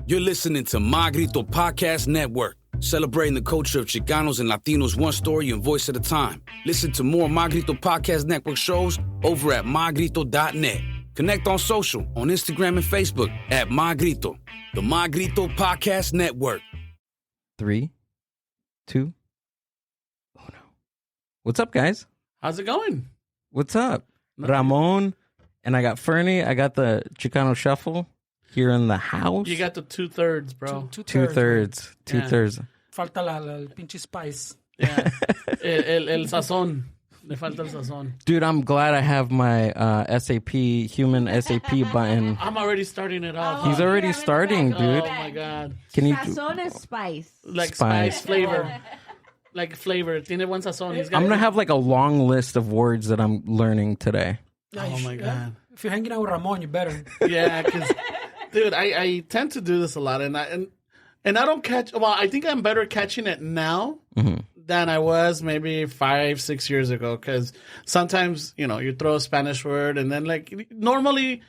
You're listening to My Grito Podcast Network, celebrating the culture of Chicanos and Latinos one story and voice at a time. Listen to more My Grito Podcast Network shows over at mygrito.net. Connect on social, on Instagram and Facebook at My Grito, the My Grito Podcast Network. 3, 2, 1. What's up, guys? How's it going? What's up? Ramon, and I got Fernie. I got the Chicano Shuffle here in the house. You got the 2/3, bro. Two-thirds. Falta el pinche spice. Yeah. el sazón. Le falta el sazón. Dude, I'm glad I have my human SAP button. I'm already starting it off. He's already starting, dude. Oh, my God. Can you? Sazón is spice. Like spice flavor. Like flavor. Tiene buen sazón. I'm going to have like a long list of words that I'm learning today. Oh, my God. If you're hanging out with Ramon, you better. Yeah, because, dude, I tend to do this a lot. And I don't catch... Well, I think I'm better catching it now than I was maybe 5-6 years ago. Because sometimes, you throw a Spanish word and then, like, normally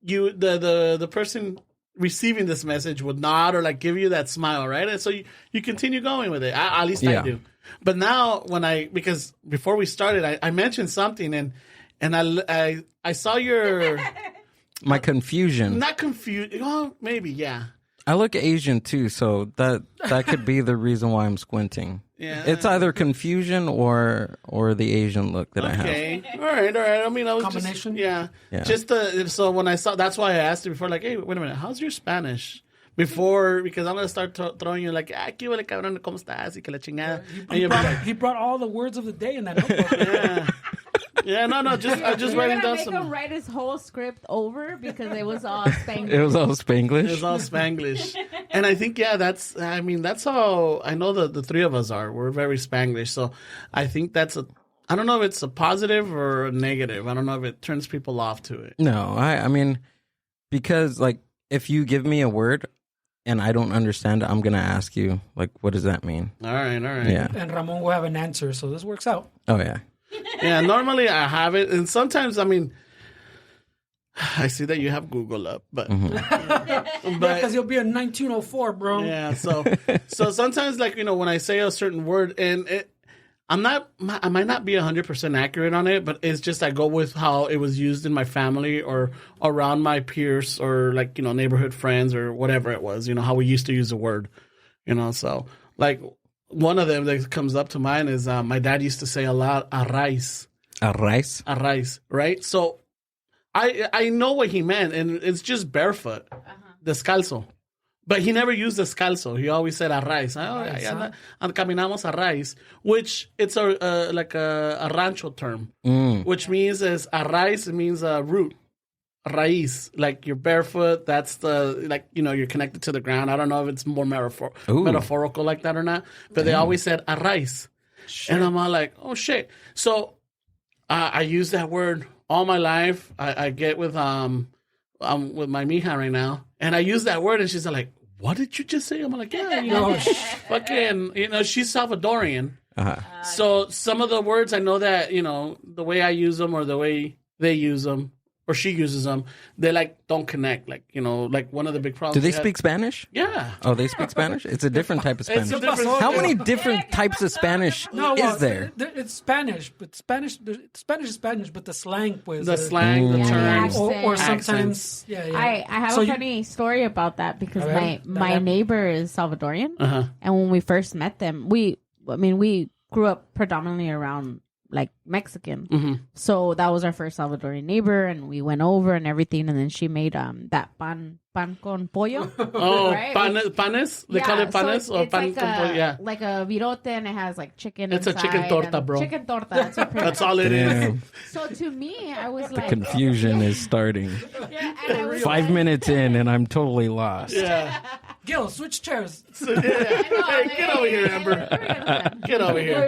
the person receiving this message would nod or, like, give you that smile, right? And so you continue going with it. At least I do. But now because before we started, I mentioned something and I saw your... My confusion. Not confused. Oh, maybe, yeah. I look Asian too, so that could be the reason why I'm squinting. Yeah. It's either confusion or the Asian look that I have. Okay. All right. I mean, I was Combination? Just... Yeah. So when I saw... That's why I asked you before, like, hey, wait a minute. How's your Spanish? Because I'm going to start throwing you like, ¿qué huele, cabrón? ¿Cómo estás? Y que la chingada. He brought all the words of the day in that notebook. Yeah. Yeah, no, I'm just writing down some... Make him write his whole script over because it was all Spanglish. It was all Spanglish? It was all Spanglish. And I think, that's how I know the three of us are. We're very Spanglish. So I think I don't know if it's a positive or a negative. I don't know if it turns people off to it. No, I mean, because, like, if you give me a word and I don't understand it, I'm going to ask you, like, what does that mean? All right. Yeah. And Ramon will have an answer, so this works out. Oh, yeah. Yeah, normally I have it. And sometimes, I mean, I see that you have Google up, but... Because you'll be in 1904, bro. Yeah, so sometimes, like, when I say a certain word, and I might not be 100% accurate on it, but it's just I go with how it was used in my family or around my peers or, like, neighborhood friends or whatever it was, how we used to use the word, so, like... One of them that comes up to mind is my dad used to say a lot, arraiz. Arraiz? Arraiz, right? So I know what he meant, and it's just barefoot, descalzo. But he never used descalzo. He always said arraiz. Caminamos arraiz, which it's like a rancho term, which means arraiz means root. Raíz, like you're barefoot, that's you're connected to the ground. I don't know if it's more metaphorical like that or not, but they always said arraiz. And I'm all like, oh shit. So I use that word all my life. I get with I'm with my mija right now, and I use that word, and she's like, what did you just say? I'm like, yeah, fucking, she's Salvadorian. So some of the words I know that, the way I use them or the way they use them, or she uses them, they don't connect. Like one of the big problems. Do they speak Spanish? Yeah. Oh, they speak Spanish? It's a different type of Spanish. How many different types of Spanish is there? It's Spanish, but Spanish is Spanish, but the slang was the terms, or sometimes. Yeah. I have a funny story about that because my neighbor is Salvadorian, and when we first met them, we grew up predominantly around like Mexican. So that was our first Salvadorian neighbor, and we went over and everything, and then she made that pan con pollo. Oh, right? panes? They call it panes or pan con pollo? Yeah. Like a virote, and it has like chicken It's inside. a chicken torta, bro. Chicken torta. That's, that's all it is. So to me, I was like... The confusion is starting. Yeah, and I was 5 minutes in, and I'm totally lost. Yeah. Gil, switch chairs. Hey, get over here, Amber. Get over here.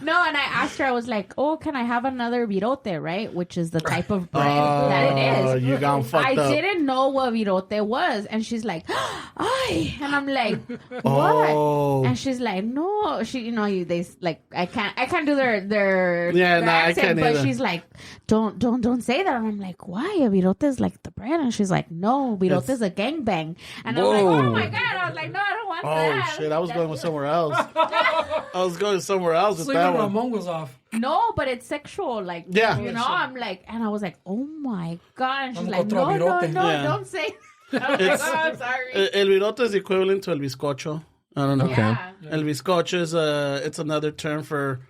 No, and I asked her, I was like, oh, can I have another virote, right? Which is the type of bread that it is. You gone fucked up. I didn't know what virote was. And she's like, ay. And I'm like, what? Oh. And she's like, no. She, they like, I can't do their Yeah, no, I accent, can't but either. she's like, don't say that. And I'm like, why? A virote is like the bread. And she's like, no, virote is a gangbang. And I'm like, oh my God. I was like, no, I don't want that. Oh, shit. I was going somewhere else. I was going somewhere else with So that even one. Ramon was off. No, but it's sexual. Like, Yeah. I'm like, and I was like, oh my God. And she's Vamos like, con otro no, virote. no, Yeah. don't say that. It's- I'm sorry. El virote is equivalent to el bizcocho. I don't know. Yeah. El bizcocho is it's another term for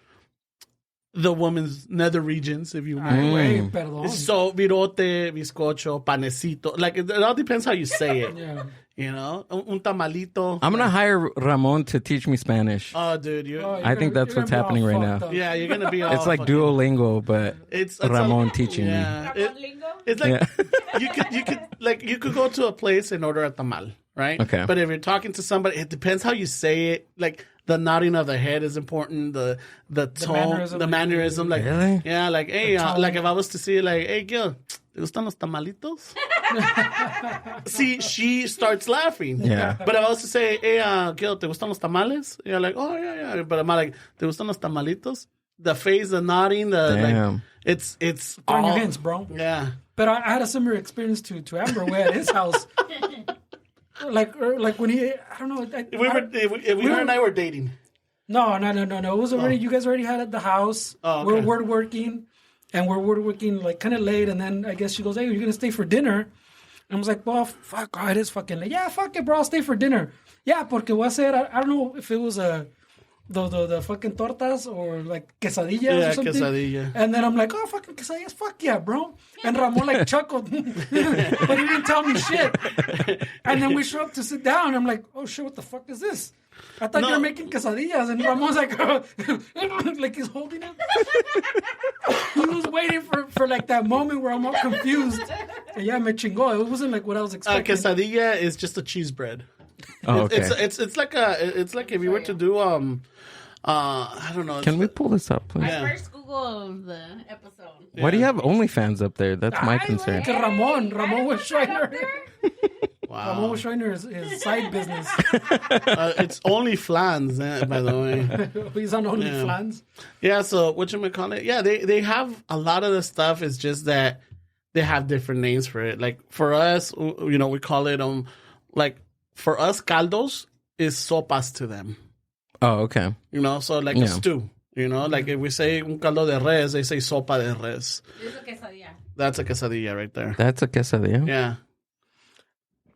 the woman's nether regions, if you will. Ay, güey, perdón. So, virote, bizcocho, panecito. Like, it all depends how you say it. Yeah. You know? Un tamalito. I'm gonna hire Ramon to teach me Spanish. Oh, dude. You, Oh, I think that's you're what's gonna be happening all right fucked now. up. yeah, you're going to be all It's like fucking- Duolingo, but It's Ramon all- teaching me. yeah. Lingo? It's like you could go to a place and order a tamal, right? Okay. But if you're talking to somebody, it depends how you say it. Like the nodding of the head is important. The tone, mannerism. the mannerism. Like Really? yeah, like hey, like if I was to see like, hey, Gil, ¿te gustan los tamalitos? See, she starts laughing. Yeah. But if I was to say, hey, Gil, ¿te gustan los tamales? You're like, oh yeah. But I'm like, ¿te gustan los tamalitos? The face, the nodding, the Damn. like, it's Throwing all your hints, bro. yeah. But I had a similar experience to Amber. We at his house. like when he, I don't know. Her and I were dating. No. It was already. You guys already had it at the house. Oh, okay. We're working, and we're working like kind of late. And then I guess she goes, "Hey, you're gonna stay for dinner?" And I was like, "Well, fuck, it is fucking late. Yeah, fuck it, bro. I'll stay for dinner. Yeah, porque voy a hacer. I don't know if it was the fucking tortas or like quesadillas Yeah, or something. quesadilla. And then I'm like, oh, fucking quesadillas, fuck yeah, bro. And Ramon like chuckled, but he didn't tell me shit. And then we show up to sit down. I'm like, oh shit, what the fuck is this? I thought you were making quesadillas. And Ramon's like, like he's holding it. He was waiting for like that moment where I'm all confused. And yeah, me chingó. It wasn't like what I was expecting. Quesadilla is just a cheese bread. Oh, okay. It's like if you were to do I don't know. Can we pull this up, please? Yeah. First Google the episode. Why do you have OnlyFans up there? That's my Ay, concern. que Ramon was showing her. Ramon Wow. was showing her his side business. It's only flans, by the way. He's on OnlyFans. Yeah. So whatchamacallit? Yeah, they have a lot of the stuff. It's just that they have different names for it. Like for us, we call it like for us, caldos is sopas to them. Oh, okay. So like a stew. Like if we say un caldo de res, they say sopa de res. It's a quesadilla. That's a quesadilla right there. That's a quesadilla. Yeah.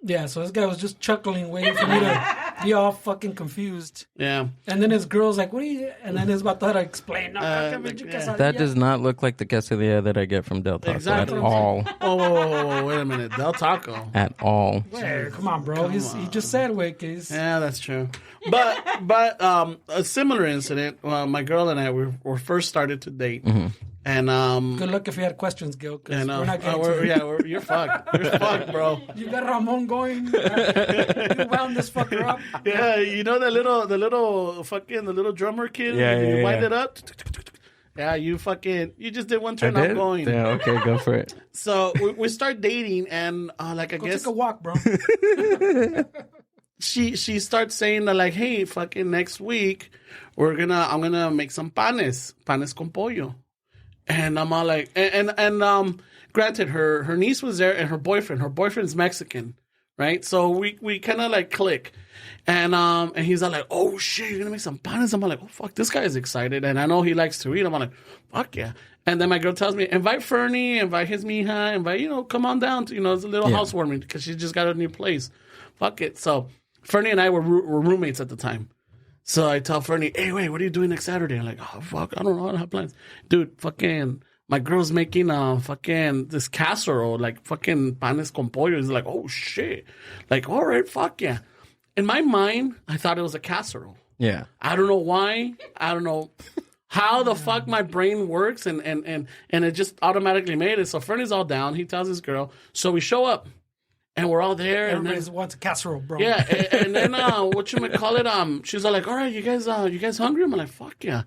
Yeah, so this guy was just chuckling, waiting for me to be all fucking confused. Yeah. And then his girl's like, what are you? And then his vato had to explain. No, That does not look like the quesadilla that I get from Del Taco Exactly. at all. Oh, wait a minute. Del Taco. At all. Hey, come on, bro. He just said, wait, case. Yeah, that's true. But a similar incident. My girl and I were first started to date, and Good luck if you had questions, Gil, because we're not getting to it. you're fucked. You're fucked, bro. You got Ramon going. You wound this fucker up. Yeah, the little drummer kid. You wind it up. Yeah, you just did one I turn off did? going. Yeah, okay, go for it. So we start dating, and I Go guess take a walk, bro. she starts saying that like, hey, fucking next week I'm gonna make some panes con pollo, and I'm all like, and granted, her niece was there and her boyfriend's Mexican, right? So we kind of like click, and he's all like, oh shit, you're gonna make some panes. I'm all like, oh fuck, this guy is excited, and I know he likes to eat. I'm all like, fuck yeah. And then my girl tells me, invite Fernie, invite his mija, invite, come on down to, it's a little housewarming because she just got a new place. Fuck it. So Fernie and I were roommates at the time. So I tell Fernie, hey, wait, what are you doing next Saturday? I'm like, oh, fuck, I don't know. I don't have plans. Dude, fucking, my girl's making this casserole, like fucking panes con pollo. It's like, oh, shit. Like, all right, fuck yeah. In my mind, I thought it was a casserole. Yeah. I don't know why. I don't know how the fuck my brain works. And it just automatically made it. So Fernie's all down. He tells his girl. So we show up. And we're all there. Everybody wants a casserole, bro. Yeah, and then whatchamacallit, she's all like, all right, you guys hungry? I'm like, fuck yeah.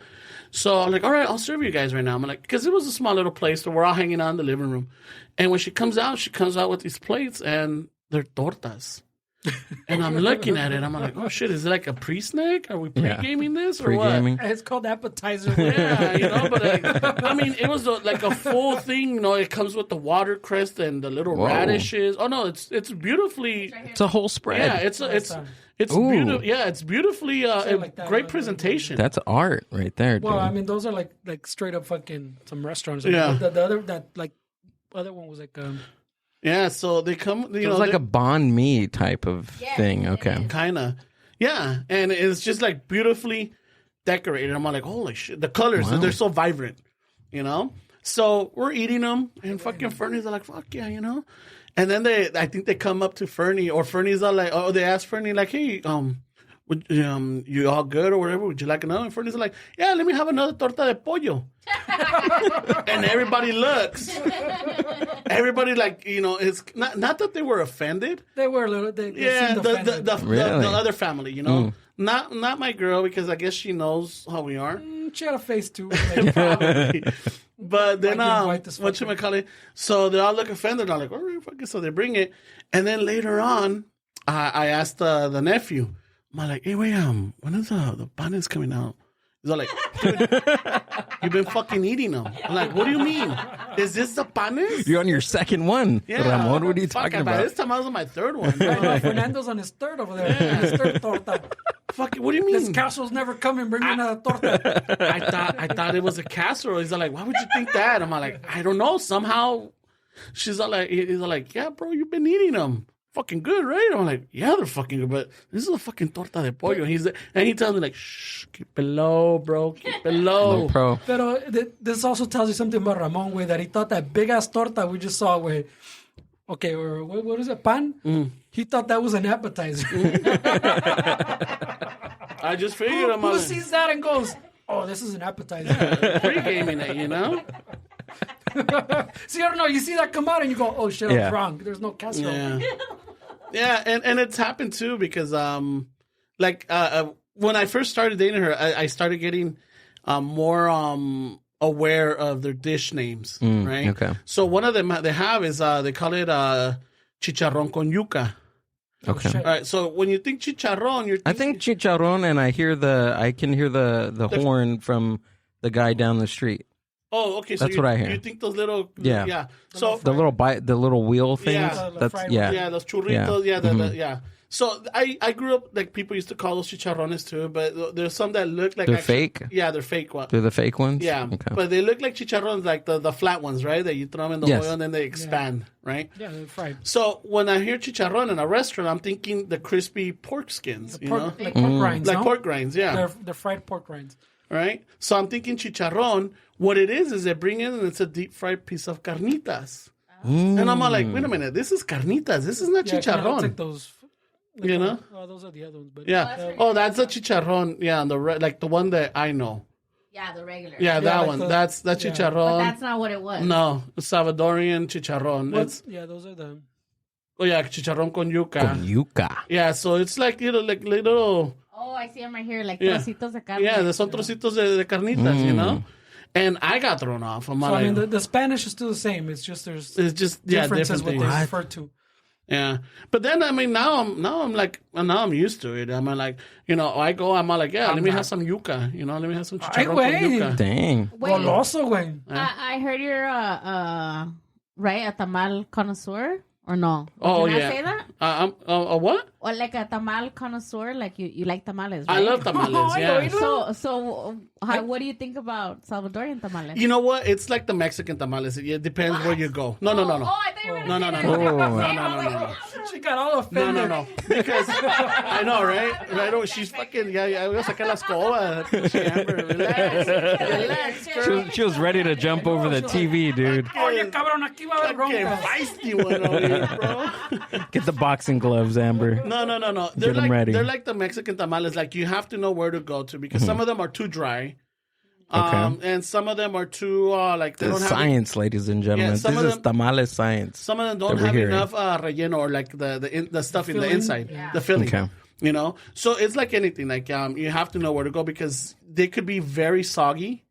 So I'm like, all right, I'll serve you guys right now. I'm like, because it was a small little place, so we're all hanging out in the living room. And when she comes out with these plates, and they're tortas. And I'm looking at it, I'm like, oh shit, is it like a pre-snack? Are we pre-gaming this or Pre-gaming. what? It's called appetizer. Yeah, but I mean, it was like a full thing. It comes with the watercress and the little radishes. Oh no, it's beautifully. It's a whole spread. Yeah, it's beautiful. Yeah, it's beautifully like that, great presentation. That's art right there, dude. Well, I mean, those are like straight up fucking some restaurants. Yeah. The other one was like Yeah, so they come. It was like a banh mi type of thing. Okay. Kind of. Yeah, and it's just like beautifully decorated. I'm like, holy shit. The colors, they're so vibrant, So we're eating them, and fucking Fernie's like, fuck yeah, And then I think they come up to Fernie, or Fernie's all like, they ask Fernie, like, hey, you all good or whatever? Would you like another? And Fernie's like, yeah, let me have another torta de pollo. And everybody looks. Everybody it's not that they were offended. they were a little. They the other family, not my girl, because I guess she knows how we are. She had a face too. Probably. But then whatchamacallit? So they all look offended. I'm like, all right, fuck it. So they bring it, and then later on, I asked the nephew. I'm like, hey, wait, when is the panes coming out? He's all like, dude, you've been fucking eating them. I'm like, what do you mean? Is this the panes? You're on your second one. Yeah. Ramon, what are you talking about? This time I was on my third one. Fernando's on his third over there. His third torta. Fuck, what do you mean? This casserole's never coming. Bring me another torta. I thought it was a casserole. He's all like, why would you think that? I'm like, I don't know. Somehow, he's all like, yeah, bro, you've been eating them. Fucking good, right? I'm like, yeah, they're fucking good, but this is a fucking torta de pollo. And he tells me like, shh, keep it low, bro, keep it low. Pro. Pero this also tells you something about Ramon, way that he thought that big ass torta we just saw, way. Okay, or what is it, pan? He thought that was an appetizer. I just figured who sees that and goes, oh, this is an appetizer. Pre-gaming it, See, I don't know. You see that come out and you go, oh shit, I was wrong. There's no casserole. Yeah, and it's happened too because when I first started dating her, I started getting more aware of their dish names, right? Okay. So one of them they have is they call it chicharrón con yuca. Okay. All right. So when you think chicharrón, you're I think chicharrón, and I can hear the horn from the guy down the street. Oh, okay. So that's what I hear. You think those little yeah. So the little wheel things. Yeah. That's those churritos. Yeah. Yeah. So I grew up like people used to call those chicharrones too, but there's some that look like they're fake. Yeah, they're fake ones. They're the fake ones. Yeah, okay. But they look like chicharrones, like the flat ones, right? That you throw them in the oil and then they expand, right? Yeah, they're fried. So when I hear chicharrón in a restaurant, I'm thinking the crispy pork skins, like pork grinds, like pork grinds. Yeah, they're fried pork grinds. Right. So I'm thinking chicharrón. What it is they bring in and it's a deep fried piece of carnitas. And I'm all like, wait a minute, this is carnitas. This is not chicharrón. Like those. Those are the other ones. But that's a chicharrón. Yeah, on the like the one that I know. Yeah, the regular. Yeah, that like one. That's chicharrón. But that's not what it was. No, Salvadorian chicharrón. Those are the. Oh yeah, chicharrón con yuca. Con yuca. Yeah, so it's like little. Oh, I see them right here, like trocitos de carne. Yeah, son trocitos de carnitas, And I got thrown off. I mean, the Spanish is still the same. It's just differences what they refer to. Yeah, but then I mean now I'm used to it. I'm like I'm like let me have some yuca. Let me have some chicharrón con yuca. Dang. Goloso, güey. I heard you're a tamal connoisseur. Or no? Oh, Can yeah. I say that? A what? Or like a tamal connoisseur, like you like tamales, right? I love tamales, yeah. So what do you think about Salvadorian tamales? You know what? It's like the Mexican tamales. It depends where you go. No. Oh, I thought you were No. No. She got all offended. No. Because I know, right? Right? She's fucking, I voy a sacar la escoba. Amber, relax, girl. She was ready to jump over the TV, dude. Oye, cabrón, aquí va a haber Fucking broncas. feisty one over here, bro. Get the boxing gloves, Amber. No. Get them ready. They're like the Mexican tamales. Like you have to know where to go to because some of them are too dry. And some of them are too like they This don't is have science, ladies and gentlemen. some This of is them- tamales science. some of them don't that we're have hearing. enough relleno or like the stuff in the filling? inside, Yeah. the filling. Okay. You know, so it's like anything. Like you have to know where to go because they could be very soggy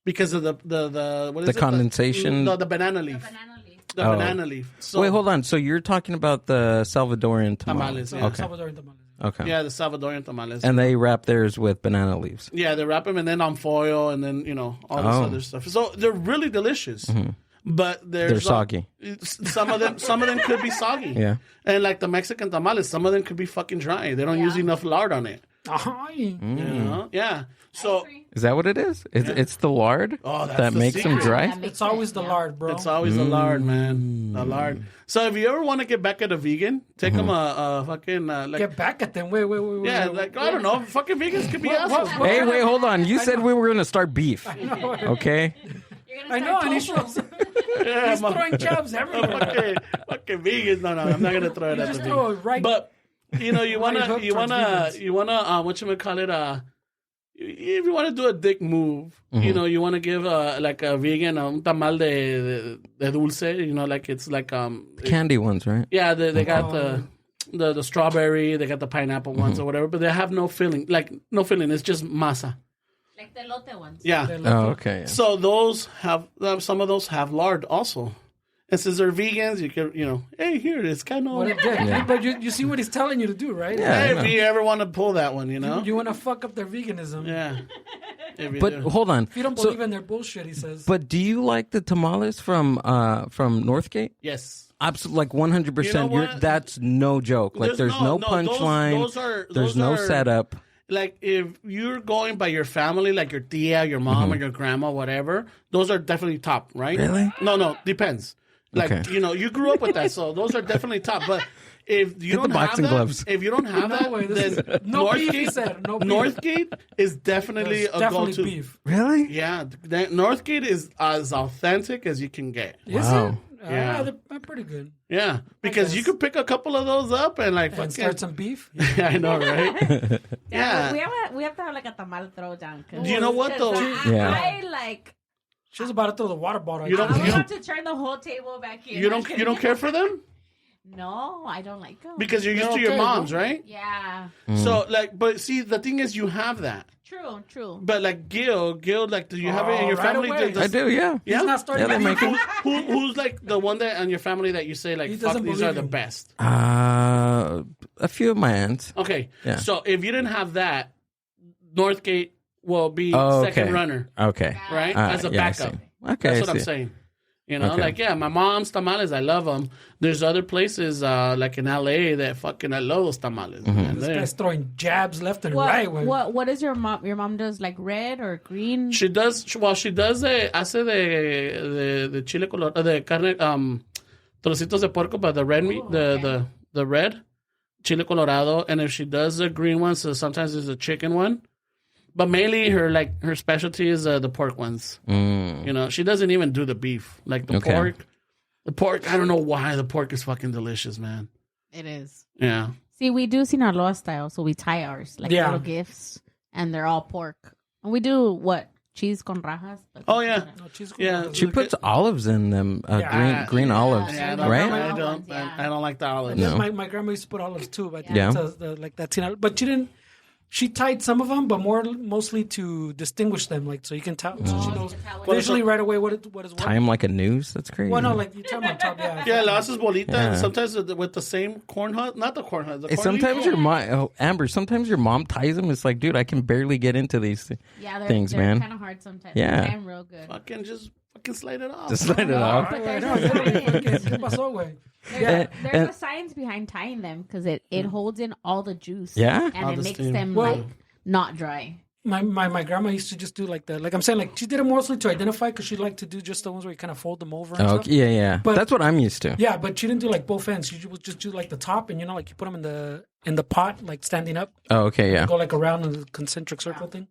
because of the what is The it? condensation? The banana leaf. Banana leaf. The Oh. banana leaf. So, Wait, hold on. So you're talking about the Salvadorian tamales? Tamales, yeah. Okay. Salvadorian tamales. Okay. Yeah, the Salvadorian tamales. And they wrap theirs with banana leaves. Yeah, they wrap them and then on foil and then all this Oh. other stuff. So they're really delicious, but They're soggy. Some of them could be soggy. Yeah. And like the Mexican tamales, some of them could be fucking dry. They don't use enough lard on it. Ay. You know? Yeah. So Is that what it is? It's the lard Oh, that's that the makes them secret. dry? That makes It's always sense, the yeah. lard, bro. it's always the lard, man. The lard. So if you ever want to get back at a vegan, take them a fucking like Get back at them. Wait. yeah, wait. like I don't know, fucking vegans could be assholes. Hey, wait, hold on. You said we were going to start beef. Okay. You're gonna I know, start and he tofu. shows. Yeah, He's throwing jabs everywhere. fucking vegans. No, I'm not gonna throw it You at just the throw vegan. it right. But you know, you Right wanna hook towards vegans. what you call it? If you want to do a dick move, you know, you want to give like a vegan un tamal de dulce. You know, like it's like Candy ones, right? yeah, they got the strawberry, they got the pineapple ones or whatever, but they have no filling. Like no filling, it's just masa. Like the lote ones. Yeah. Oh, okay. Yeah. So those have some of those have lard also. And since they're vegans, you can hey, here it is, kind of. What it did. But you see what he's telling you to do, right? Yeah. Hey, I know. if you ever want to pull that one, you know. You want to fuck up their veganism. Yeah. If you But do. hold on. If you don't So- believe in their bullshit, he says. But do you like the tamales from Northgate? Yes. Absolutely, like 100%. You know what? That's no joke. Like there's no punchline. There's no setup. Like if you're going by your family, like your tia, your mom, or your grandma, whatever, those are definitely top, right? Really? No, depends. Like Okay. you grew up with that, so those are definitely top. But if you Get the don't have boxing that, gloves. if you don't have that, way, this then is- no beef, he said, no beef. Northgate is definitely It's a definitely go-to. beef. Really? Yeah, Northgate is as authentic as you can get. Is Wow. it? Yeah. They're pretty good. Yeah, because you guess. could pick a couple of those up and like And fucking. start some beef. I know, right? Yeah. We have to have like a tamal throwdown. Do you know what, though? Yeah. I like. She was about to throw the water bottle. You don't- I would have to turn the whole table back here. You don't care for them No, I don't like them. because you're used They're to your okay, moms, right? Yeah. So like, but see, the thing is, you have that. True. But like Gil, like, do you have it in your right family? away. Does- I do, yeah. Yeah. He's not starting Yeah, they beef. make it. Who's like the one that in your family that you say like, He fuck, doesn't these are believe the you. best? A few of my aunts. Okay. Yeah. So if you didn't have that, Northgate will be Oh, second okay. runner, Okay. right? All As a right, yeah, I backup. see. Okay, That's I what I'm see. saying. You know, Okay. like, yeah, my mom's tamales, I love them. There's other places, like in LA, that fucking, I love those tamales. Mm-hmm. Man. This They're- guy's throwing jabs left and right. What is your mom? Your mom does like red or green? She does, hace de chile colorado, de carne, trocitos de puerco, but the red meat, the red chile colorado. And if she does the green ones, so sometimes there's a chicken one. But mainly her specialty is the pork ones. You know, she doesn't even do the beef. Like the Okay. pork. The pork, I don't know why the pork is fucking delicious, man. It is. Yeah. See, we do Sinaloa style, so we tie ours like Yeah. little gifts, and they're all pork. And we do what cheese con rajas. But Oh, yeah. No, she's Yeah. cool. She puts olives in them, green olives, Yeah, right? I don't like the olives. No. My grandma used to put olives too, but Yeah. like that. But she didn't. She tied some of them, but mostly to distinguish them, like so you can tell. So she knows visually right away what is what. Time like a noose. That's crazy. Well, no, like you tell them on top, yeah. Yeah, la haces bolita. Yeah. Sometimes with the same corn husk, not the corn husk. The Hey, corn sometimes leaf. your mom, Amber. Sometimes your mom ties them. It's like, dude, I can barely get into these Yeah, things, they're man. kind of hard sometimes. Yeah. I'm real good. fucking slide it off. Just let it off. But there's No, a science. ¿Qué pasó, güey? There's a science behind tying them because it holds in all the juice. Yeah? and All it the makes steam. them Well- like not dry. My grandma used to just do like that. Like I'm saying, like she did it mostly to identify because she liked to do just the ones where you kind of fold them over. And Oh, stuff. okay, yeah. But- That's what I'm used to. Yeah, but she didn't do like both ends. She would just do like the top, and like you put them in the pot, like standing up, Oh, okay, yeah. go like around in a concentric circle thing.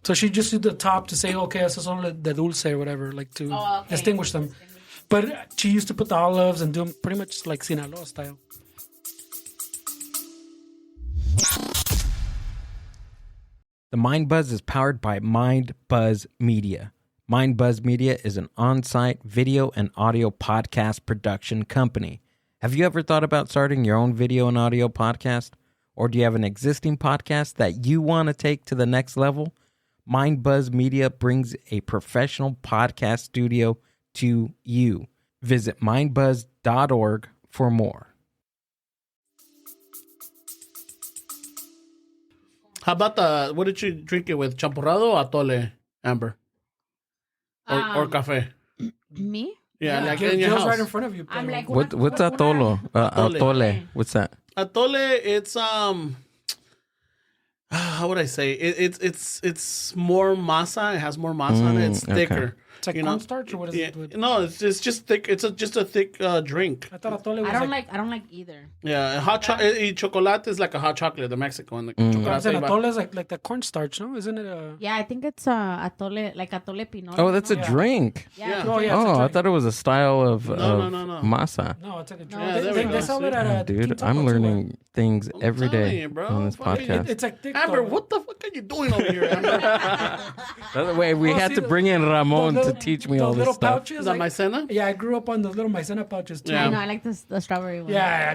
So she just did the top to say, okay, eso son de dulce or whatever, like to distinguish them. But she used to put the olives and do them pretty much like Sinaloa style. The Mind Buzz is powered by Mind Buzz Media. Mind Buzz Media is an on-site video and audio podcast production company. Have you ever thought about starting your own video and audio podcast? Or do you have an existing podcast that you want to take to the next level? Mind Buzz Media brings a professional podcast studio to you. Visit mindbuzz.org for more. How about what did you drink it with? Champurrado or atole, Amber? Or cafe? Me? Yeah, like in your Gill's house. right in front of you. I'm like, What's atolo? Atole. What's that? Atole, it's how would I say? It's more masa. It has more masa on it. It's thicker. Okay. It's like cornstarch, or what is it? With? No, it's just thick. It's just a thick drink. I thought atole was I don't like either. Yeah, hot chocolate is like a hot chocolate, the Mexico one. atole is like the cornstarch, no? Isn't it a... Yeah, I think it's atole, like atole pinole. Oh, that's a no? drink. Yeah. Oh, yeah. Oh, I thought it was a style of No. masa. No, it's like a drink. Yeah, there we go. They sell it at Dude, Quinto I'm too, learning things every telling day you, bro. on this Fucking- podcast. It's like thick. Amber, though. what the fuck are you doing over here, Amber? By the way, we Oh, had see to the- bring in Ramon those to little- teach me those all this little stuff. pouches. Is that like- maicena? Yeah, I grew up on those little maicena pouches too. Yeah. I know, I like the strawberry one. Yeah,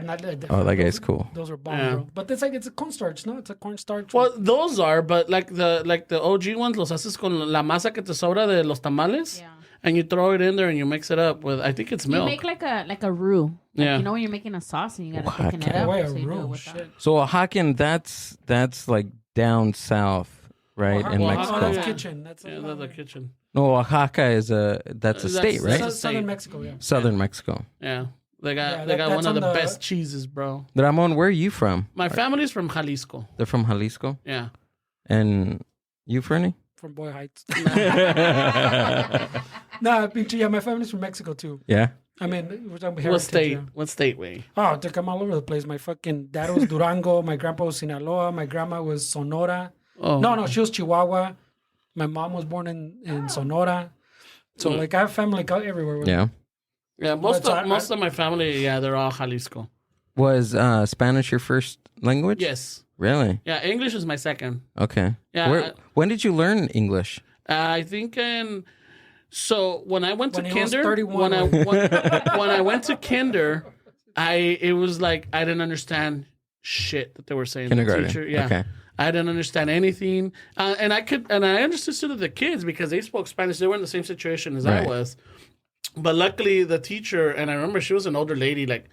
Oh, that guy's cool. Those are bomb, Yeah. bro. But it's a cornstarch, no? It's a cornstarch. Well, those are, but like the OG ones, los haces con la masa que te sobra de los tamales, Yeah. and you throw it in there and you mix it up with, I think it's You milk. make like a roux. Like, Yeah. You know when you're making a sauce and you gotta thicken it Oaxaca. up. Way so a you do it roux, with that. shit. So Oaxacan, that's like down south, right, in Oaxaca, Mexico. Oh, that's yeah. kitchen. That's Yeah, that's the kitchen. No, Oaxaca is that's a state, right? that's- Southern Mexico, yeah. Southern Mexico. Yeah. They got Yeah, they got that's one of on the the- best cheeses, bro. Ramon, where are you from? My family's from Jalisco. They're from Jalisco. Yeah. And you, Fernie? From Boy Heights. Nah, pinche, yeah, my family's from Mexico too. Yeah. I mean, we're talking What heritage, state? yeah. What state, way? Oh, dude, I'm all over the place. My fucking dad was Durango. My grandpa was Sinaloa. My grandma was Sonora. Oh. No, she was Chihuahua. My mom was born in Sonora. So, like, I have family everywhere. Yeah. Yeah, most But of my family, yeah, they're all Jalisco. Was Spanish your first language? Yes. Really? Yeah, English is my second. Okay. Yeah, When did you learn English? I think so when I went to When he was kinder, 31, when I went to kinder, it was like I didn't understand shit that they were saying. Kindergarten. The teacher, yeah. Okay. I didn't understand anything, and I understood the kids because they spoke Spanish. They were in the same situation as I Right. was, but luckily the teacher, and I remember she was an older lady, like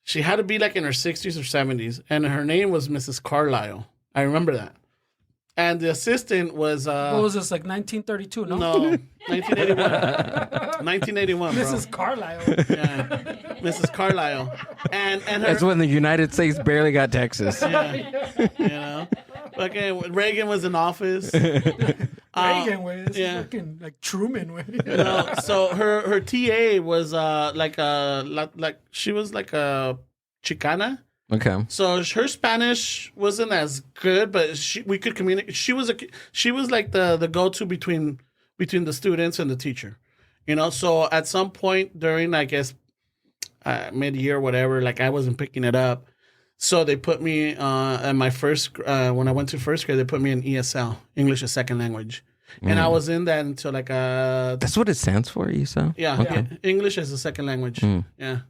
she had to be like in her 60s or 70s, and her name was Mrs. Carlisle. I remember that, and the assistant was What was this, like 1932? No, no 1981, 1981, bro. Mrs. Carlisle. Yeah. Mrs. Carlisle, and her. That's when the United States barely got Texas. You know, okay. Reagan was in office. Reagan way. This yeah. is fucking like Truman way. So her TA was like she was like a Chicana. Okay. So her Spanish wasn't as good, but we could communicate. She was like the go-to between the students and the teacher. You know, so at some point during, I guess, mid-year, whatever, like I wasn't picking it up. So they put me in my first, when I went to first grade, they put me in ESL, English as Second Language. And I was in that until like That's what it stands for, ESL? yeah, Okay. English as a second language. Yeah.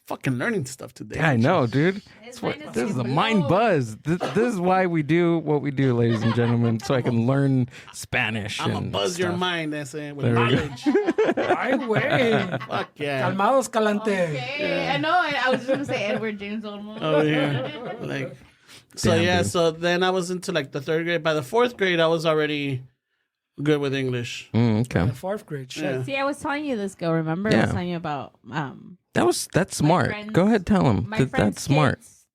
Fucking learning stuff today. Yeah, I know, dude. His What- mind is this is a blown. mind buzz. This is why we do what we do, ladies and gentlemen, so I can learn Spanish. I'm gonna and buzz your stuff. mind with There we go. knowledge. Ay, güey. Fuck yeah. Calmados, Calante. Okay, I know. I was just gonna say Edward James Olmos. Over here. Like, so Damn, yeah, dude. so then I was into like the third grade. By the fourth grade, I was already good with English. Okay. The fourth grade. Shit. Yeah. See, I was telling you this, girl. Remember, I Yeah. was telling you about That's smart. friends- Go ahead, tell him. my friends' That's smart. kids,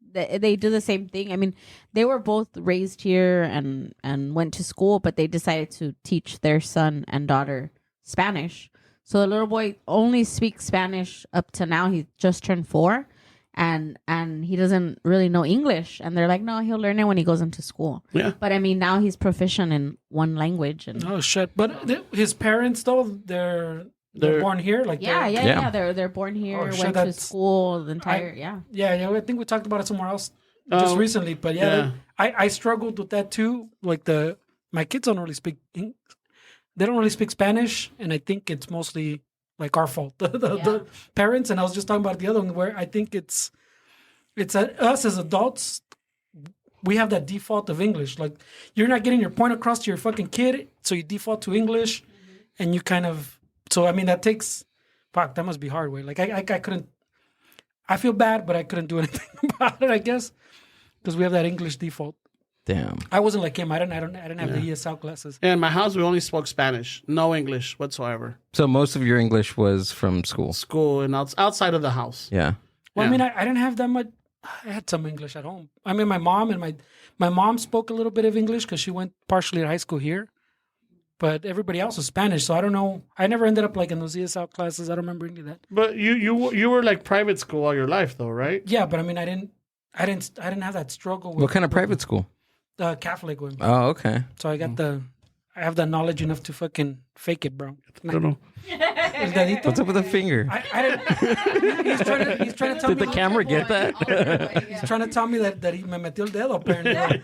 they do the same thing. I mean, they were both raised here and went to school, but they decided to teach their son and daughter Spanish. So the little boy only speaks Spanish up to now. He just turned 4, and he doesn't really know English. And they're like, no, he'll learn it when he goes into school. Yeah. But I mean, now he's proficient in one language. And Oh shit! But his parents though, they're born here. Like yeah. They're born here, Oh, shit, went to that's- school, the entire yeah. Yeah. I think we talked about it somewhere else just recently. But yeah, I struggled with that too. Like my kids don't really speak. They don't really speak Spanish, and I think it's mostly like our fault, the parents. And I was just talking about the other one where I think it's us as adults. We have that default of English. Like, you're not getting your point across to your fucking kid, so you default to English, and you kind of. So I mean, that takes. Fuck, that must be hard. Way like I couldn't. I feel bad, but I couldn't do anything about it. I guess because we have that English default. Damn. I wasn't like him. I didn't have the ESL classes. Yeah, in my house, we only spoke Spanish. No English whatsoever. So most of your English was from school. School and outside of the house. Yeah. Well, I mean, I didn't have that much. I had some English at home. I mean, my mom spoke a little bit of English because she went partially to high school here. But everybody else was Spanish, so I don't know. I never ended up like in those ESL classes. I don't remember any of that. But you were like private school all your life, though, right? Yeah, but I mean, I didn't have that struggle. What kind of private school? Catholic one. Oh, okay. So I have the knowledge enough to fucking fake it, bro. I don't know. What's up with the finger? I didn't. He's trying to tell me. Did the camera get that? He's trying to tell me that he me metió el dedo, apparently.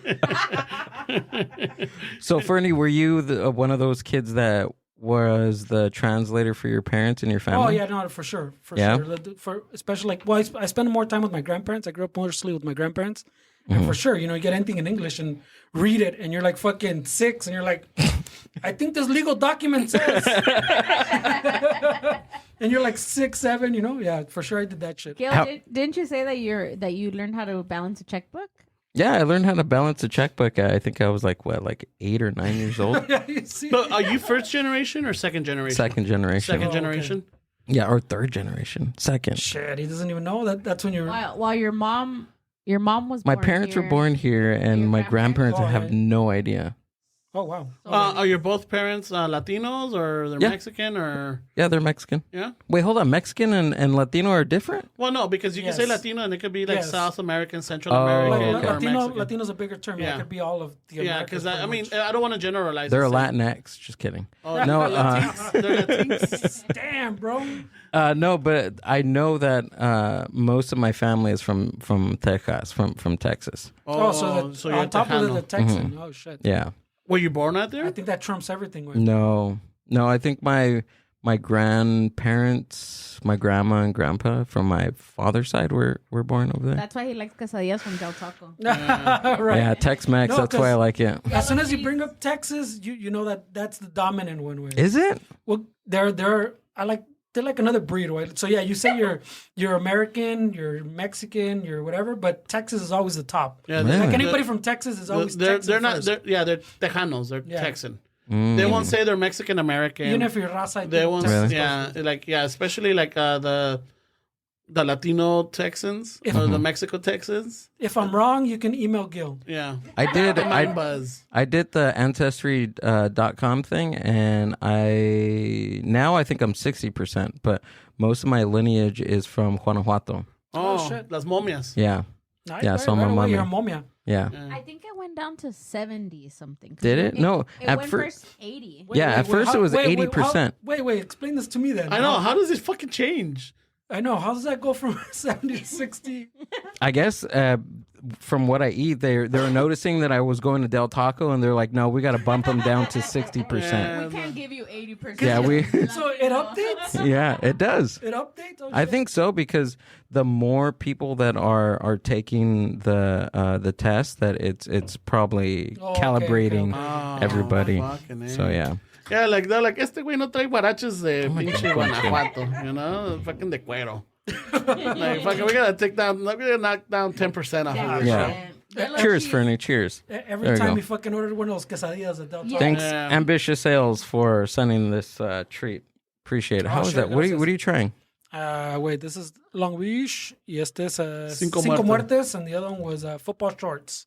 So, Fernie, were you one of those kids that was the translator for your parents and your family? Oh yeah, no, for sure, Yeah? sure. For especially like, I spend more time with my grandparents. I grew up mostly with my grandparents, and for sure, you get anything in English and read it, and you're like fucking 6, and you're like, I think this legal document says, and you're like 6, 7, yeah, for sure, I did that shit. Gil, didn't you say that you learned how to balance a checkbook? Yeah, I learned how to balance a checkbook. I think I was like 8 or 9 years old. Yeah, you see? But are you first generation or second generation? Second generation. Second okay. generation? Yeah, or third generation. Second. Shit, he doesn't even know that's when you're. While your mom was My born parents here. were born here, and Your my grandparents? grandparents, I have no idea. Oh wow. Are your both parents Latinos or they're Yeah. Mexican or Yeah, they're Mexican. yeah? Wait, hold on. Mexican and Latino are different? Well, no, because you can say Yes. Latino and it could be like Yes. South American, Central Oh, American, okay. or Mexican. Latino's a bigger term. Yeah, Yeah. it could be all of the Yeah, Americas. because I mean, pretty much. I don't want to generalize. They're and say- Latinx. Just kidding. Oh, No, they're Latinx. They're Latinx. Damn, bro. No, but I know that most of my family is from Texas, from Texas. Oh, so you're on top of Tejano. the Texan. Oh shit. Yeah. Were you born out there? I think that trumps everything. Right? No. I think my grandparents, my grandma and grandpa from my father's side were born over there. That's why he likes quesadillas from Del Taco. Right. Yeah, Tex-Mex. No, that's why I like it. As soon as you bring up Texas, you know that's the dominant one. Way. Is it? Well, they're like another breed, right? So yeah, you say you're American, you're Mexican, you're whatever, but Texas is always the top. Yeah, Really? Like anybody from Texas is always they're Texan not. first. They're Tejanos. They're Yeah. Texan. They won't say they're Mexican American. Even if you're Raza, They won't. Really? Yeah, especially like the Latino Texans or the Mexico Texans. If I'm wrong, you can email Gil. Yeah, I did. Mind buzz. I did the Ancestry.com thing, and I think I'm 60%, but most of my lineage is from Guanajuato. Oh, shit. las momias. Yeah. Nice, Yeah, I saw my away, mommy. You're a momia. Yeah. I think it went down to 70 something. Did it? No, It at went first- first 80. Yeah, at first it was 80%. Wait, explain this to me then. I know. How does it fucking change? I know. How does that go from 70 to 60? I guess from what I eat, they're noticing that I was going to Del Taco, and they're like, no, we got to bump them down to 60%. We can't give you 80%. Yeah, So it updates? yeah, it does. It updates? Oh, I shit. think so, because the more people that are taking the test, that it's probably Oh, okay, calibrating okay. everybody. Fucking A. So yeah. Yeah, like they're like, este güey no trae guaraches de Oh pinche Guanajuato, you know, fucking de cuero. Like, fucking, we gotta knock down 10% off of this Yeah. shit. Cheers, Fernie. Cheers. Every There you time go. we fucking ordered one of those quesadillas at Del Taco. Thanks, Yeah. Ambitious Sales, for sending this treat. Appreciate it. How is sure, that? What are gracias. you trying? Wait, this is Long Beach, y este es Cinco Cinco Muertes. Muertes, and the other one was football shorts.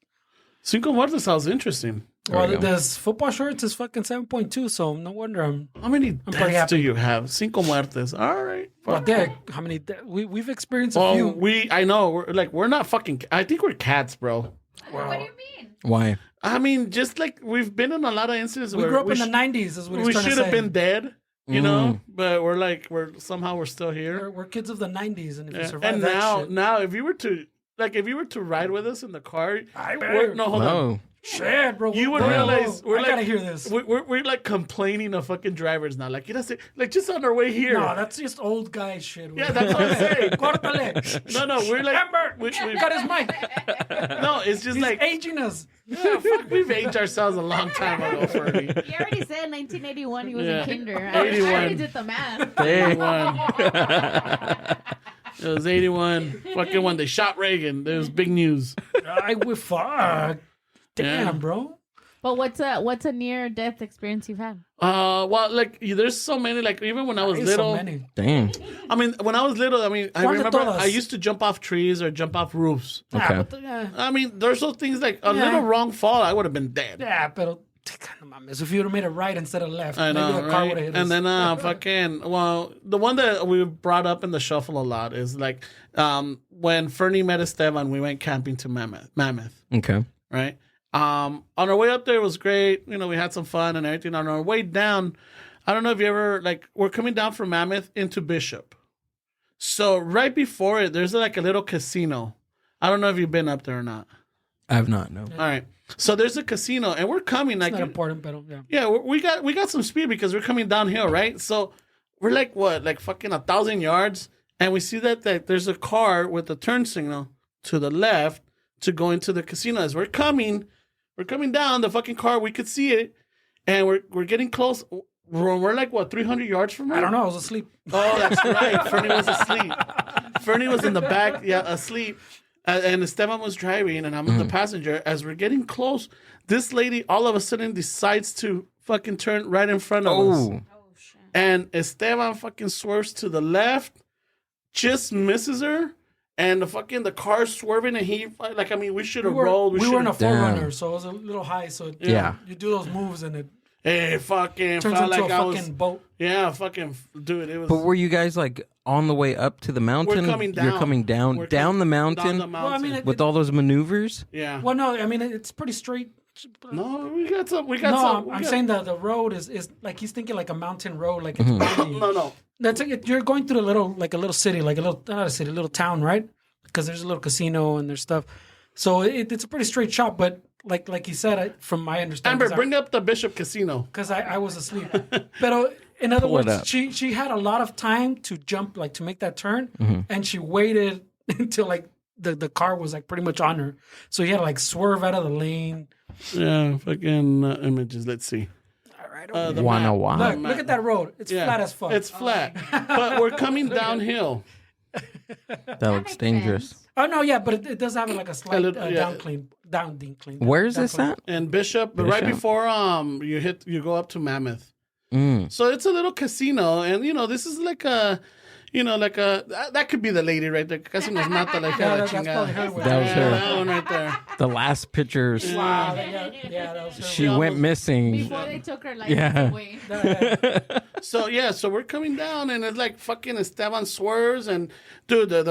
Cinco Muertos sounds interesting. Well, we go. this football shorts is fucking 7.2, so no wonder I'm. How many pretty deaths do happy. you have? Cinco Muertes. All right. Well, Derek, how many? We've experienced a Oh, few. I know. We're not fucking. I think we're cats, bro. What do you mean? Why? I mean, just like we've been in a lot of incidents We where grew up in the 90s, is what he's we trying to should say. have been dead, you know, but we're somehow we're still here. We're kids of the 90s, and if you Yeah. survive And that shit. now, if you were to like if you were to ride with us in the car, I would. hold on. Shit, bro. You would realize I gotta hear this. We're like complaining of fucking drivers now. Like, like just on our way here. No, that's just old guy shit. Yeah, that's what I'm saying. Córtale. No, we're like, Amber, we got his mic. no, it's just He's like aging us. yeah, fuck, we've aged ourselves a long time ago, Fernie. He already said 1981 he was Yeah. in kinder. 81. I already did the math. 81. It was 81. Fucking when they shot Reagan, there was big news. I would fuck. Damn, Yeah. bro. But what's a near death experience you've had? Well, like there's so many. Like even when I was There's little, so many. Damn. I mean, when I was little, I mean, I ¿Cuál de remember todas? I used to jump off trees or jump off roofs. Okay. But, I mean, there's those things like a Yeah. little wrong fall, I would have been dead. yeah, but if you would have made it right instead of left, I know, maybe the car right? would have hit us. And then the one that we brought up in the shuffle a lot is like when Fernie met Esteban, we went camping to Mammoth, Okay. right? On our way up there, it was great. You know, we had some fun and everything. On our way down, I don't know if you ever, like, we're coming down from Mammoth into Bishop. So right before it, there's like a little casino. I don't know if you've been up there or not. I have not, no. All right. So there's a casino and we're coming it's like not important, but yeah. yeah, we got some speed because we're coming downhill, right? So we're like what, like fucking 1,000 yards, and we see that there's a car with a turn signal to the left to go into the casino. As we're coming down the fucking car, we could see it, and we're getting close. We're like what, 300 yards from it? I don't know. I was asleep. Oh, that's right. Fernie was asleep. Fernie was in the back, asleep. And Esteban was driving, and I'm in the passenger. As we're getting close, this lady all of a sudden decides to fucking turn right in front of us. Oh. And Esteban fucking swerves to the left, just misses her, and the car swerving, and he, like, I mean, we should have rolled. We were in a should've- 4Runner, so it was a little high. So Yeah. you do those moves, and it Hey, fucking turns felt into like a I fucking was, boat. yeah, fucking, dude, it was. But were you guys like on the way up to the mountain? We're coming down. You're coming down We're down the mountain down the mountain. Well, I mean, with all those maneuvers? yeah. Well, no, I mean it's pretty straight. No, we got some. No, I'm saying that the road is like he's thinking like a mountain road, like it's pretty. No. That's like you're going through a little city, like a little not a city, a little town, right? Because there's a little casino and there's stuff. So it's a pretty straight shot, but like you said, from my understanding, Amber, bring up the Bishop Casino. because I was asleep. But in other Pull it words, up. she had a lot of time to jump, like to make that turn, and she waited until like the car was like pretty much on her. So you had to like swerve out of the lane. Yeah, fucking images. Let's see. All right, The Wanna map. wanna. look, look at that road. It's Yeah. flat as fuck. It's flat, but we're coming downhill. That looks makes dangerous. sense. Oh no, yeah, but it does have like a slight little- yeah. down decline. Where is this at? And Bishop, but right Bishop. before you go up to Mammoth. Mm. So it's a little casino, and this is like a, that could be the lady right there. Casino's not the like Yeah, la that's probably chingada. her. With That was Yeah, her. that one right there. The last pictures. Wow, yeah, that was her. She went missing. Before they took her license Yeah. away. So we're coming down, and it's like fucking Esteban swerves, and dude, I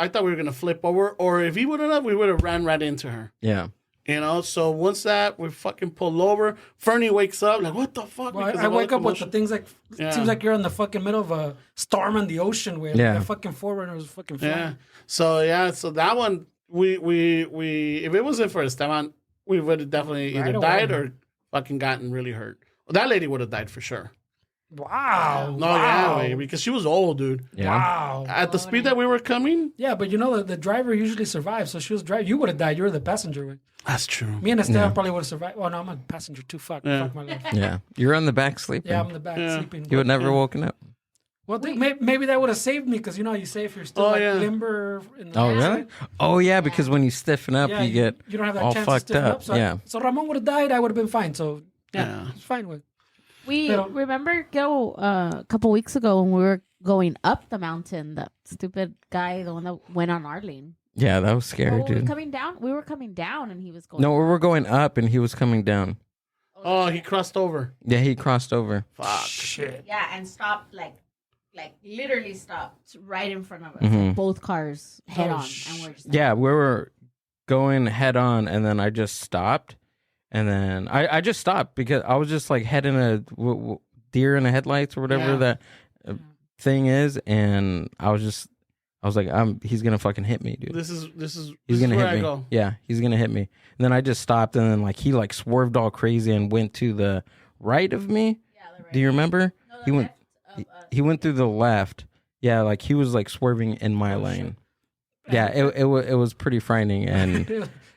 thought we were gonna flip over, or if he wouldn't have, we would have ran right into her. Yeah. So once that we fucking pull over, Fernie wakes up like, what the fuck? Well, Because I of all wake the up with the commotion. things like Yeah. seems like you're in the fucking middle of a storm in the ocean where Yeah. the fucking 4Runner was fucking flying. Yeah. So that one we if it wasn't for Esteban, we would have definitely Right either away. died or fucking gotten really hurt. Well, that lady would have died for sure. Wow. No, wow. yeah, because she was old, dude. Yeah. Wow. At the speed that we were coming, Yeah, but the driver usually survives, so she was driving. You would have died. You were the passenger. that's true. Me and Esteban probably would have survived. Oh no, I'm a passenger too. Fuck my life. Yeah. You're on the back sleeping. Yeah, I'm in the back sleeping. You would never woken up. Well, maybe that would have saved me because you say if you're still limber. In the Oh, backside, really? Oh, yeah, because when you stiffen up, you get you don't have that all chance to fucked stiffen up. up. So, Yeah. so Ramon would have died. I would have been fine. So Yeah. it's fine with. We Pero- remember a couple weeks ago when we were going up the mountain. That stupid guy, the one that went on our lane. Yeah, that was scary, When we were dude. coming down. We were coming down, and he was going. No, we were going up and he was coming down. Oh, he crossed over. Yeah, he crossed over. Fuck. Shit. Yeah, and stopped like literally stopped right in front of us. Mhm. Like, both cars head Oh, on, and we're just Yeah, we were going head on and then I just stopped. And then I just stopped because I was just like heading a deer in the headlights or whatever Yeah. that thing is. And I was I was like, he's gonna fucking hit me, dude. This is He's gonna where hit I me. go. Yeah, he's gonna hit me. And then I just stopped, and then like he like swerved all crazy and went to the right of me. Yeah, the right. Do you remember? No, the he went. left of us. He went through the left. Yeah, like he was like swerving in my lane. Yeah, it was pretty frightening. And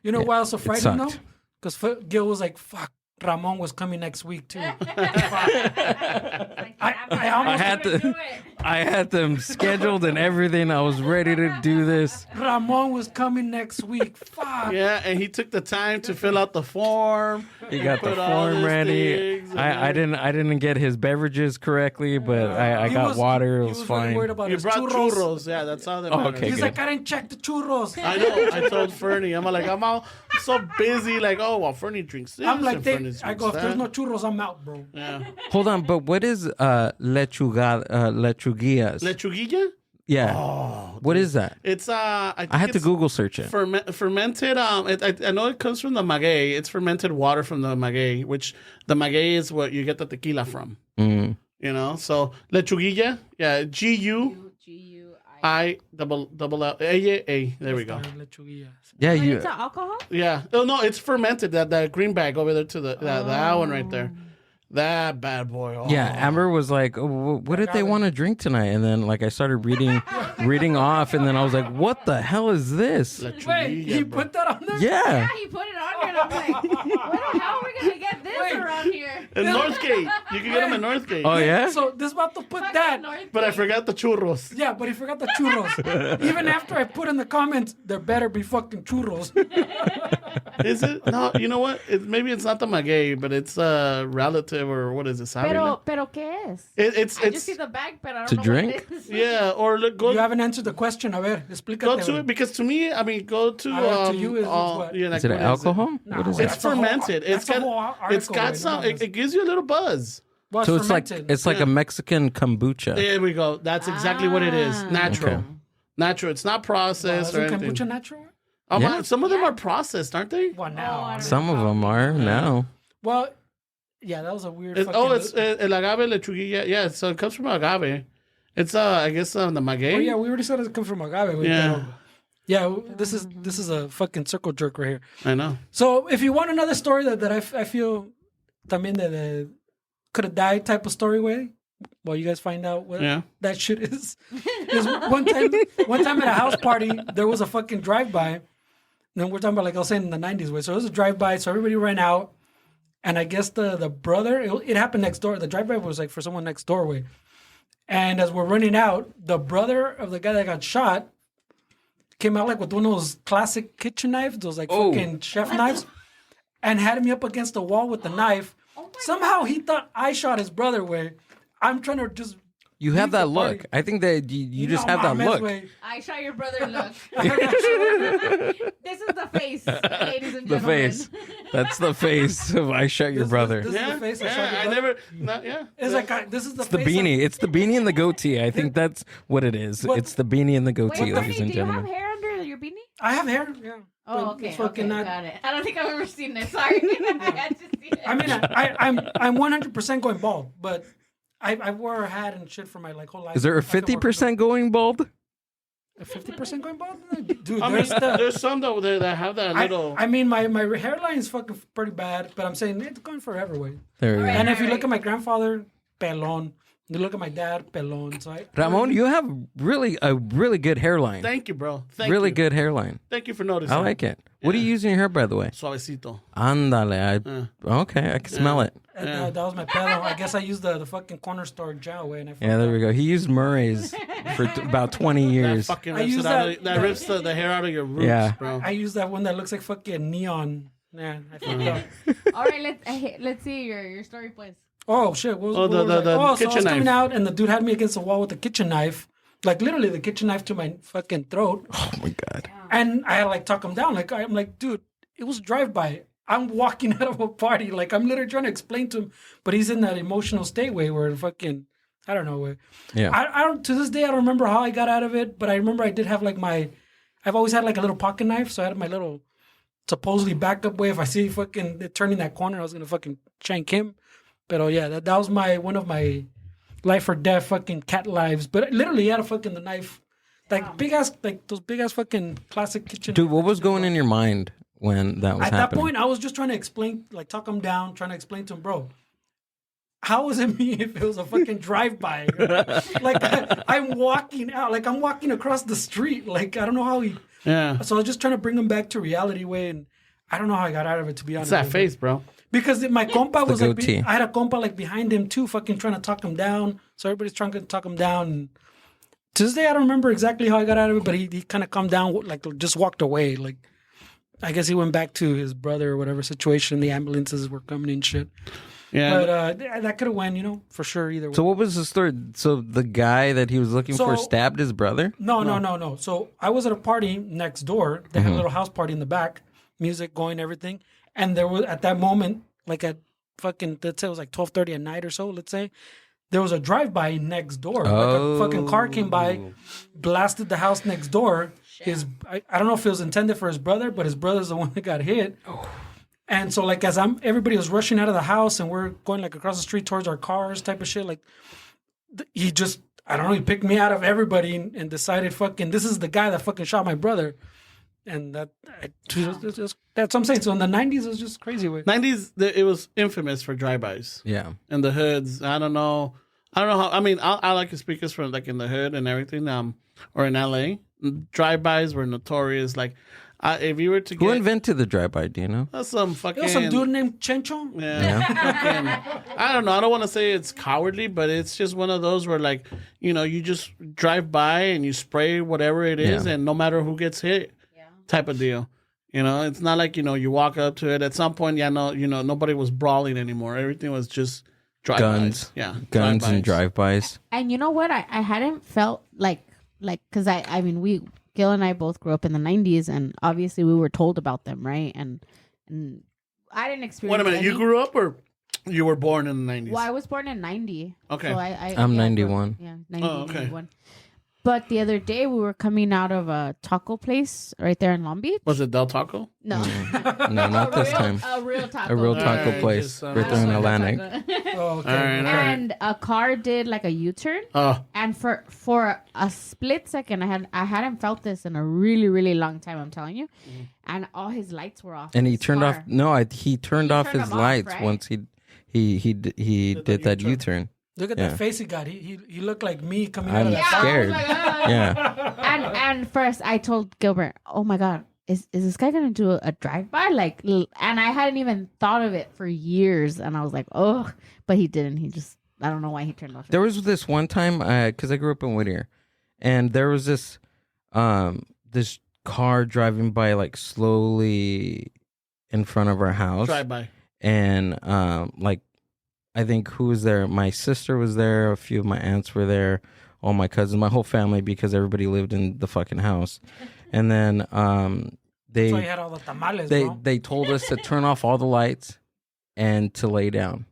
You know why also frightening though? sucked. Because Gil was like, "Fuck, Ramon was coming next week too." Like, I almost I had them scheduled and everything. I was ready to do this. Ramon was coming next week. Fuck. Yeah, and he took the time to fill out the form. He got the put all form his ready. things and I didn't get his beverages correctly, but I got water. It was Really fine. worried about He his brought churros. churros. Yeah, that's all that Oh, matters. okay, He's good. like, I didn't check the churros. I know. I told Fernie, I'm so busy. Like, oh, well, Fernie drinks this. I'm like, and Fernie I go, if drinks there's that. no churros, I'm out, bro. Yeah. Hold on, but what is lechuguillas? Lechuguilla? Yeah. Oh, What is that? it's I think I had to it's Google search it. fermented. I know it comes from the maguey. It's fermented water from the maguey, which the maguey is what you get the tequila from. Mm. You know, so lechuguilla, yeah, GUILL. There we go. Yeah, But you. it's an alcohol? Yeah. Oh no, it's fermented. That green bag over there to that one right there. That bad boy. Oh. Yeah, Amber was like, oh, what did they want to drink tonight? And then like I started reading off, and then I was like, what the hell is this? Wait, he put that on there? Yeah. Yeah, he put it on here, and I'm like, where the hell are we gonna get this around here? In Northgate. You can get them in Northgate. Oh yeah. So this about to put Fucking that. North But I Gate. forgot the churros. Yeah, but he forgot the churros. Even after I put in the comments, there better be fucking churros. Is it? No, you know what? Maybe it's not the maguey, but it's a relative or what is it? Sabrina? Pero ¿qué es? It's I just see the bag, but I don't To know drink? what it is. yeah. Or look, You go haven't answered the question. A ver, explícate. go to güey. it because to me, I mean, go to To you is what? yeah, like, Is it what alcohol? No, What is it's it? It's That's a whole- fermented. that's It's a whole got article, got right? some. No, It gives you a little buzz. Well, So it's like fermented. a Mexican kombucha. There we go. That's exactly what it is. Natural. Okay. Natural. It's not processed or Isn't anything. kombucha natural? Yeah. Some of them are processed, aren't they? Well, Oh, now. I don't Some of them are now. Well, yeah, that was a weird. It's, fucking, it's el agave lechuguilla. Yeah, so it comes from agave. It's I guess the maguey. Oh yeah, we already said it comes from agave. güey, Yeah. pero- Yeah, this is a fucking circle jerk right here. I know. So if you want another story that I feel también that could have died type of story way, well, you guys find out what Yeah. that shit is. There's one time at a house party, there was a fucking drive-by. And we're talking about, like I was saying, in the 90s way. So it was a drive-by, so everybody ran out. And I guess the brother, it happened next door. The drive-by was like for someone next door way. And as we're running out, the brother of the guy that got shot came out like with one of those classic kitchen knives, those like fucking chef knives, and had me up against the wall with the knife. Somehow he thought I shot his brother way. I'm trying to just... You have leave the that look. party. I think that you just No have that mames, look. güey. I shot your brother. Look, this is the face, ladies and The gentlemen. face. That's the face of I shot your brother. This is Yeah. the face I shot Yeah. your I brother. never. Not, yeah. It's like, this is the It's the face beanie. It's the beanie and the goatee. I think that's what it is. What- It's the beanie and the Wait, goatee, Fernie, ladies and do you have gentlemen. hair under your beanie? I have hair, yeah. Oh, But okay, it's fucking okay, not... got it. I don't think I've ever seen it. Sorry, I had to see it. I mean, I'm 100% going bald, but I wore a hat and shit for my like whole life. Is there a I feel more 50% going bald? A 50% going bald? Dude, I mean, there's the... there's some though that have that little. I mean, my hairline is fucking pretty bad, but I'm saying it's going forever way. There we go. Alright. And if you look at my grandfather, pelón. You look at my dad, pelón. So Ramon, you have a really good hairline. Thank you, bro. Thank Really you. good hairline. Thank you for noticing. I like it. What do you use in your hair, by the way? Suavecito. Andale. Okay, I can smell it. that was my pelón. I guess I used the fucking corner store gel way. And I Yeah, there we go. He used Murray's for about 20 That years. fucking I rips use it out that- of, that rips the hair out of your roots, Yeah. bro. I use that one that looks like fucking neon. Yeah, I fucked up. All right, let's see your story, please. Oh shit! What was, Oh, what the- was the I- so I kitchen was coming knife. out, and the dude had me against the wall with the kitchen knife, like literally the kitchen knife to my fucking throat. Oh my God. And I had to, like talk him down. Like I'm like, dude, it was drive by. I'm walking out of a party. Like I'm literally trying to explain to him, but he's in that emotional state way where fucking I don't know way. Yeah. I don't to this day I don't remember how I got out of it, but I remember I did have like I've always had like a little pocket knife, so I had my little supposedly backup way. If I see fucking it turning that corner, I was gonna fucking shank him. But oh yeah, that was one of my life or death fucking cat lives. But literally, he had a fucking the knife Like big ass, like those big ass fucking classic kitchen. Dude, what was going in your mind when that was At happening? that point, I was just trying to explain, like talk him down, trying to explain to him, bro. How was it me if it was a fucking drive-by? Like I'm walking out, like I'm walking across the street. Like I don't know how he. Yeah. So I was just trying to bring him back to reality way, and I don't know how I got out of it, to be honest. It's that face, bro. Because my compa was like, goatee. I had a compa like behind him too, fucking trying to talk him down. So everybody's trying to talk him down. And to this day, I don't remember exactly how I got out of it, but he kind of calmed down, like just walked away. Like I guess he went back to his brother or whatever situation. The ambulances were coming and shit. Yeah. But that could have went, for sure either way. So what was the story? So the guy that he was looking for stabbed his brother? No. So I was at a party next door. They had a little house party in the back, music going, everything. And there was, at that moment, like at fucking, let's say it was like 12:30 at night or so, let's say, there was a drive-by next door. Like a fucking car came by, blasted the house next door. I don't know if it was intended for his brother, but his brother's the one that got hit. And so, like, as everybody was rushing out of the house and we're going, like, across the street towards our cars type of shit, like, he just, I don't know, he picked me out of everybody and decided, fucking, this is the guy that fucking shot my brother. And that's what I'm saying. So in the 90s, it was just crazy. 90s, it was infamous for drive-bys. Yeah. And the hoods. I don't know how. I mean, I like the speakers for like in the hood and everything. Or in LA, drive-bys were notorious. Like, if you were to Who invented the drive-by? Do you know? Some fucking Some dude named Chencho. Yeah. Fucking, I don't know. I don't want to say it's cowardly, but it's just one of those where, like, you just drive by and you spray whatever it is, and no matter who gets hit, type of deal. It's not like you walk up to it. At some point, nobody was brawling anymore. Everything was just drive-bys. Guns, drive-bys. and drive-bys. And you know what? I hadn't felt like because I mean Gil and I both grew up in the 90s, and obviously we were told about them, right? And I didn't experience. Wait a minute, you grew up or you were born in the 90s? Well, I was born in 90. Okay. So I'm 91. Yeah, 90, Oh, okay. 91. But the other day we were coming out of a taco place right there in Long Beach. Was it Del Taco? No. No, not this time. A real taco. A real taco Alright, place just, right there in Atlantic. Oh, okay. All right. And a car did like a U-turn. Oh. And for a split second, I hadn't felt this in a really, really long time, I'm telling you. And all his lights were off. And he his turned car. off. No, he turned off his them off, lights right? once he did that U-turn. Look at that face he got. He looked like me coming I'm out of that car. scared. I was like, "Ah." Yeah. And first I told Gilbert, oh my God, is this guy gonna do a drive-by? Like, and I hadn't even thought of it for years, and I was like, oh, but he didn't. He just, I don't know why he turned off. There was this one time, because I grew up in Whittier, and there was this car driving by like slowly in front of our house. Drive-by. And like, I think who was there? My sister was there. A few of my aunts were there. All my cousins, my whole family, because everybody lived in the fucking house. And then That's why you had all the tamales, bro. they told us to turn off all the lights and to lay down.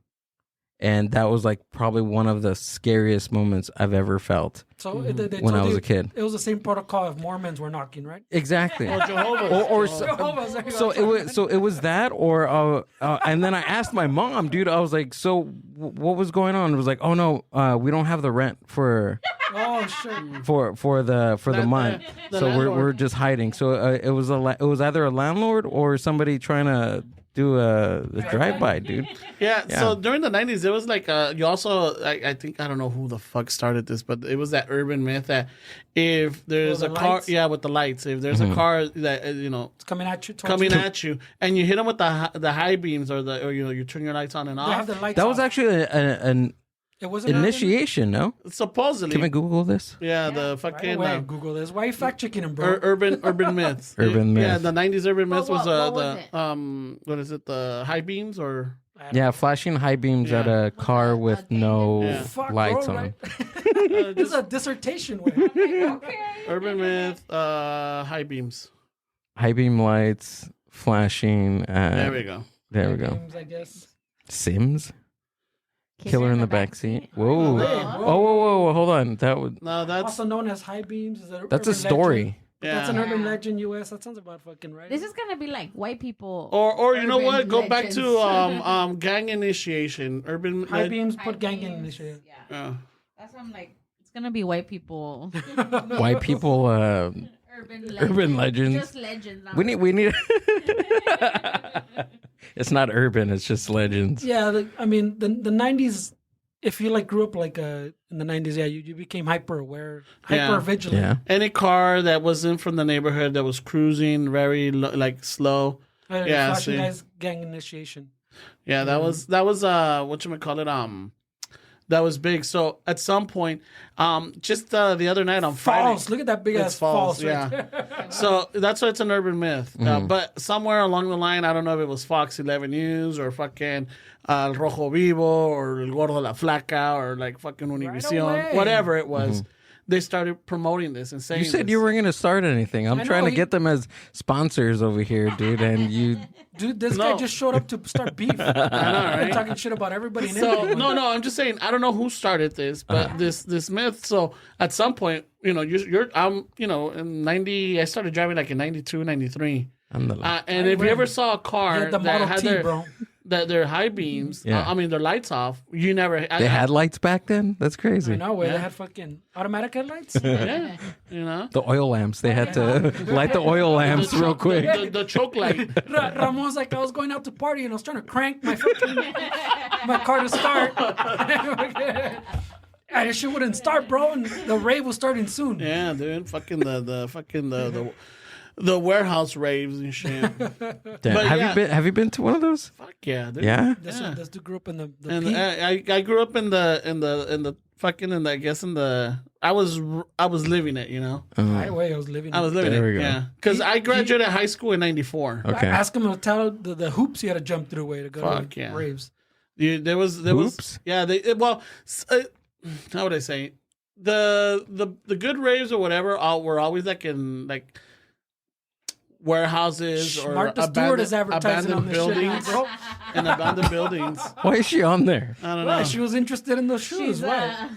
And that was like probably one of the scariest moments I've ever felt. So they when told I was you a kid. It was the same protocol if Mormons were knocking, right? Exactly. Or Jehovah's. Or Jehovah's, there you so go. it was that, or and then I asked my mom, dude. I was like, so what was going on? It was like, oh no, we don't have the rent for Oh shit! for the month, the so landlord. we're just hiding. So it was either a landlord or somebody trying to do a drive-by, dude. Yeah, so during the 90s, there was like, you also, I think, I don't know who the fuck started this, but it was that urban myth that if there's the a car, lights? with the lights, if there's a car that, It's coming at you. at you, and you hit them with the high beams or you turn your lights on and They have off, the lights That was off. actually an It wasn't initiation, no? supposedly. Can we Google this? Yeah, the Right fucking away, Google this. Why are you fact checking him, bro? urban myths. Urban Yeah, myth. the 90s urban myth was what was it? what is it? The high beams or Yeah, flashing high beams at a car with no Yeah. Fuck, lights bro, on. right? This is a dissertation. Way. urban myth high beams. High beam lights flashing. There we go. There we go. Games, I guess. Sims. Killer in the backseat. Whoa. Oh, whoa. Hold on. That would. No, that's Also known as high beams. Is That's a urban story. legend. yeah. That's an urban legend, U.S. That sounds about fucking right. This is gonna be like white people. Or you know urban what? Go back to legends. gang initiation. Urban high beams put gang in beams. this shit. Yeah, Yeah. that's what I'm like. It's gonna be white people. White people, urban legends. Just legends. We need. It's not urban. It's just legends. Yeah, I mean the 90s. If you like grew up like in the 90s, yeah, you became hyper aware, hyper vigilant. Yeah. Any car that wasn't from the neighborhood that was cruising very like slow. Flashing guys, gang initiation. Yeah, that was whatchamacallit, that was big. So at some point, just the other night on Falls. Friday. Look at that big ass falls. Yeah. Right. So that's why it's an urban myth. But somewhere along the line, I don't know if it was Fox 11 News or fucking El Rojo Vivo or El Gordo La Flaca or like fucking Univision, whatever it was. They started promoting this and saying You said this. you weren't going to start anything. I'm trying to get them as sponsors over here, dude. And you... Dude, this guy just showed up to start beef. I know, right? Talking shit about everybody and everyone. No, I'm just saying, I don't know who started this, but this myth. So at some point, I'm in 90, I started driving like in 92, 93. And if you ever saw a car the Model that T, had bro. their high beams, their lights off, you never... They had lights back then? That's crazy. I know, where they had fucking automatic headlights. Yeah, The oil lamps. They had to light the oil lamps real quick. The choke light. Ramon's like, I was going out to party and I was trying to crank my fucking my car to start. And this shit wouldn't start, bro, and the rave was starting soon. Yeah, dude. Fucking the warehouse raves and shit. Damn. Have you been to one of those? Fuck yeah, dude. Yeah? This dude grew up in the And peak. I grew up in the I was living it, Right way I was living. I was living There we it, go. yeah. Because I graduated high school in 94. Okay. Ask him to tell the hoops he had to jump through way to go Fuck to yeah. raves. There was Hoops? yeah. How would I say the good raves or whatever were always like in like warehouses or Martha Stewart is advertising on abandoned this shit, buildings bro. and abandoned buildings. Why is she on there? I don't Why? know. She was interested in those shoes. Why?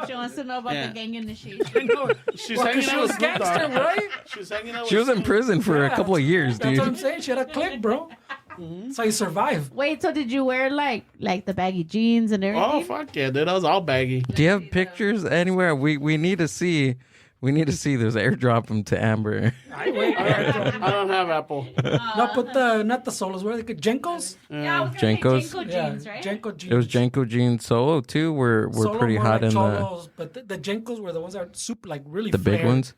She wants to know about Yeah. the gang initiation. I know. She's Well, 'cause hanging she out was with a Snoop Dogg. gangster, right? She was hanging out. She was with in prison for a couple of years, That's dude. what I'm saying. She had a click, bro. That's how you survive. Wait, so did you wear like the baggy jeans and everything? Oh fuck yeah, dude! That was all baggy. Do you have pictures anywhere? We need to see. We need to see those. Airdrop them to Amber. I don't have Apple. No, but not the solos. What are they called? Jenkos? Yeah, I was gonna say Jenkos? Jenko Yeah, jeans, right? Jenko jeans. It was Janko Jeans Solo too. Were Solo pretty were hot like in cholos, but the Jenkos were the ones that were super, like really the big flared. ones.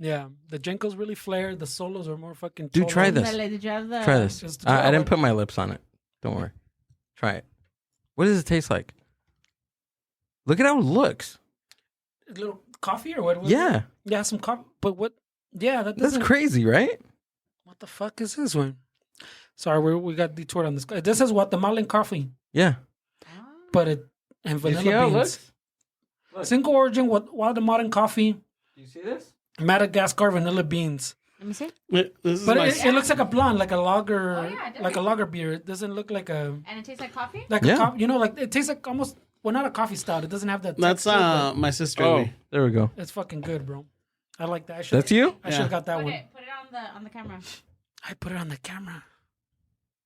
Yeah, the Jenkos really flared. The solos are more fucking. Dude, try cholos. this. Did you have the... Try this. Just I didn't try put my lips on it. Don't worry. Try it. What does it taste like? Look at how it looks. A little coffee or what? Was Yeah. it? Yeah, some coffee. But what? Yeah, That's doesn't. crazy, right? What the fuck is this one? Sorry, we got detoured on this. This is Guatemalan coffee, Yeah. but it and You see how vanilla it beans. looks? Single origin Guatemalan coffee, Do you see this? Madagascar vanilla beans. Let me see. This is But my it looks like a blonde, like a lager, Oh, yeah, it like a does. lager beer. It doesn't look like a And it tastes like coffee? Yeah. a coffee. Like it tastes like almost not a coffee stout. It doesn't have that. That's texture, but my sister. and me. There we go. it's fucking good, bro. I like that. That's you? I should have got that Put one. it on the camera. I put it on the camera.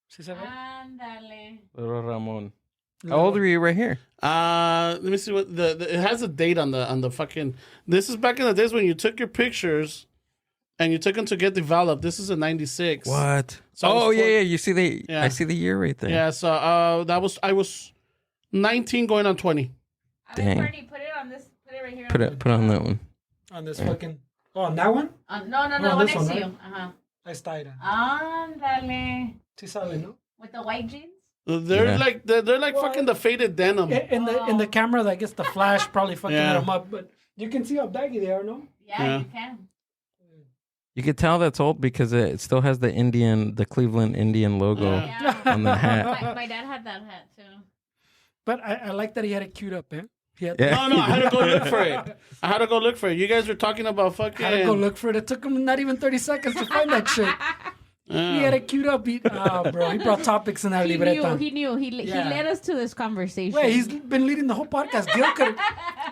See that? Ándale. Little Ramon. How old are you right here? Let me see what it has a date on the fucking. This is back in the days when you took your pictures, and you took them to get developed. This is a '96. What? So I was Oh, yeah, four- yeah. You see the... Yeah. I see the year right there. Yeah. So I was 19 going on 20. Dang. Fernie, put it on this. Put it right here. Put on that one. On this fucking. Oh, on that one? No, Oh, one this next one, to right? you. Uh-huh. Ahí está, mira. Ándale. Sí sabe, ¿no? With the white jeans? They're Yeah. like they're like fucking the faded denim. In the camera, that gets the flash probably fucking Yeah. them up, but you can see how baggy they are, no? Yeah, you can. You could tell that's old because it still has the Cleveland Indian logo Yeah. on the hat. My dad had that hat too. But I like that he had it queued up, eh? He had, Yeah. No, I had to go look for it. I had to go look for it. You guys were talking about fucking. I had to go look for it. It took him not even 30 seconds to find that shit. He had it queued up. Bro, he brought topics in that libreta. He knew. He Yeah. led us to this conversation. Wait, he's been leading the whole podcast. Gil could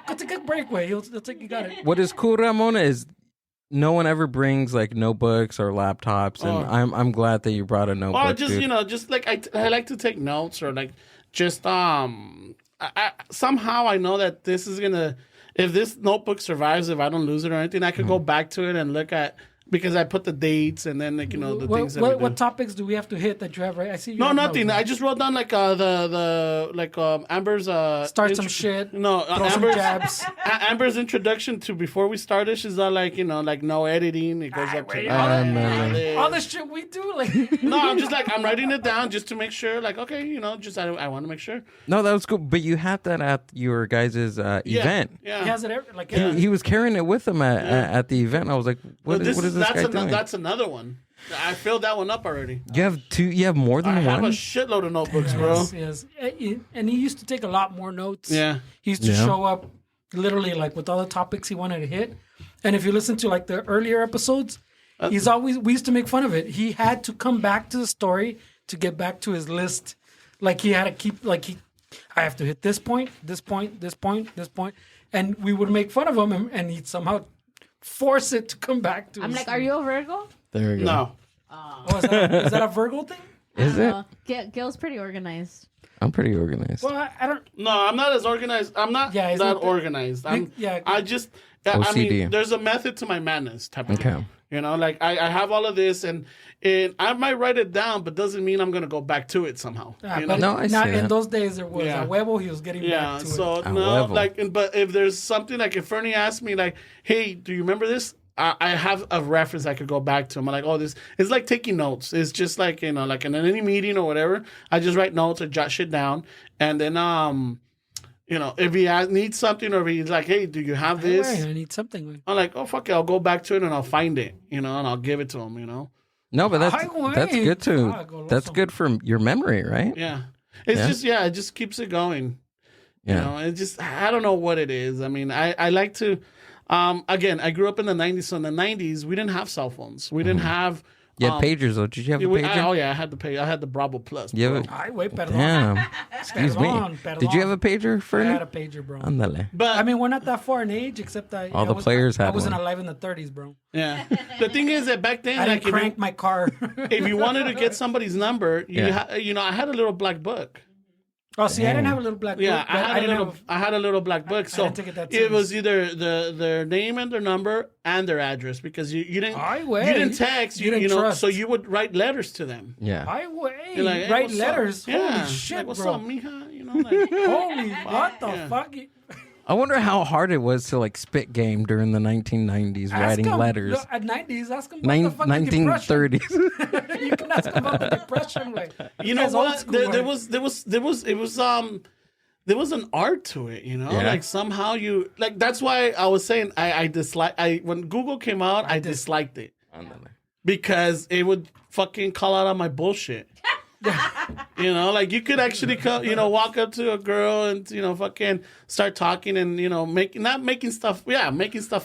go take a break. Wait, he'll take. You got it. What is cool, Ramona, is no one ever brings like notebooks or laptops, and I'm glad that you brought a notebook. Oh, just dude. just like I like to take notes or like just somehow I know that this is gonna. if this notebook survives, if I don't lose it or anything, I could go back to it and look at, because I put the dates and then like, you know, the things that what topics do we have to hit that you have, right? I see you No, have nothing. notes, I just wrote down like Amber's start some shit. No, throw some Amber's jabs. Amber's introduction to before we started. She's not like, you know, like no editing. It goes up to All the shit we do, like No, I'm just like, I'm writing it down just to make sure. Like, okay, you know, just I want to make sure. No, that was cool. But you had that at your guys' event. Yeah. he has it every, like He was carrying it with him at the event. I was like, what is this guy doing? That's another one. I filled that one up already. You have two. You have more than I have a one. shitload of notebooks, bro. Yes. And he used to take a lot more notes. Yeah. He used to show up literally like with all the topics he wanted to hit. And if you listen to like the earlier episodes, we used to make fun of it. He had to come back to the story to get back to his list. Like he had to keep, I have to hit this point, this point, this point, this point. And we would make fun of him and he'd somehow force it to come back to I'm his like, are you a Virgo? There you go. No. Oh, is that a Virgo thing? Is it? Gil's pretty organized. I'm pretty organized. Well, I don't. No, I'm not as organized. I'm not Yeah, that organized. I just, I OCD. mean, there's a method to my madness type of Okay. thing. You know, like I have all of this and I might write it down, but doesn't mean I'm going to go back to it somehow. You know? No, I see not in that. those days. There was Yeah. a huevo. He was getting Yeah, back to so it. no, huevo. like, but if there's something like if Fernie asked me like, "Hey, do you remember this?" I have a reference I could go back to. I'm like, "Oh, this." It's like taking notes. It's just like, you know, like in any meeting or whatever. I just write notes or jot shit down, and then you know, if he needs something or if he's like, "Hey, do you have this?" I need something. I'm like, "Oh fuck it, I'll go back to it and I'll find it, you know, and I'll give it to him, you know." No, but that's good too. Goloso. That's good for your memory, right? Yeah, it just keeps it going. Yeah. You know, it just, I don't know what it is. I mean, I like to, again, I grew up in the 90s. So in the 90s, we didn't have cell phones. We didn't have. You had pagers though. Did you have a pager? I had the page. I had the Bravo Plus. You bro. have a- Ay, güey, perdón. Damn. Excuse me. Perdón. Did you have a pager, I Fernie? had a pager, bro. Ándale. But I mean, we're not that far in age, except All the players I had wasn't one. alive in the 30s, bro. yeah, the thing is that back then, I like didn't crank my car. if you wanted to get somebody's number, Yeah. you know, I had a little black book. Oh, see, I didn't have a little black Yeah, book. But I had a little black book. So didn't take it that it was serious. either their name and their number and their address because you didn't Ay, güey. you didn't text You didn't you know trust. so you would write letters to them. Yeah. Ay, güey. You're like, hey, Write what's up? letters. Yeah. Holy shit, like, what's bro. up, mija? You know, like, Holy, what the Yeah. fuck? I wonder how hard it was to like spit game during the 1990s, writing Ask 'em, letters. no, at 90s, ask them about the fucking 1930s. depression. You can ask them about the depression, güey. you know Guys old what? school, There güey. was an art to it, you know. Yeah. Like somehow you like. That's why I was saying I dislike. when Google came out, I disliked it because it would fucking call out on my bullshit. You know, like you could actually come, you know, walk up to a girl and, you know, fucking start talking and, you know, making stuff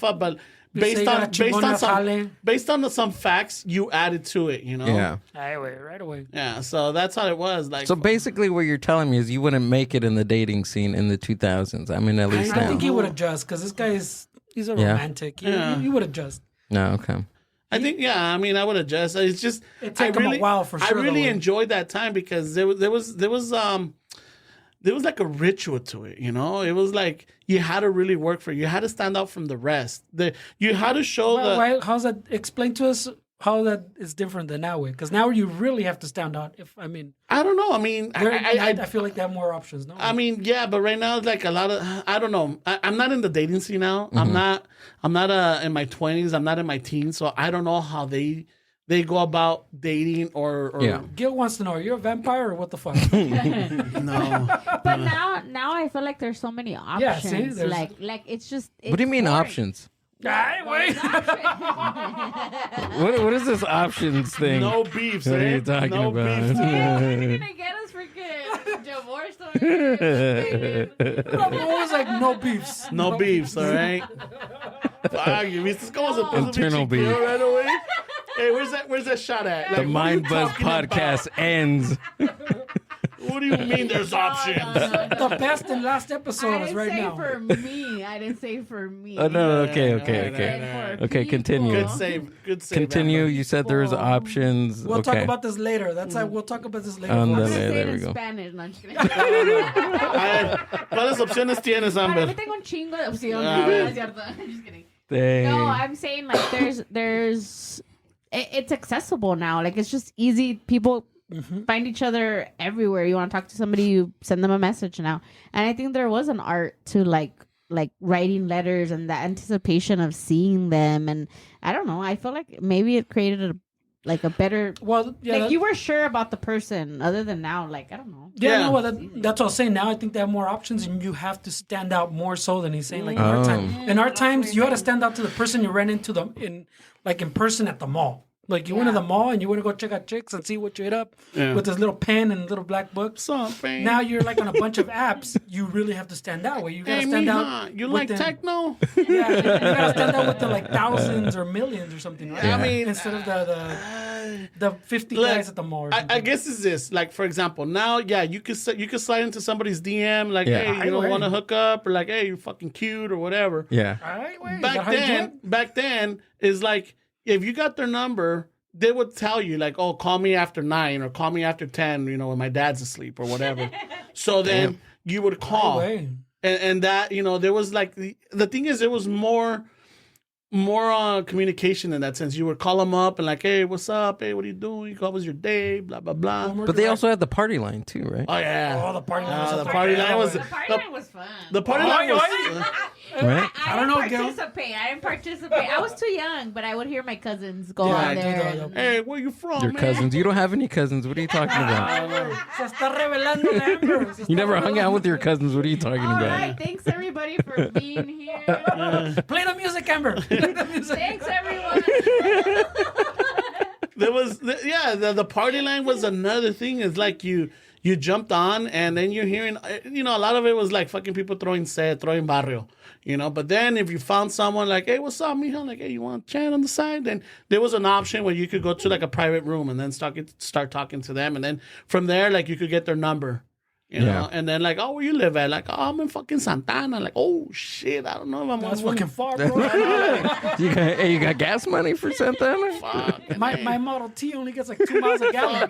up, but say based on some facts you added to it, you know. Yeah. Ay, güey, right away. Yeah, so that's how it was. Like, So basically, what you're telling me is you wouldn't make it in the dating scene in the 2000s. I mean, at least I now. think he would adjust because this guy he's a Yeah. romantic. He would adjust. No, okay. I think, yeah, I mean, I would adjust. It's just, It'd take him a while for sure, I really though. enjoyed that time because there was like a ritual to it, you know. It was like you had to really work for it. You had to stand out from the rest. You had to show How's that? Explain to us how that is different than now, because now you really have to stand out. I don't know. I mean, I feel like they have more options. No, I mean, yeah, but right now it's like a lot of, I don't know. I'm not in the dating scene now. I'm not in my 20s. I'm not in my teens, so I don't know how they go about dating or Yeah. Gil wants to know: are you a vampire or what the fuck? no. But now I feel like there's so many options. Yeah, see, there's- like it's just. What do you mean options? Ay, güey. What is this options thing? No beefs. What are eh? you talking no about? Beefs. You're gonna get us freaking divorced Ramon was like, no beefs. No beefs, all right? Fuck, you viste cómo se puso Internal mi chiquillo beef. right away? Hey, where's that shot at? The Like, what are Mind you Buzz talking podcast about? ends. What do you mean there's options? The best and last episode is right now. For me. I didn't say for me. Oh, no, okay. Okay, Continue. Good save. Continue. Amber. You said there's options. We'll okay. talk about this later. That's we'll talk about this later. There we go. Spanish. No, I'm just kidding. ¿Cuáles opciones tienes, Amber? Para mí tengo un chingo de opciones. No, es cierto. I'm just kidding. Dang. No, I'm saying like it's accessible now. Like it's just easy. People find each other everywhere. You want to talk to somebody, you send them a message now. And I think there was an art to like writing letters and the anticipation of seeing them. And I don't know. I feel like maybe it created a better. Well, yeah, like you were sure about the person. Other than now, like I don't know. Yeah, no, that's what I was saying. Now I think they have more options, and you have to stand out more so than he's saying. Like in our times, you had to stand out to the person you ran into in person at the mall. Like you went to the mall and you want to go check out chicks and see what you hit up with this little pen and little black book. Something. Now you're like on a bunch of apps. You really have to stand out. Where you gotta stand out. You like techno? Yeah, you gotta stand out with the like thousands or millions or something. Right? Yeah. I mean, instead of the 50 guys at the mall. Or I guess it's this. Like for example, now you could slide into somebody's DM like, hey, you don't want to hook up, or like, hey, you're fucking cute or whatever. Yeah. Back then is like, if you got their number, they would tell you like, oh, call me after 9 or call me after 10, when my dad's asleep or whatever. So then you would call. And that, there was like, the thing is, there was more communication in that sense. You would call them up and like, hey, what's up? Hey, what are you doing? How was your day? Blah, blah, blah. But they also had the party line too, right? Oh, yeah. Oh, the party line was the party line was... The party line was fun. The party line was... Right? I don't know, I didn't participate. I was too young, but I would hear my cousins go on there. Hey, where you from, Your man? cousins. You don't have any cousins. What are you talking about? Se está revelando Amber. You never hung out with your cousins. What are you talking All about? right, thanks everybody for being here. Play the music, Amber. Play the music. Thanks everyone. There was, the party line was another thing. It's like you jumped on, and then you're hearing, a lot of it was like fucking people throwing barrio, But then if you found someone like, hey, what's up, mijo? Like, hey, you want to chat on the side? Then there was an option where you could go to like a private room and then start talking to them, and then from there, like you could get their number. You know, and then like, oh, where you live at? Like, oh, I'm in fucking Santana. Like, oh shit, I don't know if I'm. That's fucking far, bro. You got gas money for Santana? Fuck, my Model T only gets like 2 miles a gallon.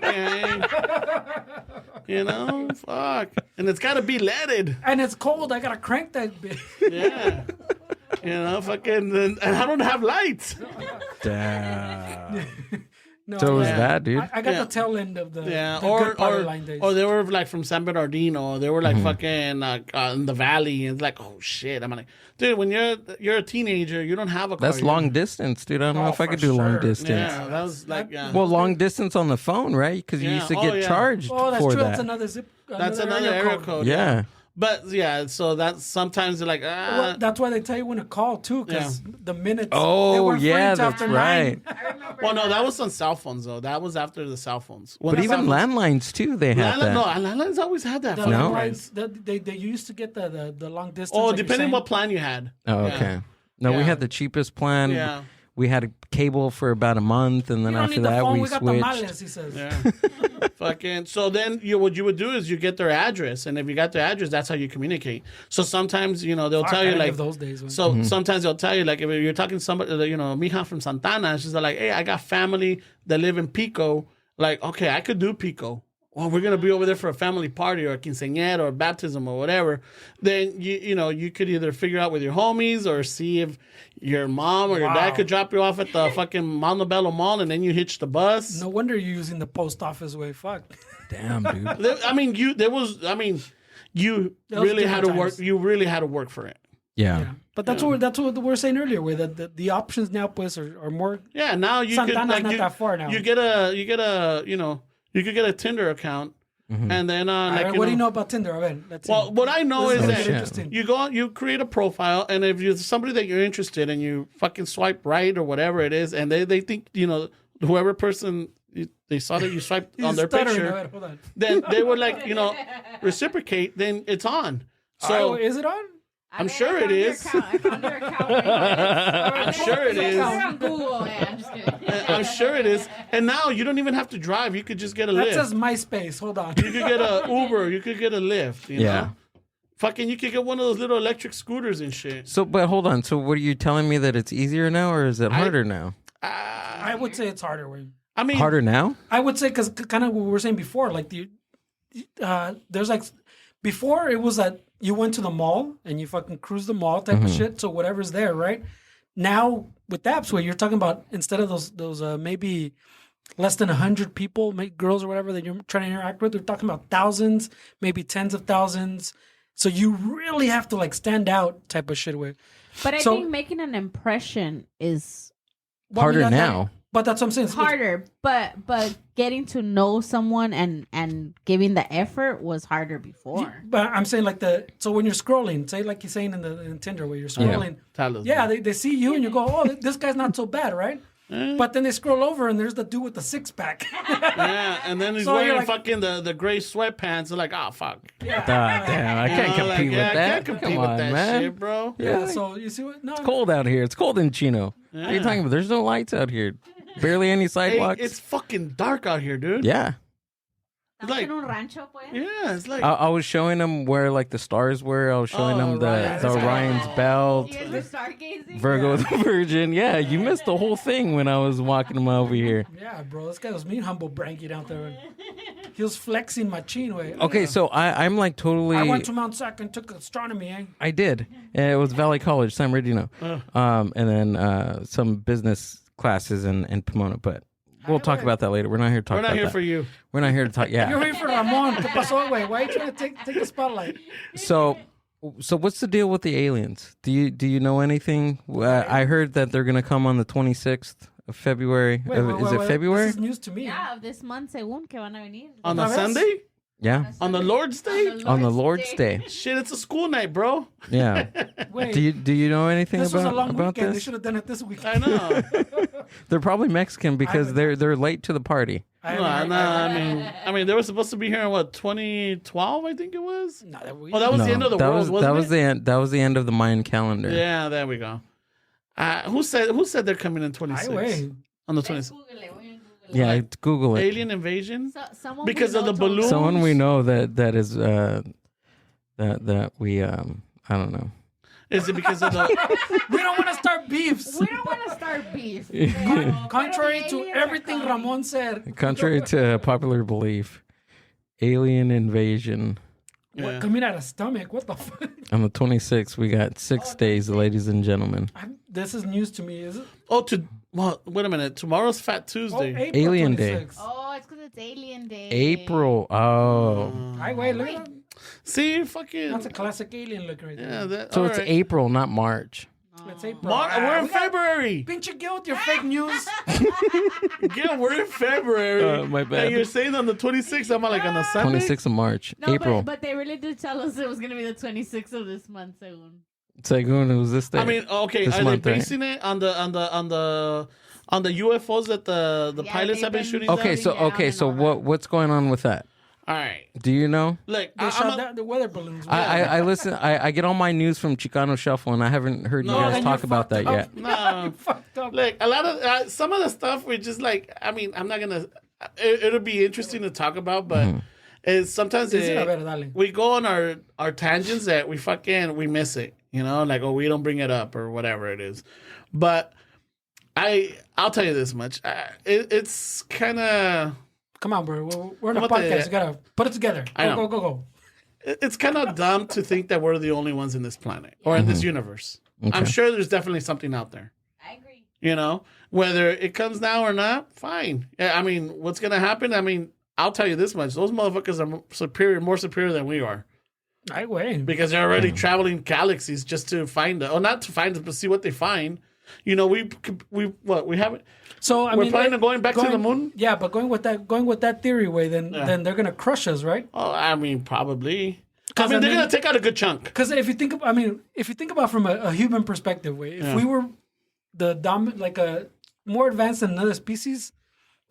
Fuck, and it's gotta be leaded. And it's cold. I gotta crank that bitch. Yeah, fucking, and I don't have lights. Damn. No, So it was that, dude. I got the tail end of the or good party line days. or they were like from San Bernardino. They were like fucking in the valley, and it's like, oh shit. I'm like, dude, when you're a teenager, you don't have a car. That's long distance, dude. I don't know if I could do long distance. Yeah, that was like Well, long distance on the phone, right? Because you used to get charged Oh, that's for true. that. That's another zip. that's another area code. Yeah. But so that's sometimes they're like, Well, that's why they tell you when to call too, because the minutes. they Oh, weren't free yeah, until that's after right. 9. I remember. well, no, that was on cell phones though. That was after the cell phones. When But the even cell phones- landlines, too, they had that. No, landlines always had that. The fucking No? price. landlines, they used to get the long distance. Oh, like you're depending saying. what plan you had. Oh, Yeah. okay. No, we Yeah. had the cheapest plan. Yeah. We had a cable for about a month, and then You don't after need the that, phone. we We got switched. tamales, he says. Yeah. Fucking. So then what you would do is you get their address, and if you got their address, that's how you communicate. So sometimes they'll Fuck, tell I you didn't like live those days, man. So sometimes they'll tell you like if you're talking to somebody, mija from Santana, she's like, hey, I got family that live in Pico. Like, okay, I could do Pico. Well, we're gonna be over there for a family party or a quinceañera or baptism or whatever. Then you could either figure out with your homies or see if your mom or your dad could drop you off at the fucking Montebello Mall, and then you hitch the bus. No wonder you're using the post office way. Fuck. Damn, dude. You Those really had to different work. times. You really had to work for it. Yeah. But that's what we were saying earlier, where the options now pues are more. Yeah, now you Santana's could like not that far now. you could get a Tinder account, and then What do you know about Tinder? Let's see. Well, what I know This is is that interesting. you go, you create a profile, and if you're somebody that you're interested in, you fucking swipe right or whatever it is, and they think whoever person they saw that you swiped on their stuttering. picture, Hold on. then they would like reciprocate. Then it's on. So is it on? I'm sure it is. I'm sure it is. On Google. Yeah, I'm just kidding. I'm sure it is. And now you don't even have to drive. You could just get a That Lyft. says MySpace. Hold on. You could get a Uber. You could get a Lyft. You Yeah. know? Fucking, you could get one of those little electric scooters and shit. So, but hold on. So, what are you telling me that it's easier now, or is it harder now? I would say it's harder. Wayne. I mean, Harder now? I would say because kind of what we were saying before, like there's like before it was that you went to the mall and you fucking cruise the mall type of shit. So whatever's there, right? Now with apps where you're talking about instead of those maybe less than 100 people, girls or whatever that you're trying to interact with, we're talking about thousands, maybe tens of thousands. So you really have to like stand out type of shit with. But I think making an impression is Harder now. But that's what I'm saying. harder. But getting to know someone and giving the effort was harder before. But I'm saying like so when you're scrolling, say like you're saying in Tinder where you're scrolling, they see you and you go, oh, this guy's not so bad, right? But then they scroll over and there's the dude with the 6-pack. Yeah, and then he's wearing fucking the gray sweatpants. They're like, oh, fuck. Damn, I can't compete with that. I can't compete Come with on, that man. shit, bro. Yeah, so you see what? No, It's cold out here. It's cold in Chino. What are you talking about? There's no lights out here. Barely any Hey, sidewalks. it's fucking dark out here, dude. Yeah. It's like, en un rancho, pues. yeah, it's like, I was showing them where like the stars were. I was showing them the Orion's belt. You guys are stargazing? Virgo the Virgin. Yeah, you missed the whole thing when I was walking them over here. yeah, bro, this guy was mean humble branky down there. He was flexing machine way. Okay, so I'm like totally. I went to Mount Sac and took astronomy, eh? I did. And it was Valley College, San Bernardino. And then some business classes in Pomona. But we'll talk about that later. We're not here to talk about that. we're not here for you. We're not here to talk. You're Yeah. here for Ramon. ¿Qué pasó, güey? Why are you trying to take the spotlight? So what's the deal with the aliens? Do you know anything? I heard that they're gonna come on the 26th of February. Is it February? This is news to me. Yeah, this month, según que van a venir. On a Sunday? Yeah. On the Lord's Day? On the Lord's Day. Shit, it's a school night, bro. Yeah. Wait, Do you know anything this was a long about weekend. They this? should have done it this weekend. I know. They're probably Mexican because they're late to the party. I mean, they were supposed to be here in what 2012, I think it was. No, that we, Oh, that was the end of the world. Wasn't that was it? the end. That was the end of the Mayan calendar. Yeah, there we go. Who said they're coming in 26? wait. On the 26th. Yeah, Google it. Alien invasion? Someone Because we of know the told us- balloons? Someone we know that is that we I don't know. Is it because of the? We don't want to start beefs. We don't want to start beef. Contrary But the to aliens are everything coming. Ramon said. Contrary to popular belief, alien invasion. Yeah. Coming out of stomach. What the fuck? On the 26th, we got 6 days, ladies and gentlemen. This is news to me, is it? Well, wait a minute. Tomorrow's Fat Tuesday. April Alien Day. 26th. Oh, it's because it's Alien Day. April. Oh. Ay, wait, look at that. See, fucking. That's a classic alien look right there. Yeah, that, So all it's right. April, not March. It's April. We're in February. Pinche Gil with your fake news. Yeah, we're in February. My bad. And you're saying on the 26th, I'm like on a Sunday? 26th of March. No, April. But they really did tell us it was going to be the 26th of this month, según. Según, it was this day. I mean, okay, This are month, they right? basing it on the UFOs that the Yeah, pilots have been they've shooting been- down? Okay, so what's going on with that? All right. Do you know? Look, They shot down the weather balloons. I listen. I get all my news from Chicano Shuffle, and I haven't heard you No, guys then talk you're about that fucked yet. up. No. You fucked up. Look, a lot of some of the stuff we're just like. I mean, I'm not gonna. It'll be interesting to talk about, but it's sometimes Sí, a ver, dale. we go on our tangents that we miss it. You know, like we don't bring it up or whatever it is. But I'll tell you this much. It's kind of. Come on, bro. We're in a How about podcast. the- You gotta put it together. I know. Go. It's kind of dumb to think that we're the only ones in this planet or in this universe. I'm sure there's definitely something out there. I agree. You know, whether it comes now or not, fine. Yeah, I mean, what's going to happen? I mean, I'll tell you this much. Those motherfuckers are more superior than we are Ay, güey. because they're already traveling galaxies just to find it. Or not to find it, but see what they find. You know, we haven't. So I We're mean, planning on going back to the moon? Yeah, but going with that theory way, then they're gonna crush us, right? Oh, I mean, probably. I 'Cause, mean, I they're mean- going to take out a good chunk. Because if you think about from a human perspective, way, if we were more advanced than another species,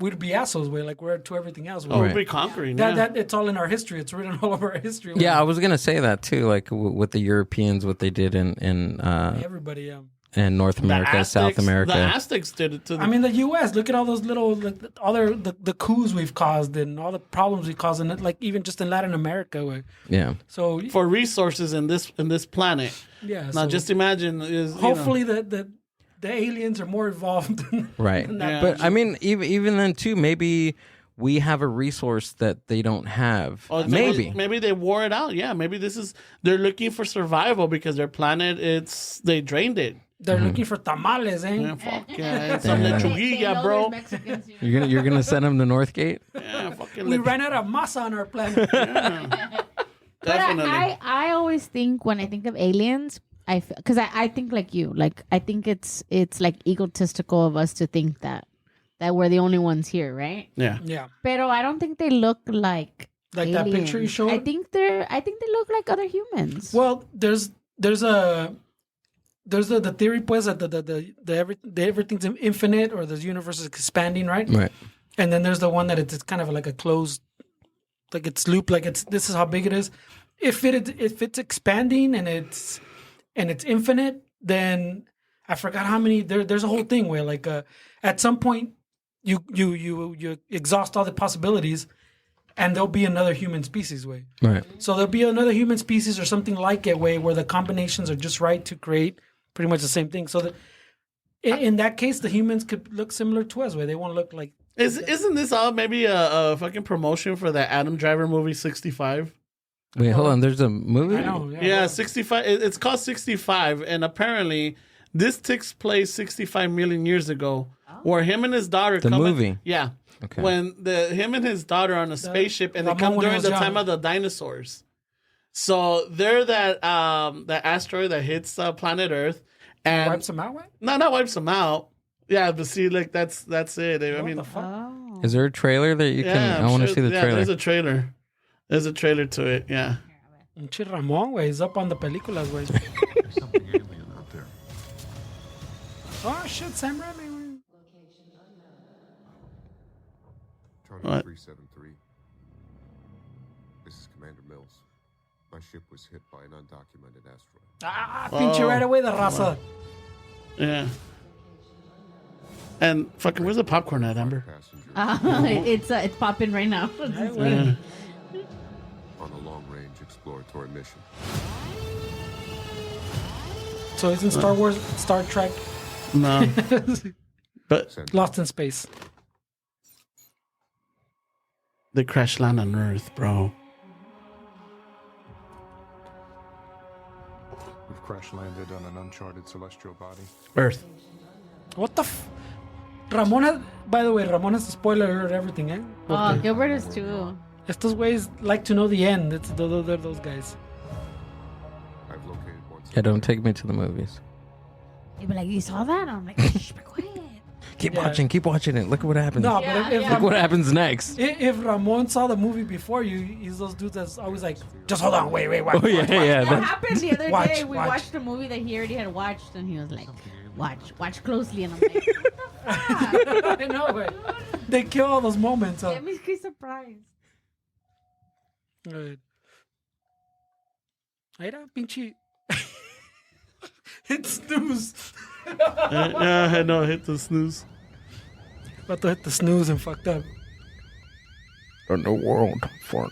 we'd be assholes. Way like we're to everything else. Oh, Right. we'll be conquering. That it's all in our history. It's written all over our history. Yeah, I was gonna say that too. Like with the Europeans, what they did in Everybody. Yeah. in North America, South America. The Aztecs did it to I mean, the U.S. Look at all those little, the coups we've caused and all the problems we caused, and like even just in Latin America. Way. Yeah. So for resources in this planet. yeah. Now, so just imagine is hopefully the aliens are more involved. Right. Yeah. But I mean, even then too, maybe we have a resource that they don't have. Or maybe they wore it out. Yeah, maybe they're looking for survival because their planet they drained it. They're looking for tamales, eh? Yeah, fuck yeah, it's some lechuguilla, bro. You're gonna send them to Northgate? Yeah, fucking We ran out of masa on our planet. But I always think when I think of aliens, because I think like you, like I think it's like egotistical of us to think that we're the only ones here, right? Yeah. Yeah. Pero I don't think they look like Like that aliens. picture you showed? I think they look like other humans. Well, there's the theory, pues, that everything's infinite or the universe is expanding, right? Right. And then there's the one that it's kind of like a closed, like it's looped, like this is how big it is. If it's expanding and it's infinite, then I forgot how many. There's a whole thing where like at some point you exhaust all the possibilities, and there'll be another human species way. Right. So there'll be another human species or something like it way where the combinations are just right to create pretty much the same thing. So that in that case, the humans could look similar to us way. They won't look like. Isn't this all maybe a fucking promotion for the Adam Driver movie 65? Wait, hold on. There's a movie? I know. Yeah, 65. It's called 65, and apparently this takes place 65 million years ago, where him and his daughter The movie? Yeah. Okay. When him and his daughter are on a spaceship, and they Ramon come when he during was the young. time of the dinosaurs. So they're that asteroid that hits planet Earth, and Wipes them out way? not wipes them out. Yeah, but see, like that's it. I mean, Oh. Is there a trailer that you can? I want to see the trailer. There's a trailer. There's a trailer to it. Yeah. Pinche Ramon, güey. He's up on the películas, güey. There's something alien out there. Oh, shit, Sam Raimi, güey. Charlie What? 373. This is Commander Mills. My ship was hit by an undocumented asteroid. Ah, pinche right away, the raza. Yeah. And fucking, where's the popcorn at, Amber? Passenger It's popping right now. Right away. on a long-range exploratory mission. So it's in Star Wars, Star Trek, No. But Sent Lost in Space. they crash land on Earth, bro. We've crash landed on an uncharted celestial body. Earth. What the by the way, Ramon has a spoiler alert everything, eh? Oh, Gilbert is too. Estos ways like to know the end. They're those guys. I've located one. Yeah, don't take me to the movies. He'd be like, "You saw that?" I'm like, "Shh, be quiet." Keep watching it. Look at what happens. No, Yeah, but if, yeah. Look what happens next. if Ramon saw the movie before you, he's those dudes that's always like, just hold on, wait, Oh yeah, yeah. That That's, happened the other Watch, day. We watch. watched a movie that he already had watched, and he was like, "Watch closely." And I'm like, "What the fuck? I know, wait. They kill all those moments. Let me be surprised." Right. Mira, pinche. Hit snooze. Yeah, I know. Hit the snooze. About to hit the snooze and fucked up. the new world for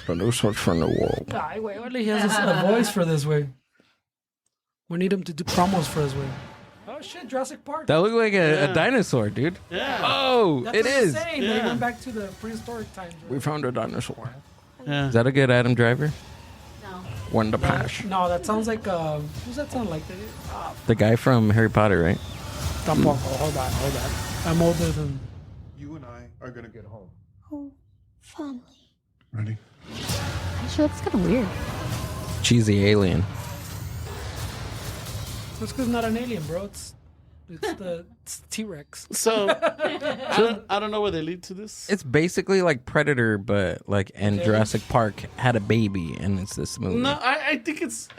the new search for the new world. Ay, güey, only he has a voice for this way. We need him to do promos for us, way. Oh shit, Jurassic Park. That looked like a dinosaur, dude. Yeah. Oh, That's it what is. I'm saying. They Yeah. went back to the prehistoric times. We found a dinosaur. Yeah. Is that a good Adam Driver? No. One to Pash. No, that sounds like who's that sound like? The guy from Harry Potter, right? Tampoco. Hold on. I'm older than. You and I are gonna get home. Oh, family. Ready? Actually, that's kind of weird. Cheesy alien. That's because not an alien, bro. It's T-Rex. So I don't know where they lead to this. It's basically like Predator, but like and Jurassic Park had a baby, and it's this movie. No, I think it's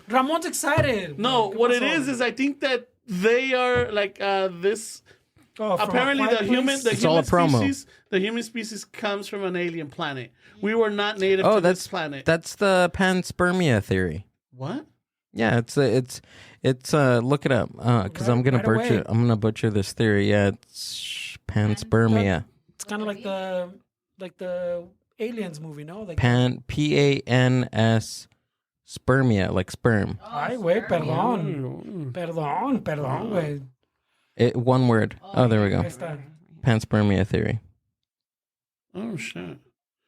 Ramon's excited. no. Come What on, it is I think that they are like this. Oh, from apparently a quiet place? the It's all a promo. human species comes from an alien planet. We were not native to this planet. That's the panspermia theory. What? Yeah, it's look it up because I'm gonna butcher this theory. Yeah, it's panspermia. It's kind of like the Aliens movie, no? Like PANS spermia, like sperm. Ay, güey, perdón, güey. One word. Oh, there we go. Ahí está. Panspermia theory. Oh shit.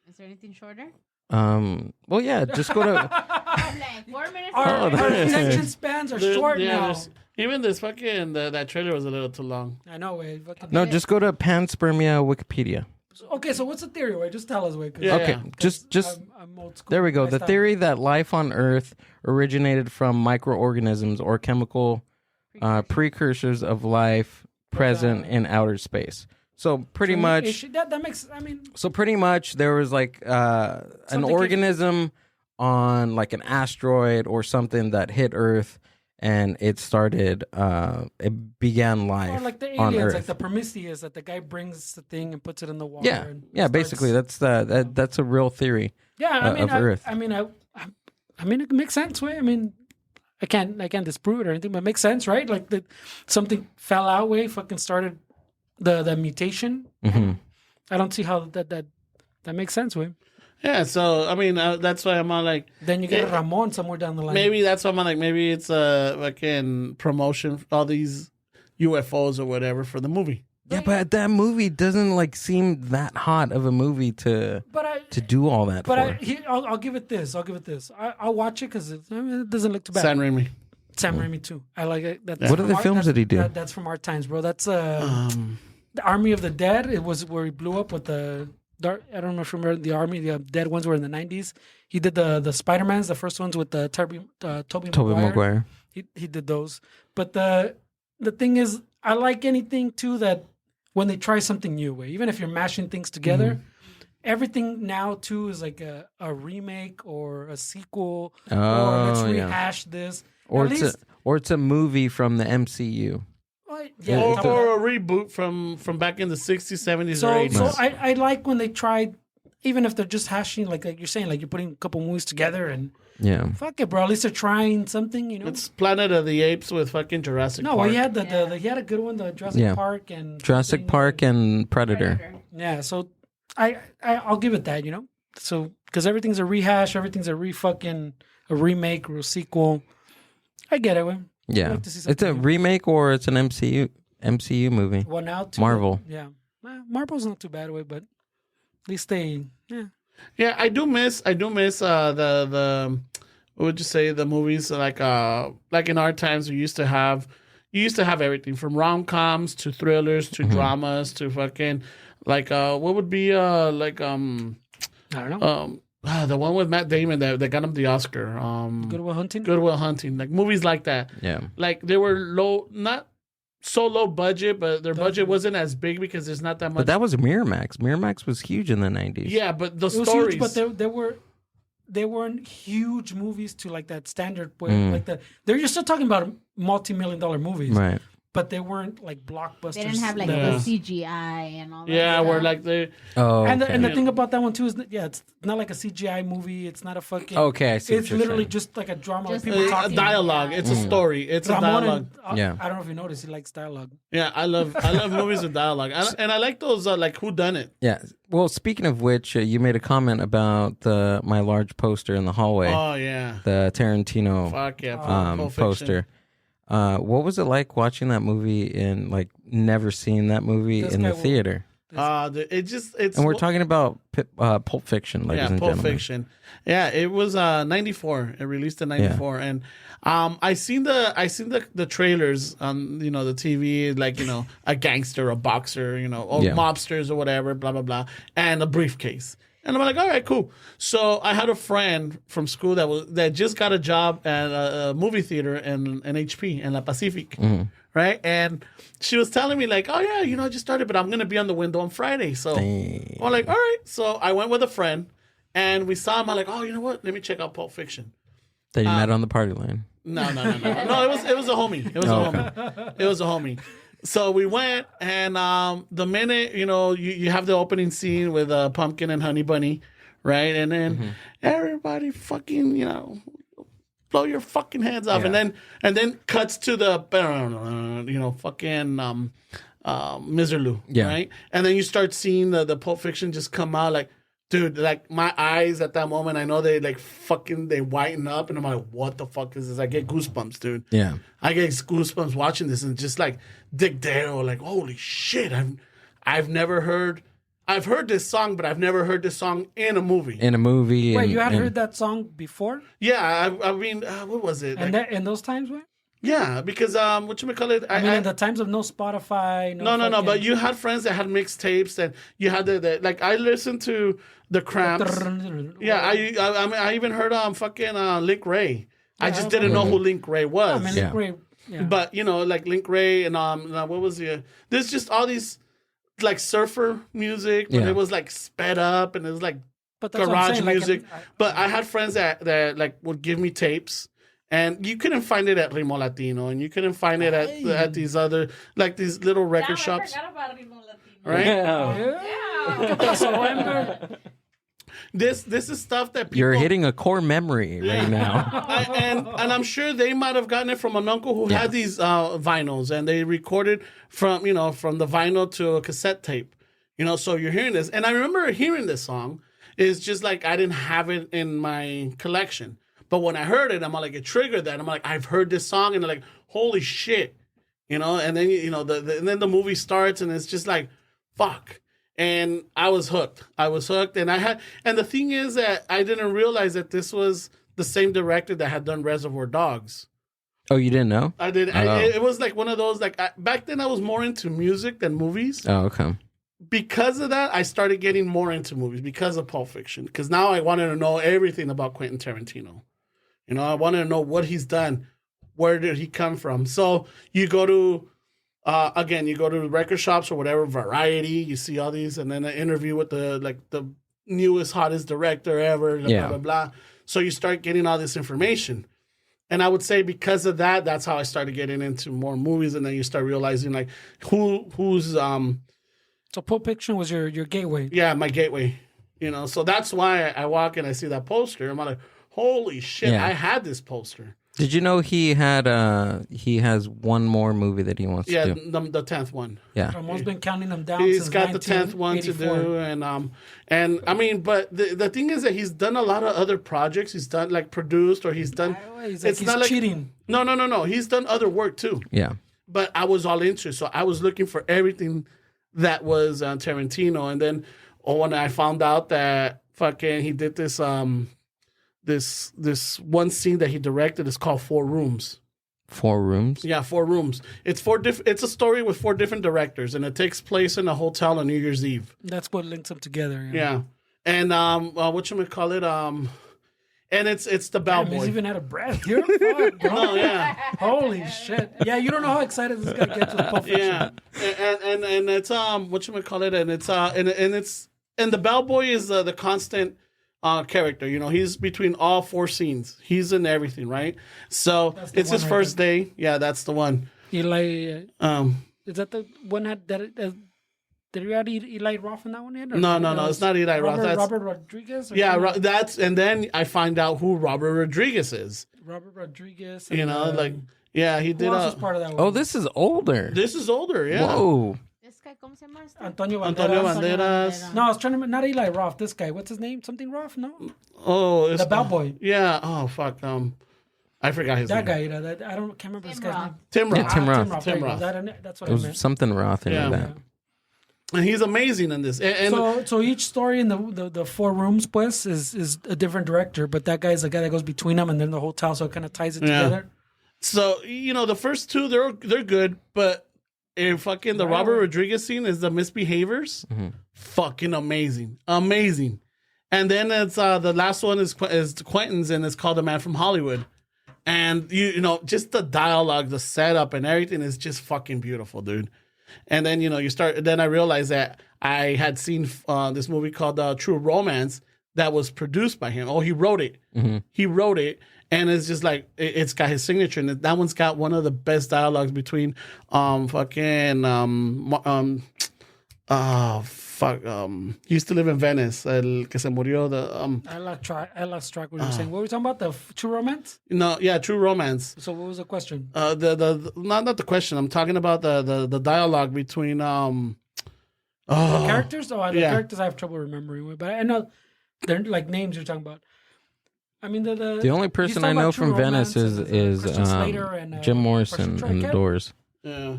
Is there anything shorter? Well, yeah, just go to. I'm like 4 minutes. Our there is. attention spans are short now. Even this fucking that trailer was a little too long. I know, güey. Fucking- No, just go to panspermia Wikipedia. Okay, so what's the theory, güey? Just tell us, güey. Yeah. Okay, just I'm old school. there we go. Ahí The está. theory that life on Earth originated from microorganisms or chemical precursors of life present in outer space. So pretty much, That makes. I mean, so pretty much there was like an Something organism on like an asteroid or something that hit Earth, and it started. It began life or like the on aliens, Earth. like the Prometheus, that the guy brings the thing and puts it in the water. Yeah, and yeah. starts- Basically, that's a real theory. Yeah, I mean, of Earth. I mean, it makes sense, way. I mean, I can't disprove it or anything, but it makes sense, right? Like that something fell out, way, fucking started the mutation. Mm-hmm. I don't see how that makes sense, way. Yeah, so I mean that's why I'm on like Then you get Yeah. Ramon somewhere down the line. maybe that's why I'm on like maybe it's a fucking promotion for all these UFOs or whatever for the movie. Yeah, but that movie doesn't like seem that hot of a movie to do all that for. I'll give it this. I'll watch it because it doesn't look too bad. San Raimi. Sam Raimi too. I like it. That's What from other films did he do? That's from our times, bro. That's the Army of the Dead. It was where he blew up with the dark. I don't know if you remember the Army. The Dead ones were in the 90s. He did the Spider-Mans, the first ones with the Tobey Maguire. He did those. But the thing is, I like anything too that when they try something new, even if you're mashing things together. Everything now too is like a remake or a sequel or let's rehash this. Or At least, it's a movie from the MCU. yeah, Or a reboot from back in the 60s, 70s, or 80s. So I like when they tried, even if they're just hashing, like you're saying, like you're putting a couple movies together and Yeah. fuck it, bro. At least they're trying something, you know. It's Planet of the Apes with fucking Jurassic Park. Well, he had he had a good one, the Jurassic Park and Jurassic Park and Predator. yeah. So I'll give it that, you know. So because everything's a rehash, everything's a remake or a sequel. I get it, man. Yeah. like to see It's a something new. remake or it's an MCU movie. Well, now too, Marvel. Yeah, Marvel's not too bad, but at least they Yeah, I do miss the what would you say, the movies like in our times you used to have everything from rom-coms to thrillers to dramas to fucking like what would be I don't know. the one with Matt Damon that got him the Oscar. Good Will Hunting. Good Will Hunting, like movies like that. Yeah. Like they were not so low budget, but their budget wasn't as big because there's not that much. But that was Miramax. Miramax was huge in the 90s. yeah, but the It was stories. huge, but they weren't huge movies to like that standard way. Like they're still talking about multi-million-dollar movies, Right. but they weren't like blockbusters. They didn't have like Yeah. the CGI and all that. yeah, stuff. where like they. Oh, And okay. the thing about that one too is that, it's not like a CGI movie. It's not a fucking. Okay, I see what It's you're literally saying. just like a drama. Just Like people like A talking. dialogue. It's a story. It's a Ramon dialogue. and, Yeah. I don't know if you noticed. He likes dialogue. Yeah, I love movies with dialogue, and I like those like Who Done It. Yeah. Well, speaking of which, you made a comment about my large poster in the hallway, Oh yeah, the Tarantino fuck yeah, Pulp Fiction. poster. What was it like watching that movie and like never seeing that movie This in guy the will- theater? It's And we're talking about Pulp Fiction, ladies and Pulp gentlemen. Fiction. Yeah, it was 94. It released in 94, and I seen the trailers on the TV, like a gangster, a boxer, or Yeah. mobsters or whatever, blah blah blah, and a briefcase. And I'm like, all right, cool. So I had a friend from school that just got a job at a movie theater in HP in La Pacific, right? And she was telling me like, oh yeah, I just started, but I'm gonna be on the window on Friday. So I'm like, all right. So I went with a friend, and we saw him. I'm like, oh, you know what? Let me check out Pulp Fiction. That you met on the party line. No, it was a homie. It was a homie. It was a homie. So we went, and the minute, you have the opening scene with Pumpkin and Honey Bunny, right? And then everybody fucking, blow your fucking heads off. Yeah. And then cuts to the, fucking Miserlou, right? And then you start seeing the Pulp Fiction just come out like, dude, like my eyes at that moment, I know they they whiten up, and I'm like, what the fuck is this? I get goosebumps, dude. Yeah. I get goosebumps watching this, and just like Dick Dale, like, holy shit, I've heard this song, but I've never heard this song in a movie. Wait, you had heard that song before? Yeah, I mean, what was it? And in those times, what? Yeah, because whatchamacallit, I mean, in the times of no Spotify, no, but you had friends that had mixtapes, and you had the like. I listened to the Cramps. Yeah, I even heard fucking Link Ray. I just didn't know who Link Ray was. I mean, Link Ray, yeah. But like Link Ray and what was the? There's just all these like surfer music, but it was like sped up, and it was like garage music. But I had friends that like would give me tapes. And you couldn't find it at Rimo Latino, and you couldn't find it at these other, like these little record shops. I forgot about Rimo Latino. Right? Yeah. This is stuff that people... You're hitting a core memory right now. and I'm sure they might have gotten it from an uncle who had these vinyls, and they recorded from the vinyl to a cassette tape. So you're hearing this. And I remember hearing this song. It's just like I didn't have it in my collection. But when I heard it, I'm like, it triggered that. I'm like, I've heard this song, and they're like, holy shit, And then and then the movie starts, and it's just like, fuck. And I was hooked. And the thing is that I didn't realize that this was the same director that had done Reservoir Dogs. Oh, you didn't know? I did. Oh. It was like one of those back then I was more into music than movies. Oh, okay. Because of that, I started getting more into movies because of Pulp Fiction. Because now I wanted to know everything about Quentin Tarantino. I wanted to know what he's done. Where did he come from? So you go to, record shops or whatever, Variety. You see all these, and then an interview with the newest, hottest director ever, blah, blah, blah. So you start getting all this information. And I would say because of that, that's how I started getting into more movies. And then you start realizing, like, who's... So Pulp Fiction was your gateway. Yeah, my gateway. So that's why I walk and I see that poster. I'm like, holy shit, I had this poster. Did you know he has one more movie that he wants to do? Yeah, the 10th one. Yeah. Ramon's been counting them down. He's since got the 10th one to do, and I mean, but the thing is that he's done a lot of other projects. He's done produced, or he's done. He's not cheating. No. He's done other work too. Yeah. But I was all into it, so I was looking for everything that was Tarantino, and then when I found out that fucking he did this this one scene that he directed is called 4 Rooms. 4 Rooms? Yeah, 4 Rooms. It's it's a story with 4 different directors, and it takes place in a hotel on New Year's Eve. That's what links them together. Yeah. And whatchamacallit, and it's the bellboy. He's even out of breath. You're fucked, bro. No, yeah. Holy shit. Yeah, you don't know how excited this guy gets with Pulp Fiction. Yeah. And it's whatchamacallit, and the bellboy is the constant character. He's between all 4 scenes. He's in everything, right? So it's his first day. Yeah, that's the one. Eli. Is that the one that? Did you add Eli Roth in that one yet? No, it's not Eli Roth. That's Robert Rodriguez. And then I find out who Robert Rodriguez is. Robert Rodriguez. He did. Who else was part of that one? Oh, this is older. This is older. Yeah. Whoa. This guy, ¿cómo se llama? Antonio Banderas. No, I was trying to not Eli Roth. This guy, what's his name? Something Roth? No. Oh, it's the bellboy. Yeah. Oh fuck. I forgot his name. That guy. I can't remember this guy's name. Tim Roth. Yeah, Tim Roth. Tim Roth. That's what It I was meant. something Roth in that. And he's amazing in this. And so each story in the 4 rooms, pues, is a different director, but that guy's the guy that goes between them and then the hotel, so it kind of ties it together. So the first 2 they're good, but fucking the Robert Rodriguez scene is the Misbehaviors. Mm-hmm. Fucking amazing. And then it's the last one is Quentin's, and it's called The Man from Hollywood. And just the dialogue, the setup, and everything is just fucking beautiful, dude. And then you start. Then I realized that I had seen this movie called True Romance that was produced by him. Oh, he wrote it. Mm-hmm. He wrote it, and it's just like it's got his signature, and that one's got one of the best dialogues between he used to live in Venice. El que se murió. I lost track what you were saying. What were we talking about? The True Romance? No, yeah, True Romance. So what was the question? Not the question. I'm talking about the dialogue between The characters? Oh, the yeah. characters I have trouble remembering. But I know they're like names you're talking about. I mean, the only person I know from Venice is Jim Morrison and the Doors. Yeah.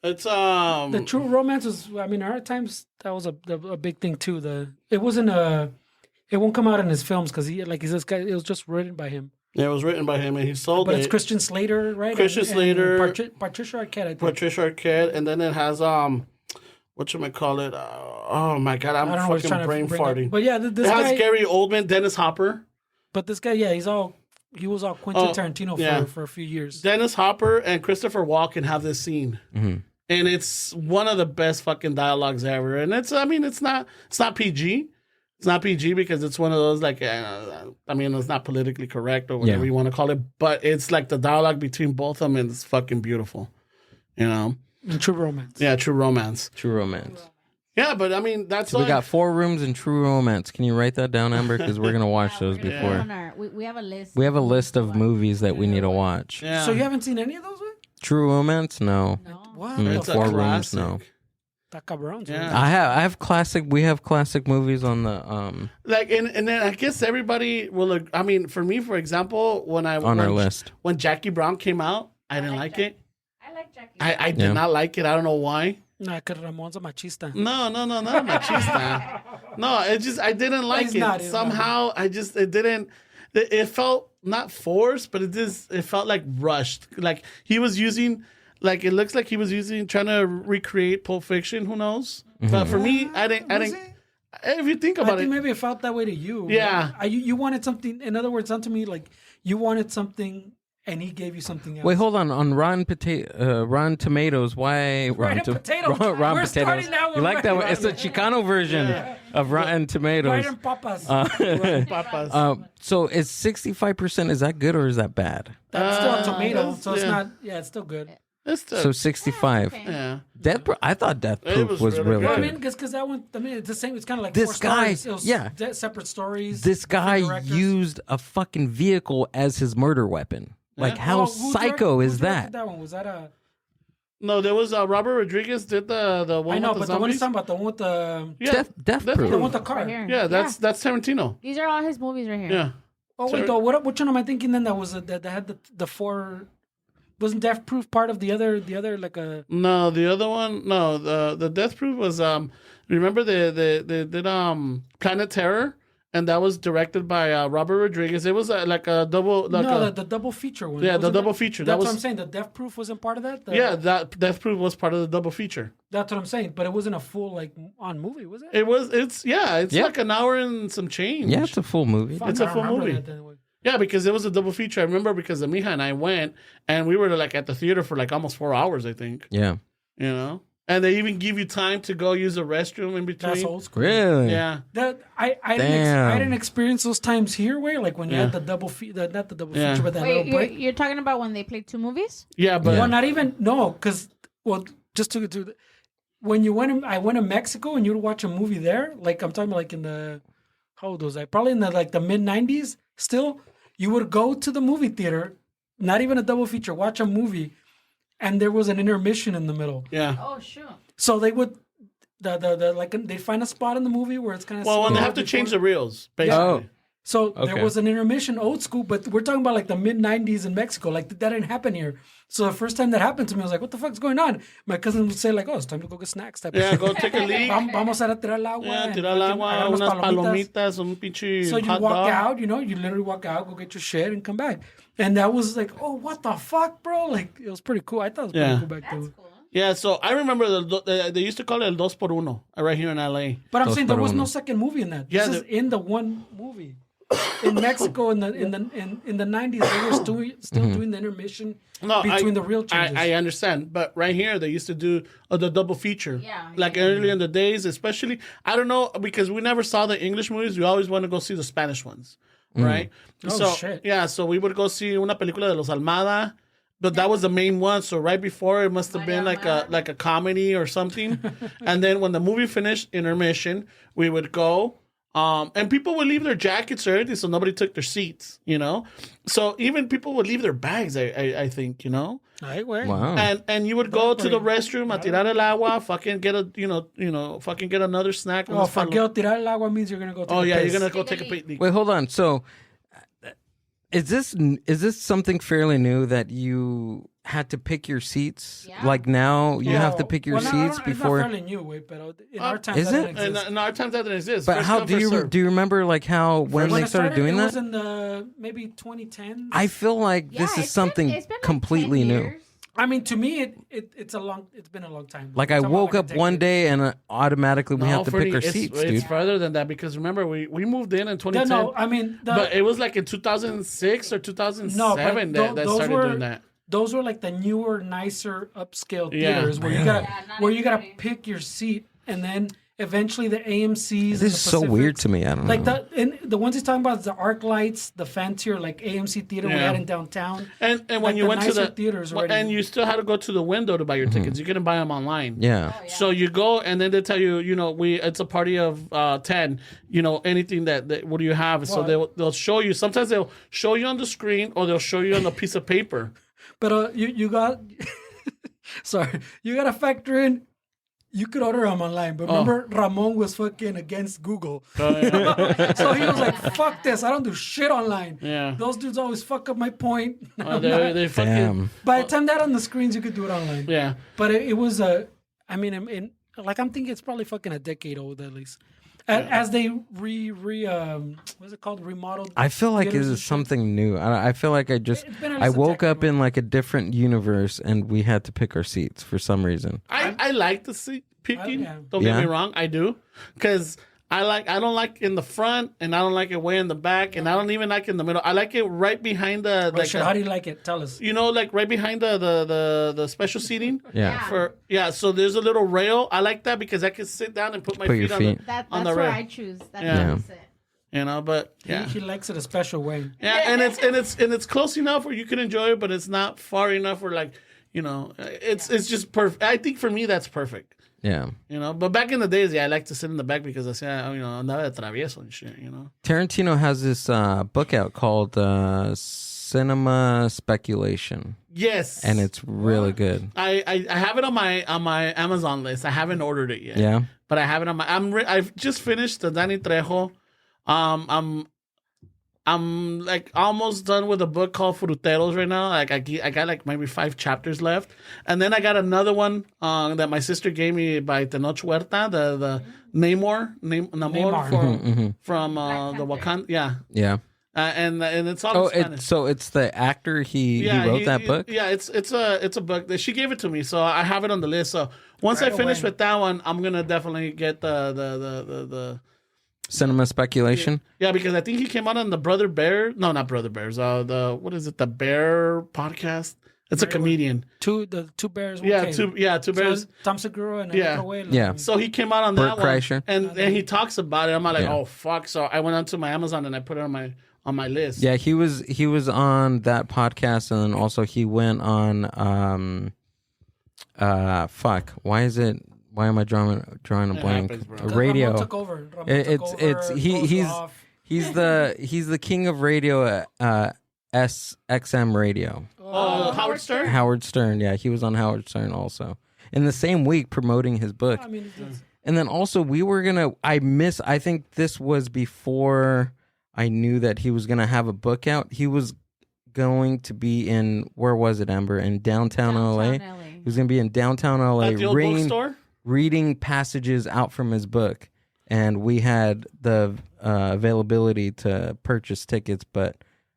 It's the True Romance was. I mean, at times that was a big thing too. It wasn't it won't come out in his films because he says it was just written by him. Yeah, it was written by him and he sold it. But it's Christian Slater, right? Christian Slater, Patricia Arquette, I think. Patricia Arquette, and then it has whatchamacallit? Oh my god, I'm fucking brain farting. But yeah, this it guy has Gary Oldman, Dennis Hopper. But this guy, yeah, he was all Quentin Tarantino for a few years. Dennis Hopper and Christopher Walken have this scene. Mm-hmm. And it's one of the best fucking dialogues ever. And it's not PG. It's not PG because it's one of those it's not politically correct or whatever you want to call it. But it's like the dialogue between both of them and it's fucking beautiful. You know? And True Romance. Yeah, True Romance. True Romance. Yeah, but I mean, that's so we got 4 rooms in True Romance. Can you write that down, Amber? Because we're going to watch those before. We have a list. We have a list of movies that we need to watch. Yeah. So you haven't seen any of those? True Romance? No. What? It's 4 rooms? No. Yeah. I have classic. We have classic movies on the and then I guess everybody will. I mean, for me, for example, our list when Jackie Brown came out, I didn't like it. I like Jackie. I did not like it. I don't know why. Nah, because Ramon's a machista. No, not machista. No, I didn't like it. Somehow, it didn't. It felt not forced, but it felt like rushed. Like he was using. Like it looks like he was trying to recreate Pulp Fiction. Who knows? Mm-hmm. But for me, I didn't. If you think about I think maybe it felt that way to you. Yeah, you wanted something. In other words, to me, like you wanted something, and he gave you something else. Wait, hold on Rotten Tomatoes. Why Rotten Potatoes? We're starting now with you like that one? It's a Chicano version of Rotten Tomatoes. Rotten Papas. Rotten Papas. So is 65%? Is that good or is that bad? That's still a tomato, so it's not. Yeah, it's still good. So 65. Okay. Yeah. I thought Death Proof was really Well, good. I mean, because that one, it's the same. It's kind of like This 4 guy, stories. It was separate stories. This guy directors. used a fucking vehicle as his murder weapon. Like, how psycho is that? That one was that a? No, there was Robert Rodriguez did the one. I know, with but the the one zombies. he's talking about, the one with the Death Proof. the one with the car. Right here. Yeah, that's Tarantino. These are all his movies right here. Yeah. Oh wait, though, which one am I thinking? Then that was that had the 4. Wasn't Death Proof part of the other like a? No, the other one. No, the Death Proof was Remember they did Planet Terror, and that was directed by Robert Rodriguez. It was like a double. Like the double feature one. Yeah, the double feature. That's what I'm saying. The Death Proof wasn't part of that. That Death Proof was part of the double feature. That's what I'm saying. But it wasn't a full on movie, was it? It's like an hour and some change. Yeah, it's a full movie. It's a full movie. Yeah, because it was a double feature. I remember because Mija and I went, and we were like at the theater for like almost 4 hours, I think. Yeah. You know? And they even give you time to go use the restroom in between. That's old school. Really? Yeah. That I didn't experience those times here where like when you had the double feature, but that little break. You're talking about when they played 2 movies? Yeah, but Well, not even because just to do that. When I went to Mexico and you'd watch a movie there, like I'm talking about like in the how old was I? Probably in the mid 90s still. You would go to the movie theater, not even a double feature, watch a movie, and there was an intermission in the middle. Yeah. Oh, sure. So they would, they find a spot in the movie where it's kind of. Well, when they have to change the reels, basically. Oh. So Okay. there was an intermission, old school, but we're talking about like the mid 90s in Mexico. Like that didn't happen here. So the first time that happened to me, I was like, "What the fuck's going on?" My cousin would say like, "Oh, it's time to go get snacks." Type Yeah, of go take a leak. Vamos a tirar el agua. Yeah, and tirar el fucking agua, agarramos unas palomitas, un pinche So you hot walk dog. out, you literally walk out, go get your shit, and come back. And that was like, oh, what the fuck, bro? Like, it was pretty cool. I thought it was pretty cool back then. Cool. Yeah, so I remember they used to call it el 2x1 right here in LA. But I'm Dos saying there por was uno. no second movie in that. Yeah, This is in the one movie. In Mexico in the 90s, they were still doing the intermission between the real changes. I understand, but right here they used to do the double feature. Yeah, like early in the days, especially. I don't know because we never saw the English movies. We always want to go see the Spanish ones. right? Oh, shit. Yeah, so we would go see una película de los Almada, but that was the main one. So right before, it must have been like a comedy or something. And then when the movie finished, intermission, we would go. And people would leave their jackets or anything, so nobody took their seats, you know? So even people would leave their bags, I think, you know? Wow. And you would go to the restroom, a tirar el agua, fucking get a, fucking get another snack. Oh, fuck, tirar el agua means you're going to go take a piss. You're going to go take a picnic. Wait, hold on. So is this something fairly new that you had to pick your seats? Yeah. Like now you have to pick your seats before. It's not fairly new, but in our time, is that it? didn't exist. In our times, that didn't exist. But First how come, do first you serve. do you remember like how when they started doing it that? was in the maybe 2010s. I feel like this is something it's been like completely 10 new. years. I mean, to me, it's been a long time. Like I Talking woke about up like a one decade. day and automatically we have to Fernie, pick our it's, seats, it's dude. further than that because remember, we moved in 2010. No, I mean, but it was like in 2006 or 2007 No, but that those started were- doing that. those were like the newer, nicer, upscale Yeah. theaters where not you gotta everybody. pick your seat, and then eventually the AMCs. This and is the so Pacifics. weird to me. I don't Like know. the ones he's talking about is the arc lights, the fancier like AMC theater we Yeah. had in downtown. And when Like you the went to nicer the theaters already. and you still had to go to the window to buy your tickets. You couldn't buy them online. Yeah. So you go and then they tell you, it's a party of 10. Anything that what do you have? So they'll show you. Sometimes they'll show you on the screen or they'll show you on a piece of paper. But you got sorry, you gotta factor in. You could order them online, but remember Ramon was fucking against Google. So he was like, fuck this, I don't do shit online. Yeah. Those dudes always fuck up my point. They fucking Damn. By the time that on the screens, you could do it online. yeah. But it was I mean, I'm thinking it's probably fucking a decade old at least. As they what's it called? Remodeled. I feel like theaters it and is shit. something new. I feel like I It's been at I least a woke decade, up in like a different universe and we had to pick our seats for some reason. I like the seat picking. yeah. Don't get Yeah. me wrong, I do, because I don't like in the front and I don't like it way in the back and I don't even like in the middle. I like it right behind the Oh, shit, how do you like it? Tell us. like right behind the special seating. Yeah. So there's a little rail. I like that because I can sit down and put my Put your feet, feet. That's on the where rail. I choose. That's Yeah. where I sit. But yeah. He likes it a special way. Yeah, and it's close enough where you can enjoy it, but it's not far enough where it's just perfect. I think for me that's perfect. Yeah. But back in the days, I like to sit in the back because I say, andaba de travieso and shit, Tarantino has this book out called Cinema Speculation, Yes, and it's really good. I have it on my Amazon list. I haven't ordered it yet. Yeah. But I have it on my. I've just finished the Danny Trejo. I'm like almost done with a book called Fruteros right now. Like I got like maybe 5 chapters left, and then I got another one that my sister gave me by Tenoch Huerta, the Namor from the Wakanda. Yeah, Yeah. and it's all in Spanish. It's the actor he wrote that book? Yeah, it's a book that she gave it to me, so I have it on the list. So once I finish with that one, I'm gonna definitely get the Cinema Speculation? yeah, because I think he came out on the Brother Bear. No, not Brother Bears. What is it? The Bear podcast. It's a comedian. The two bears. One Yeah, cave. two bears. So Tom Segura and Yeah. Yeah. So he came out on Bert that one, Kreischer. and he talks about it. I'm like, Yeah. oh fuck! So I went onto my Amazon and I put it on my list. Yeah, he was on that podcast, and then also he went on why am I drawing a blank? happens, bro. Radio. Ramon took over. He's the king of radio at SXM Radio. Oh, Howard Stern. Howard Stern, yeah, he was on Howard Stern also. In the same week promoting his book. I mean, it's, And then also I think this was before I knew that he was gonna have a book out. He was going to be in, where was it, Amber? In downtown LA. He was gonna be in downtown LA At the old bookstore. reading passages out from his book. And we had the availability to purchase tickets, but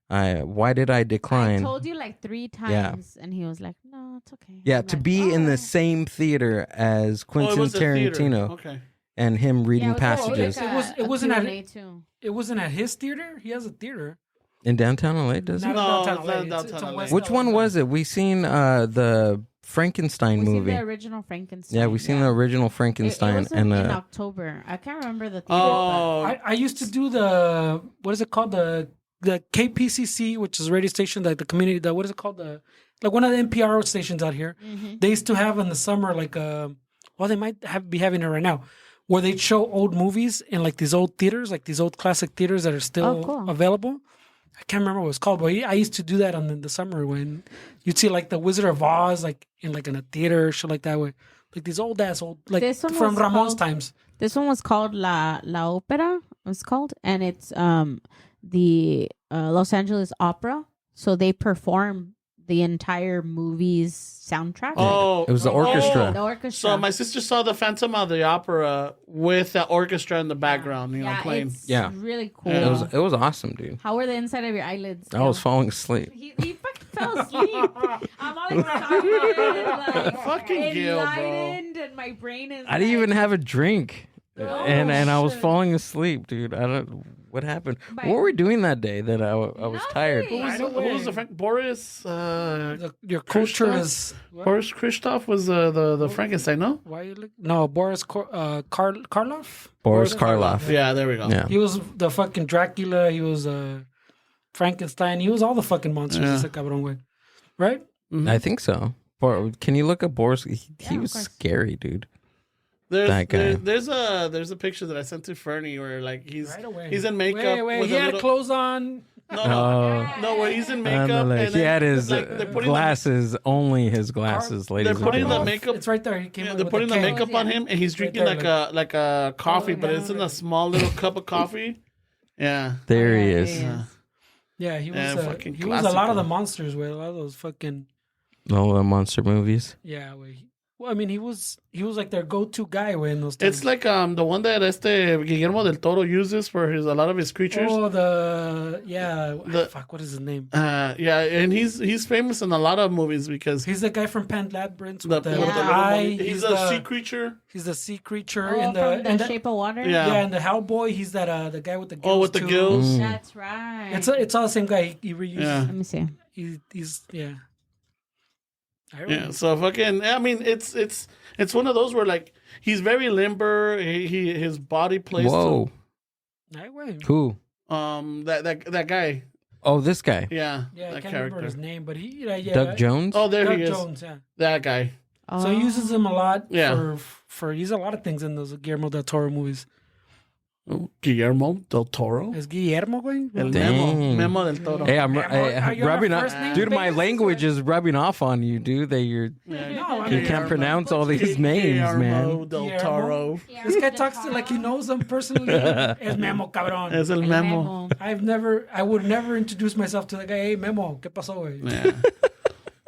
why did I decline? I told you like 3 times, and he was like, "No, it's okay." Yeah, I'm to like, be in the "Alright." same theater as Quentin it was a theater. Tarantino Okay. and him reading Yeah, it passages was It wasn't at- Q&A too. it wasn't at his theater. He has a theater. in downtown LA. Does he? Not No, in downtown it's LA. not It's downtown on LA. West Which LA. one was it? We seen the Frankenstein We seen movie. the original Frankenstein. Yeah, we seen the original It Frankenstein was and in October. I can't remember the theater. Oh, I used to do the what is it called, the the KPCC, which is a radio station, like the community, what is it called? Like one of the NPR stations out here. They used to have in the summer they might be having it right now, where they'd show old movies in like these old theaters, like these old classic theaters that are still available. I can't remember what it's called, but I used to do that in the summer when you'd see like the Wizard of Oz, like in a theater, shit like that, where like these old like from Ramon's times. This one was called La Opera. It's called, and it's the Los Angeles Opera. So they perform the entire movie's soundtrack. Oh, It was the orchestra. The orchestra. So my sister saw the Phantom of the Opera with the orchestra in the background, playing. It's Yeah. really cool. It was awesome, dude. How were the inside of your eyelids? I was falling asleep. He fucking fell asleep. I'm all excited, like Fucking Gil, bro. enlightened, and my brain is. I didn't even have a drink, Oh, and I was falling asleep, dude. I don't. What happened? But- What were we doing that day that I was tired? Nothing. Who was the Boris? Your culture is Boris Christoph was the Frankenstein, no? why you look? No, Boris Karloff. Boris Karloff. Yeah, there we go. Yeah. He was the fucking Dracula. He was Frankenstein. He was all the fucking monsters. Yeah. Ese cabrón, güey. Right? I think so. Can you look at Boris? He of was course. scary, dude. There's That guy. there's a picture that I sent to Fernie where like he's Right away. he's in makeup. Wait, with he a had little, clothes on. no, where he's in makeup. And he then, had his like, they're putting glasses, only his glasses, ladies They're and putting the gentlemen. makeup. It's right there. He came. Yeah, in they're with putting the cake. makeup on him, and he's drinking there, like a coffee, but yeah. it's in a small little cup of coffee. Yeah. There he is. Yeah, he was. Yeah, fucking he was a lot classic, of the bro. monsters. With a lot of those fucking. All the monster movies. Yeah, well, I mean, he was like their go-to guy in those times. It's like the one that Guillermo del Toro uses for a lot of his creatures. Oh, fuck, what is his name? Yeah, and he's famous in a lot of movies because He's the guy from Pan Labyrinth the, with the, with with the the little eye. mummy. He's a sea creature. He's the sea creature Oh, in from the Shape of Water. Yeah. yeah, and the Hellboy. He's that the guy with the gills. Oh, with the too. gills. That's right. It's all the same guy. He reuses. Yeah. Let me see. He's yeah. I Yeah, remember. so fucking. I mean, it's one of those where like he's very limber. His body plays. Whoa. I went. Who? That guy. Oh, this guy. Yeah. Yeah, I that can't character. remember his name, but he Doug Jones? Oh, there Doug he is. Jones, yeah. That guy. So he uses him a lot Yeah. for he's a lot of things in those Guillermo del Toro movies. Oh, Guillermo del Toro. Es Guillermo, güey? El Dang. Memo del Toro. Hey, I'm Are you on rubbing our off. first name Dude, my basis, language is rubbing off on you, dude. No, I You mean, can't pronounce all these names, Guillermo man. del Guillermo. Toro. This guy talks to like he knows them personally. Es Memo, cabrón. Es el Memo. I would never introduce myself to the guy. Hey, Memo, ¿qué pasó, güey? Yeah.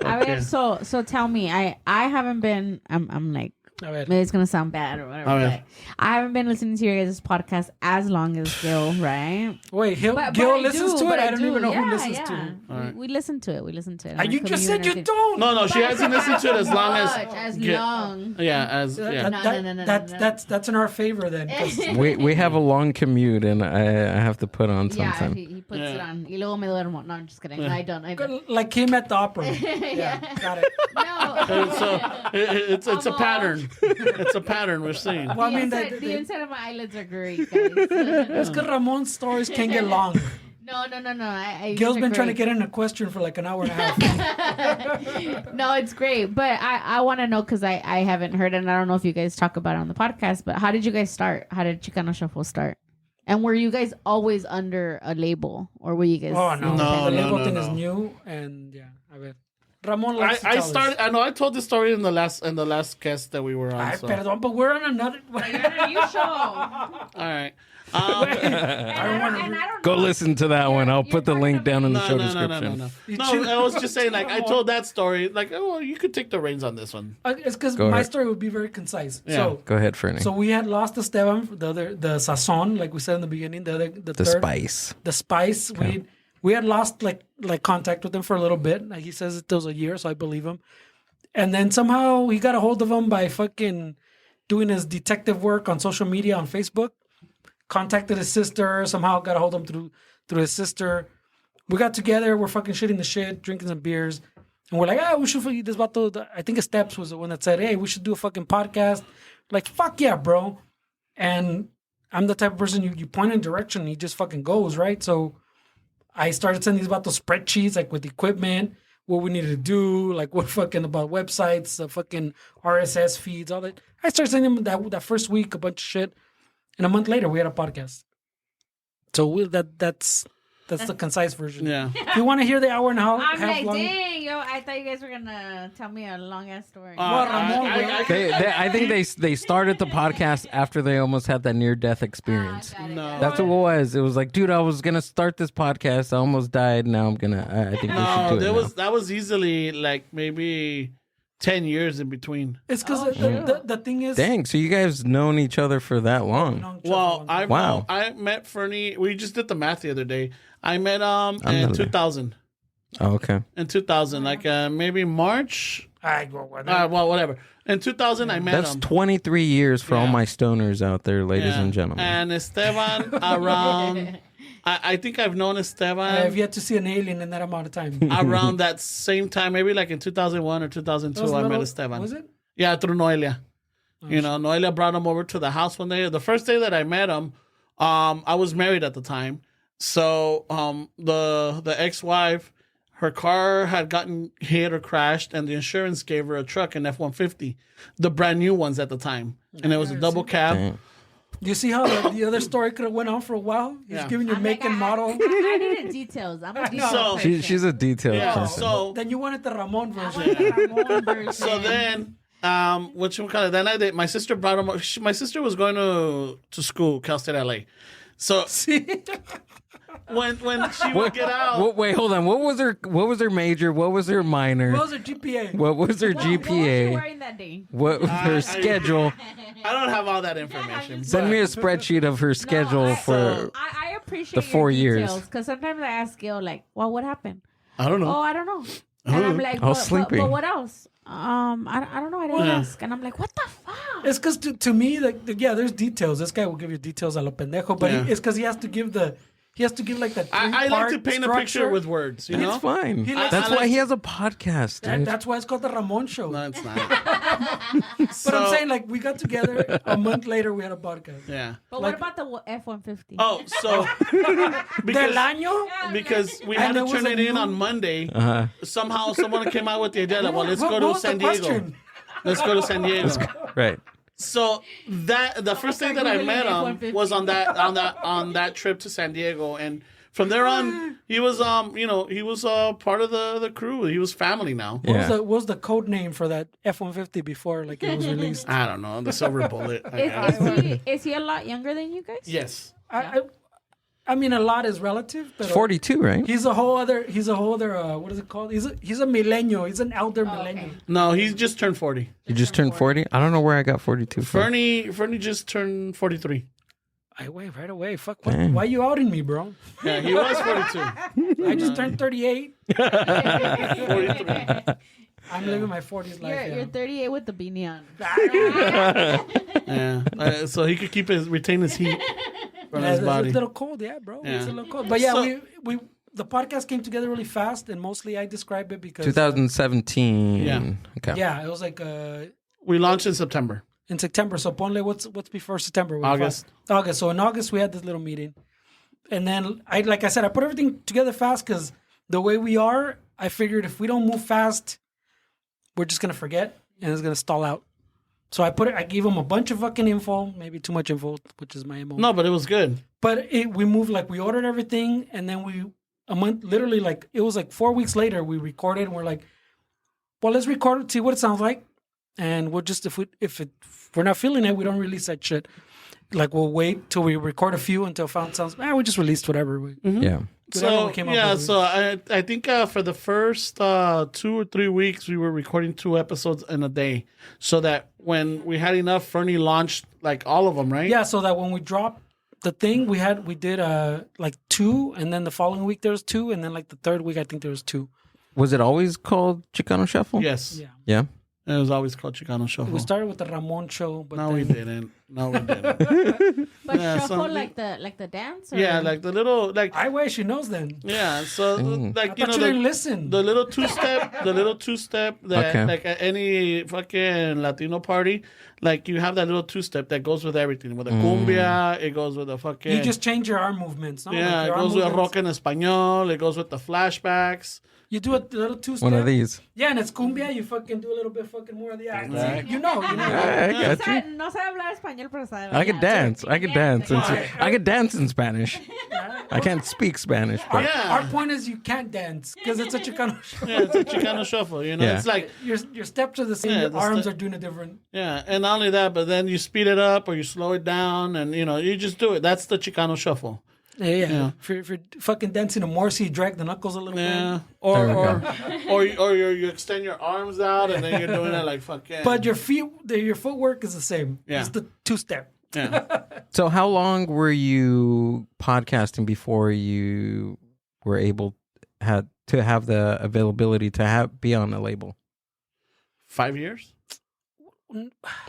I mean, so tell me, I haven't been. I'm like, A ver. maybe it's gonna sound bad or whatever. A ver. But I haven't been listening to your guys' podcast as long as Gil, right? Wait, Gil I listens do, to it? but I don't even know Yeah, who listens yeah. to it. We listen to it. We listen to it. And on you the just commute said you and don't. No, she hasn't listened to it as long As as. long. Yeah, as. Yeah. No. That's in our favor then. 'cause We have a long commute, and I have to put on Yeah, something. he puts it on. Y luego me duermo. No, I'm just kidding. I don't. like him at the opera. Yeah, got it. No. So it's a pattern. It's a pattern we're seeing. Well, I mean, The inside of my eyelids are great, guys. it's good Ramon's stories can get long. No. Gil's been trying to get an equestrian for like an hour and a half. No, it's great, but I want to know because I haven't heard it, and I don't know if you guys talk about it on the podcast. But how did you guys start? How did Chicano Shuffle start? And were you guys always under a label, or were you guys? Oh no, No, the no, label no, thing no. is new, and yeah, I bet. Ramon likes to I tell started. us. I know I told this story in the last guest that we were on. Ay, So. perdón, but we're on another. You show. All right. Go listen to that one. I'll put the link down in the show No, description. I was just saying, like, I told that story. Like, oh, well, you could take the reins on this one. It's because Go my ahead. story would be very concise. Yeah. So, Go ahead, Fernie. so we had lost Esteban, the sazon, like we said in the beginning, the The third, spice. the spice. We had lost like contact with him for a little bit. Like he says it was a year, so I believe him. And then somehow he got a hold of him by fucking doing his detective work on social media on Facebook. Contacted his sister, somehow got a hold of him through his sister. We got together, we're fucking shitting the shit, drinking some beers. And we're like, we should this vato. I think Steps was the one that said, hey, we should do a fucking podcast. Like, fuck yeah, bro. And I'm the type of person you point in direction and he just fucking goes, right? So I started sending these about those spreadsheets, like with equipment, what we needed to do, like what fucking about websites, fucking RSS feeds, all that. I started sending them that first week, a bunch of shit. And a month later, we had a podcast. So that's the concise version. Yeah. If you want to hear the hour and a half, I'm like, long, dang, yo, I thought you guys were gonna tell me a long ass story. I think they started the podcast after they almost had that near death experience. No. That's what it was. It was like, dude, I was gonna start this podcast. I almost died. Now I'm gonna. I think we should do it. That was easily like maybe 10 years in between. it's because the thing is, Dang, so you guys known each other for that long? Well, Wow. I met Fernie. We just did the math the other day. I met in 2000. Oh, okay. In 2000, like maybe March. Well, whatever. In 2000, I met That's him. 23 years for all Yeah. my stoners out there, ladies Yeah. and gentlemen. And Esteban around. I think I've known Esteban. I have yet to see an alien in that amount of time. Around that same time, maybe like in 2001 or 2002, I met Esteban. Was it? Yeah, through Noelia. Noelia brought him over to the house one day. The first day that I met him, I was married at the time. So the ex-wife, her car had gotten hit or crashed, and the insurance gave her a truck, an F-150, the brand new ones at the time. And it was a double cab. Dang. You see how the other story could have went on for a while? He's giving you make and model. I needed details. I'm a detail So- person. She's a detailed Yeah, person. so Then you wanted the Ramon I version. want the Ramon version. So then, then my sister brought him. My sister was going to school, Cal State LA. So See? when she would get out, Wait, hold on. What was her major? What was her minor? What was her GPA? What was her What was she GPA? wearing that day? What was her schedule? I don't have all that information. Send me a spreadsheet of her schedule for. I appreciate the 4 years. because sometimes I ask Gil like, "Well, what happened?" I don't know. Oh, I don't know. And I'm like, I was but sleeping. what else? I don't know. I didn't ask. And I'm like, what the fuck? It's because to me, there's details. This guy will give you details a lo pendejo, but Yeah. it's because he has to give like that. I like to paint a picture with words. You know, It's fine. He likes- That's I why like- he has a podcast. dude. That's why it's called the Ramon Show. no, it's not. But I'm saying, like, we got together a month later, we had a podcast. Yeah. But like- what about the F-150? Oh, so Del año? because we And had there to was turn a it in new- on Monday. Uh-huh. Somehow, someone came out with the idea that let's What go to was the San Diego. question? Let's go to San Diego. Right. So the first day that I met him was on that trip to San Diego, and from there on, he was part of the crew. He was family now. Yeah. What was the code name for that F-150 before like it was released? I don't know, the silver bullet. I guess. Is he a lot younger than you guys? Yes. I mean, a lot is relative, but 42, right? he's a whole other. What is it called? He's a millennial. He's an elder millennial. No, he's just turned 40. You just turned 40? I don't know where I got 42 from. Fernie just turned 43. Right away. Fuck. Why you outing me, bro? Yeah, he was 42. I just turned 38. 43. I'm living my 40s life. You're 38 with the beanie on. Yeah. So he could retain his heat from his It's body. a little cold, yeah, bro. Yeah. It's a little cold. But yeah, So- we the podcast came together really fast, and mostly I describe it because 2017. Yeah. Okay. yeah, it was like We launched in September. in September. So ponle, what's before September? August. August. So in August we had this little meeting, and then I put everything together fast because the way we are, I figured if we don't move fast, we're just gonna forget and it's gonna stall out. So I gave him a bunch of fucking info, maybe too much info, which is my MO. No, but it was good. But we moved, like, we ordered everything, and then a month, literally, like, it was like 4 weeks later, we recorded, and we're like, well, let's record it, see what it sounds like, and we'll just, if we're not feeling it, we don't release that shit. Like, we'll wait till we record a few until found sounds, we just released whatever. Yeah. So we came up yeah, with. so I think for the first 2 or 3 weeks we were recording 2 episodes in a day, so that when we had enough, Fernie launched like all of them, right? Yeah, so that when we dropped the thing, we did like 2, and then the following week there was 2, and then like the third week I think there was 2. Was it always called Chicano Shuffle? Yes. Yeah. Yeah. It was always called Chicano Shuffle. We started with the Ramon show, but No, then, we didn't. But Yeah, shuffle so- like the dance? Or? Yeah, like the little I wish she knows then. yeah. So like I you thought know you didn't listen. the little two step that Okay. like at any fucking Latino party, like you have that little two-step that goes with everything. With a cumbia, it goes with a fucking... You just change your arm movements, no? Yeah, Like it goes with a rock en español. It goes with the flashbacks. You do a little two-step. One of these. Yeah, and it's cumbia. You fucking do a little bit fucking more of the act. Right. You know. I got you. No sabe hablar español, pero sabe I could bailar. dance. I could dance. Yeah. I could dance in Spanish. I can't speak Spanish, but Yeah. Our point is you can't dance because it's a Chicano Shuffle. Yeah, it's a Chicano Shuffle. You know, Yeah. it's like... Your steps are the same. Yeah, your the arms step- are doing a different. Yeah, and not only that, but then you speed it up or you slow it down, and you know you just do it. That's the Chicano Shuffle. Yeah. If you're fucking dancing a Morse, you drag the knuckles a little Yeah, bit. or you extend your arms out, and then you're doing it like fucking. But your footwork is the same. Yeah. It's the two-step. Yeah. So how long were you podcasting before you were able to have the availability to be on a label 5 years.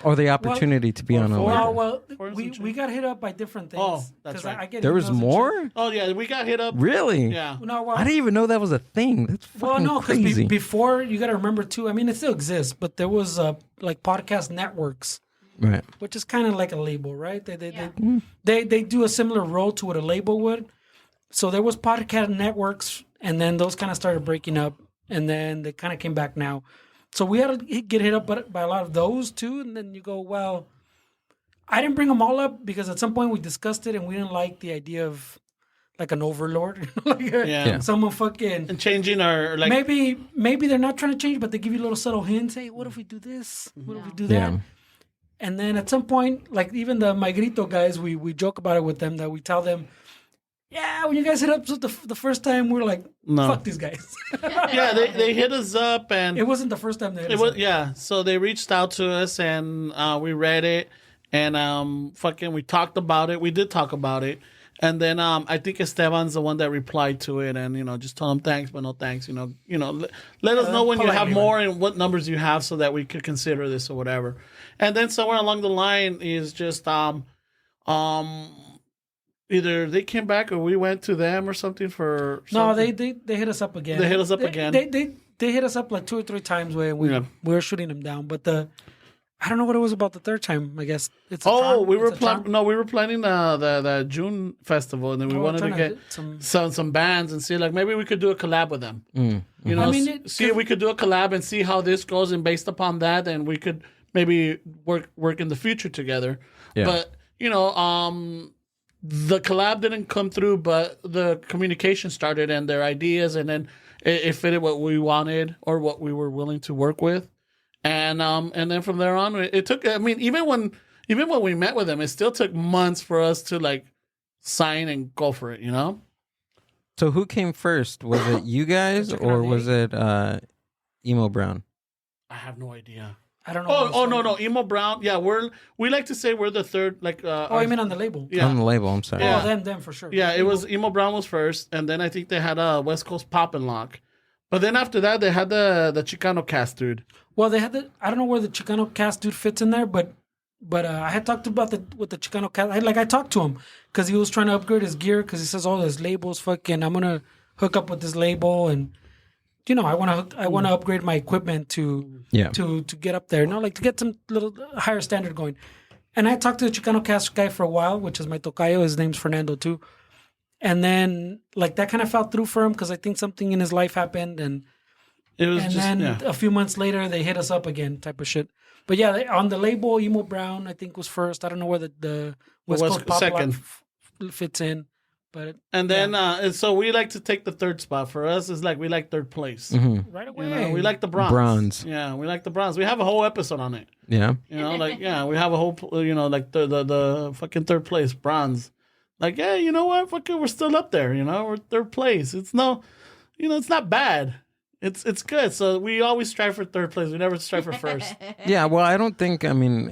or the opportunity to be on a four. label? Well, Or we some got hit up by different things. Oh, that's 'Cause right. I get There emails was and more? Oh yeah, we got hit up. Really? Yeah. shit. No, well, I didn't even know that was a thing. That's well, fucking no, because crazy. before you got to remember too. I mean, it still exists, but there was like podcast networks, Right. which is kind of like a label, right? They do a similar role to what a label would. So there was podcast networks, and then those kind of started breaking up, and then they kind of came back now. So we had to get hit up by a lot of those too, and then you go, well, I didn't bring them all up because at some point we discussed it, and we didn't like the idea of like an overlord, like Yeah. someone fucking. And changing our like. Maybe they're not trying to change, but they give you little subtle hints. Hey, what if we do this? What if we do that? Yeah. And then at some point, like even the My Grito guys, we joke about it with them that we tell them, yeah, when you guys hit up the first time, we're like, No. fuck these guys. Yeah, they hit us up and It wasn't the first time they hit it us was up. yeah. So they reached out to us and we read it and we talked about it. We did talk about it. And then I think Esteban's the one that replied to it and just told him thanks but no thanks. Let us know when you have politely, more and what numbers you have so that we could consider this or whatever. And then somewhere along the line is just either they came back or we went to them or something for No, something. they hit us up again. They hit us up again. They hit us up like 2 or 3 times where we were shooting them down. But I don't know what it was about the third time. I guess it's a charm. we were It's a charm. we were planning the June festival, and then we Oh, wanted to trying get some. some bands and see like maybe we could do a collab with them. I mean, See if we could do a collab and see how this goes, and based upon that, then we could maybe work in the future together. Yeah. But the collab didn't come through, but the communication started and their ideas, and then it fitted what we wanted or what we were willing to work with. And then from there on, it took. I mean, even when we met with them, it still took months for us to like sign and go for it. So who came first? Was it you guys or was it Emo Brown? I have no idea. I don't know. Oh no, Emo Brown. Yeah, we like to say we're the third. Like Oh, you mean on the label? yeah. On the label, I'm sorry. Yeah. Oh, them for sure. Yeah, it was Emo Brown was first, and then I think they had a West Coast Pop and Lock. But then after that, they had the Chicano Cast dude. Well, they had I don't know where the Chicano Cast dude fits in there, but I had talked about with the Chicano Cast. I talked to him because he was trying to upgrade his gear because he says, "Oh, this label's fucking. I'm gonna hook up with this label, and I want to upgrade my equipment to get up there. Like to get some little higher standard going." And I talked to the Chicano Cast guy for a while, which is my tocayo. His name's Fernando too. And then like that kind of fell through for him because I think something in his life happened and. It was And just then a few months later, they hit us up again, type of shit. But yeah, on the label, Emo Brown, I think was first. I don't know where the West Coast Pop second. fits in, but and then and so we like to take the third spot. For us, it's like we like third place. right away, We like the bronze. Bronze. Yeah, we like the bronze. We have a whole episode on it. Yeah. We have a whole like the fucking third place bronze. Like you know what? Fucking, we're still up there. We're third place. It's it's not bad. It's good. So we always strive for third place. We never strive for first. Yeah, well, I don't think, I mean,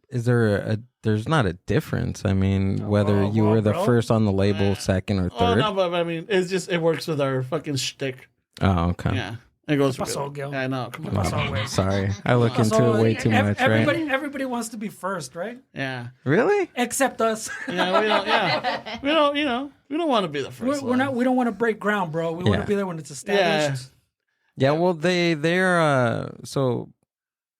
is there there's not a difference. I mean, whether you were the first on the label, second or third. Oh, no, but I mean, it's just, it works with our fucking shtick. Oh, okay. Yeah. It goes Pasó, Gil. I know. Come on. Wow. Sorry. I look into it way too much, right? Everybody wants to be first, right? Yeah. Really? Except us. Yeah, we don't, we don't want to be the first We don't want to break ground, bro. We want to be there when it's established. Yeah, well, they're so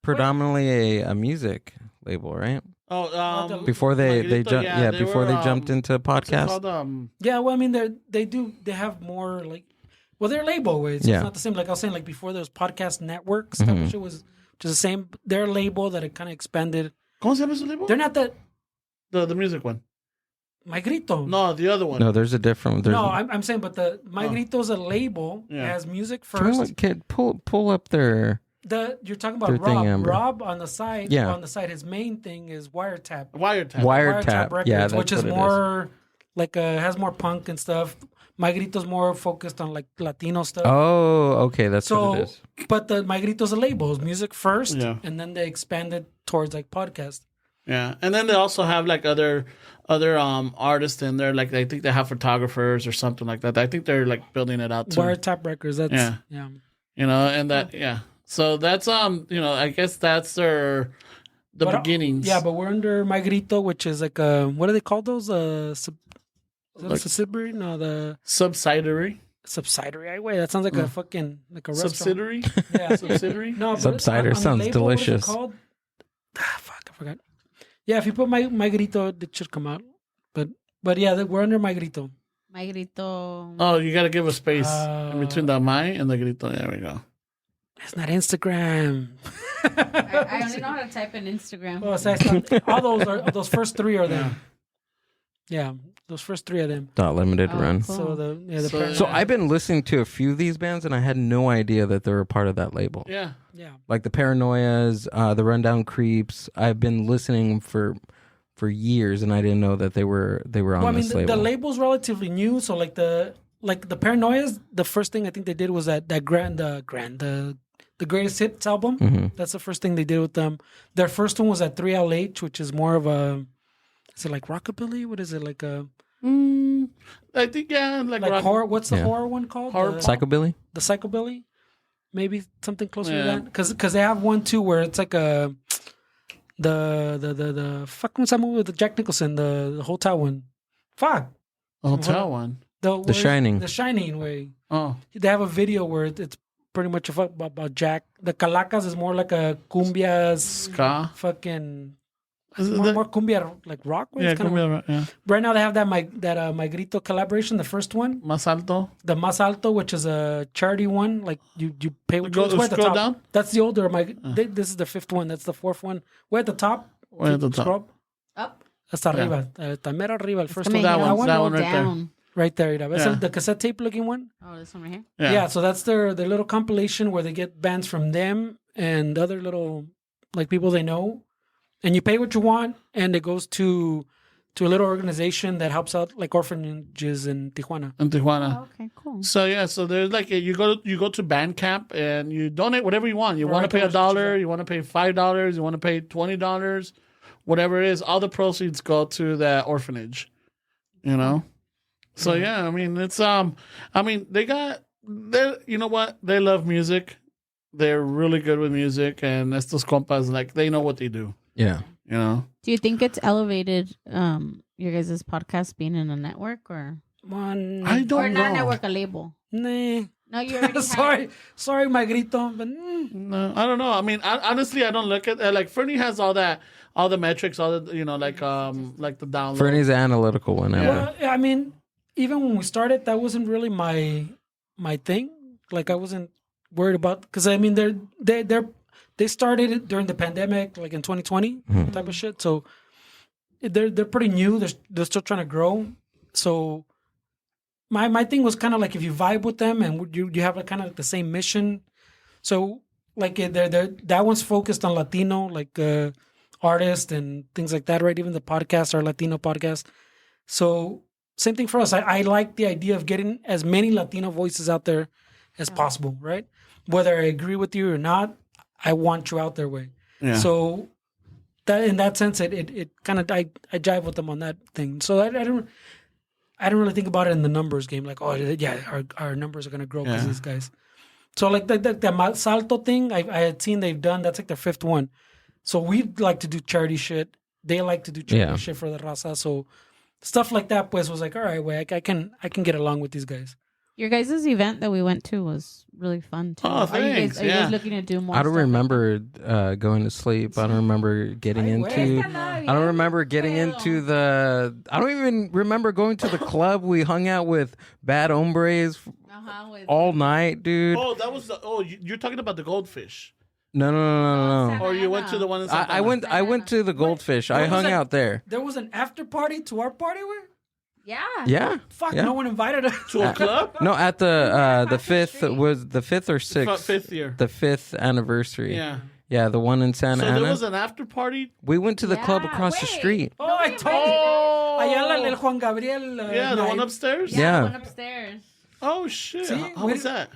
predominantly a music label, right? Oh, Before they Magrito, jumped, yeah, they before were, they jumped into what's it podcasts. called? Yeah, well, I mean, they have more like, well, they're label way. So Yeah. it's not the same. Like I was saying, like before there was podcast networks, type of shit was just the same. Their label that it kind of expanded. ¿Cómo se llama su label? They're not that The music one. My Grito. No, the other one. No, there's a different. No, I'm saying, but the My Grito's a label. Yeah. It has music Come on, first. kid, pull up their. You're talking about Their Rob. thing, Amber. Rob on the side. Yeah. On the side, his main thing is Wiretap. Wiretap. Wiretap. Records, Yeah, that's which is what it more like has more punk and stuff. My Grito's more focused on like Latino stuff. Oh, okay, that's what So, it is. but the My Grito's a label. It's music first, Yeah. and then they expanded towards like podcast. Yeah, and then they also have like other artists in there. Like I think they have photographers or something like that. I think they're like building it out too. Wiretap Records. That's Yeah. yeah. You know, and that yeah. So that's you know, I guess that's the But, beginnings. Yeah, but we're under My Grito, which is like what do they call those? Is that a subsidiary? No, the subsidiary. subsidiary. Wait, that sounds like a fucking like a restaurant. Subsidiary. Yeah, subsidiary. No, but Subsider on the sounds label, what is it delicious. called? Fuck, I forgot. Yeah, if you put My Grito, it should come out. But yeah, we're under My Grito. My Grito. Oh, you got to give a space in between the my and the grito. There we go. It's not Instagram. I only know how to type in Instagram. Oh, so it's not, those first three are them. Yeah, those first three are them. Limited Oh, run. cool. So the So- parents- So I've been listening to a few of these bands, and I had no idea that they were part of that label. Yeah. yeah. Like the Paranoias, the Rundown Creeps. I've been listening for years, and I didn't know that they were on Well, I mean, this the label. label's relatively new. So like the Paranoias, the first thing I think they did was the Greatest Hits album. Mm-hmm. That's the first thing they did with them. Their first one was at 3LH, which is more of a, is it like rockabilly? What is it like a I think like rock- horror? What's the Yeah. horror one called? Horror The- Psychobilly? the psychobilly, maybe something closer to Yeah. that. Because they have one too where it's like a the fucking some movie with the Jack Nicholson, the hotel one. Fuck. the hotel one. The Shining. The Shining way. Oh, They have a video where it's pretty much about Jack. The Calacas is more like a cumbias ska. fucking Is it more cumbia like rock. Way. yeah, It's kinda- cumbia, yeah. Right now they have that My Grito collaboration, the first one, Más alto. the Más Alto, which is a charity one. Like you pay. Go- it's way at the scroll top. down? That's the older this is the fifth one. That's the fourth one. Way at the top. Way at the top. Scroll up. Up. Hasta arriba. Está mero arriba. El first Come one. here, that I one- wanna that go one right there. down. Right there. Mira. Yeah. The cassette tape looking one. Oh, this one right here. Yeah. So that's their little compilation where they get bands from them and other little like people they know, and you pay what you want, and it goes to a little organization that helps out like orphanages in Tijuana. In Tijuana. Oh, okay, cool. So yeah, so there's like you go to Bandcamp and you donate whatever you want. You want to pay $1, you want to pay $5, you want to pay $20, whatever it is. All the proceeds go to that orphanage. You know. So yeah, I mean it's I mean they you know what, they love music. They're really good with music, and estos compas like they know what they do. Yeah. You know. Do you think it's elevated your guys' podcast being in a network or I don't or know. not a network, a label? Nah. No, you already had sorry, My Grito, but No, I don't know. I mean, honestly, I don't look at like Fernie has all the metrics, all the like the download. Fernie's the analytical one. Amber. well, I mean, even when we started, that wasn't really my thing. Like I wasn't worried about because I mean they started it during the pandemic, like in 2020 type of shit. So they're pretty new. They're still trying to grow. So my thing was kind of like if you vibe with them and you have like kind of like the same mission. So like they're that one's focused on Latino like artists and things like that, right? Even the podcasts are Latino podcasts. So same thing for us. I like the idea of getting as many Latino voices out there as possible, right? Whether I agree with you or not, I want you out there way. Yeah. So that in that sense, it kind of I jive with them on that thing. So I don't really think about it in the numbers game. Like, oh yeah, our numbers are gonna grow because of these guys. So like the Salto thing, I had seen they've done. That's like their fifth one. So we like to do charity shit. They like to do charity shit for the raza. So stuff like that, pues, was like, all right, way I can get along with these guys. Your guys' event that we went to was really fun too. Oh, thanks. Are you guys looking to do more? I don't stuff remember going to sleep. I don't remember getting into. I don't remember getting into the. I don't even remember going to the club. We hung out with bad hombres all night, dude. Oh, that was the. Oh, you're talking about the Goldfish. No. Or you went to the one in Santa I went to the Goldfish. I hung out there. There was an after party to our party. Yeah. Fuck, yeah. no one invited us to a club. No, at the fifth was the fifth or sixth. Fifth year. The fifth anniversary. Yeah. Yeah, the one in Santa Ana. So there was an after party. We went to the club across the street. Oh, I told you. Ayala, el Juan Gabriel. Yeah, the one upstairs. Yeah, the one upstairs. Oh shit! See, How was that?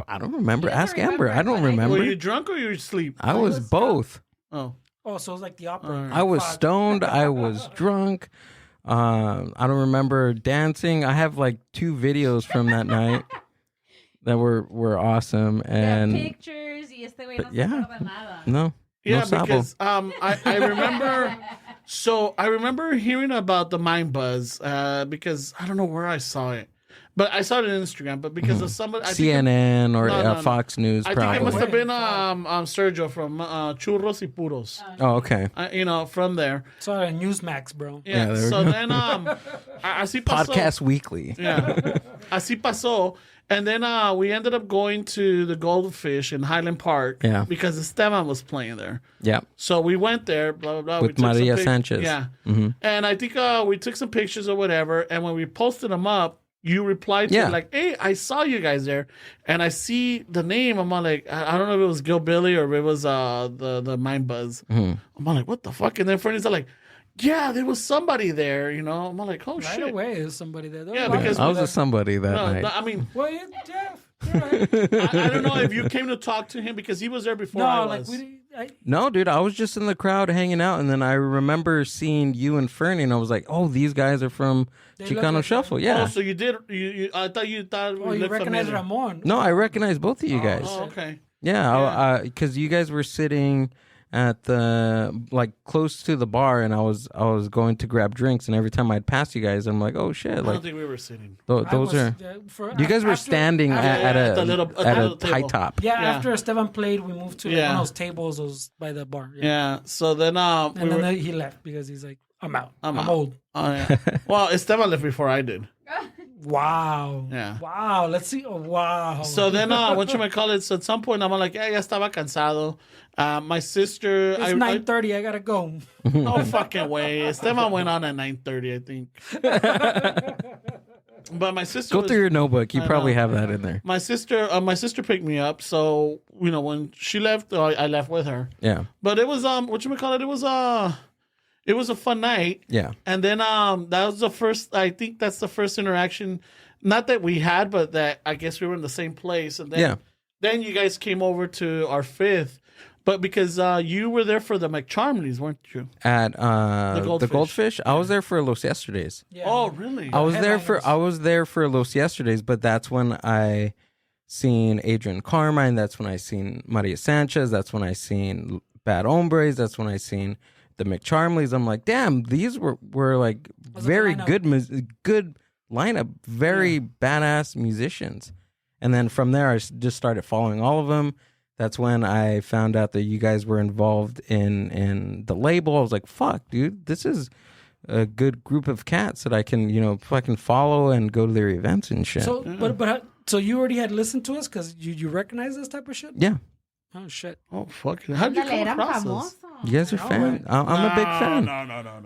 I don't remember. Ask Amber. I don't remember. Were you drunk or you were asleep? I was both. Oh, so it was like the opera. I was stoned. I was drunk. I don't remember dancing. I have like 2 videos from that night that were awesome. And pictures. No. yeah, no because I remember. So I remember hearing about the Mind Buzz because I don't know where I saw it. But I saw it on Instagram, but because of somebody... CNN or Fox News, I probably. think it must have been Sergio from Churros y Puros. Oh, okay. From there. So Newsmax, bro. Yeah, so then así pasó. Podcast Weekly. Yeah. Así pasó. And then we ended up going to the Goldfish in Highland Park because Esteban was playing there. Yeah. So we went there, blah, blah, blah. With Maria Sanchez. Yeah. And I think we took some pictures or whatever, and when we posted them up, you replied to it like, hey, I saw you guys there, and I see the name. I'm like, I don't know if it was Gil Billy or if it was the Mind Buzz. I'm like, what the fuck? And then Fernie's like, yeah, there was somebody there, I'm like, oh, shit. Right away, there's somebody there. Yeah, because I was with somebody that night. I mean... Well, Jeff. Right. I don't know if you came to talk to him because he was there before I was. No, dude, I was just in the crowd hanging out, and then I remember seeing you and Fernie, and I was like, "Oh, these guys are from Chicano Shuffle." Yeah. Oh, so you did? I thought you thought. Oh, you recognized Ramon? No, I recognize both of you guys. Oh, okay. Yeah, because you guys were sitting at the close to the bar, and I was going to grab drinks, and every time I'd pass you guys, I'm like, oh shit! I don't think we were sitting. Those are you guys were standing at a high top. Yeah, after Esteban played, we moved to one of those tables by the bar. Yeah. So then then he left because he's like, I'm out. I'm old. Oh, yeah. Well, Esteban left before I did. Wow. Yeah. Wow. Let's see. Oh, wow. So then, what you might call it? So at some point, I'm like, ya estaba cansado. My sister. It's 9:30. I gotta go. No fucking way. Esteban went on at 9:30, I think. But my sister. Go through your notebook. You probably have that in there. My sister picked me up. So when she left, I left with her. Yeah. But it was what you call it? It was a fun night. Yeah. And then that was the first. I think that's the first interaction, not that we had, but that I guess we were in the same place. And then you guys came over to our fifth. But because you were there for the McCharmleys, weren't you? At the Goldfish? I was there for Los Yesterdays. Yeah. Oh, really? I was there for Los Yesterdays, but that's when I seen Adrian Carmine. That's when I seen Maria Sanchez. That's when I seen Bad Hombres. That's when I seen the McCharmleys. I'm like, damn, these were like very good lineup, very badass musicians. And then from there, I just started following all of them. That's when I found out that you guys were involved in the label. I was like, fuck, dude, this is a good group of cats that I can, fucking follow and go to their events and shit. So, so you already had listened to us because you recognize this type of shit? Yeah. Oh, shit. Oh, fuck. How'd you come across us? You guys are fans. I'm a big fan. No.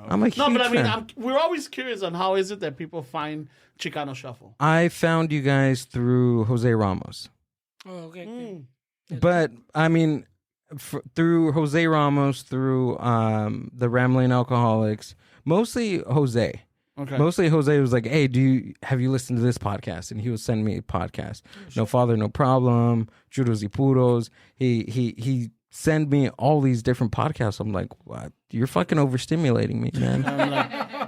I'm a huge fan. No, but I mean, we're always curious on how is it that people find Chicano Shuffle. I found you guys through Jose Ramos. Oh, okay. But I mean, through Jose Ramos, through the Rambling Alcoholics, mostly Jose. Okay. Mostly Jose was like, "Hey, have you listened to this podcast?" And he would send me a podcast. No Father, No Problem, Churros y Puros. He send me all these different podcasts. I'm like, what? You're fucking overstimulating me, man. I'm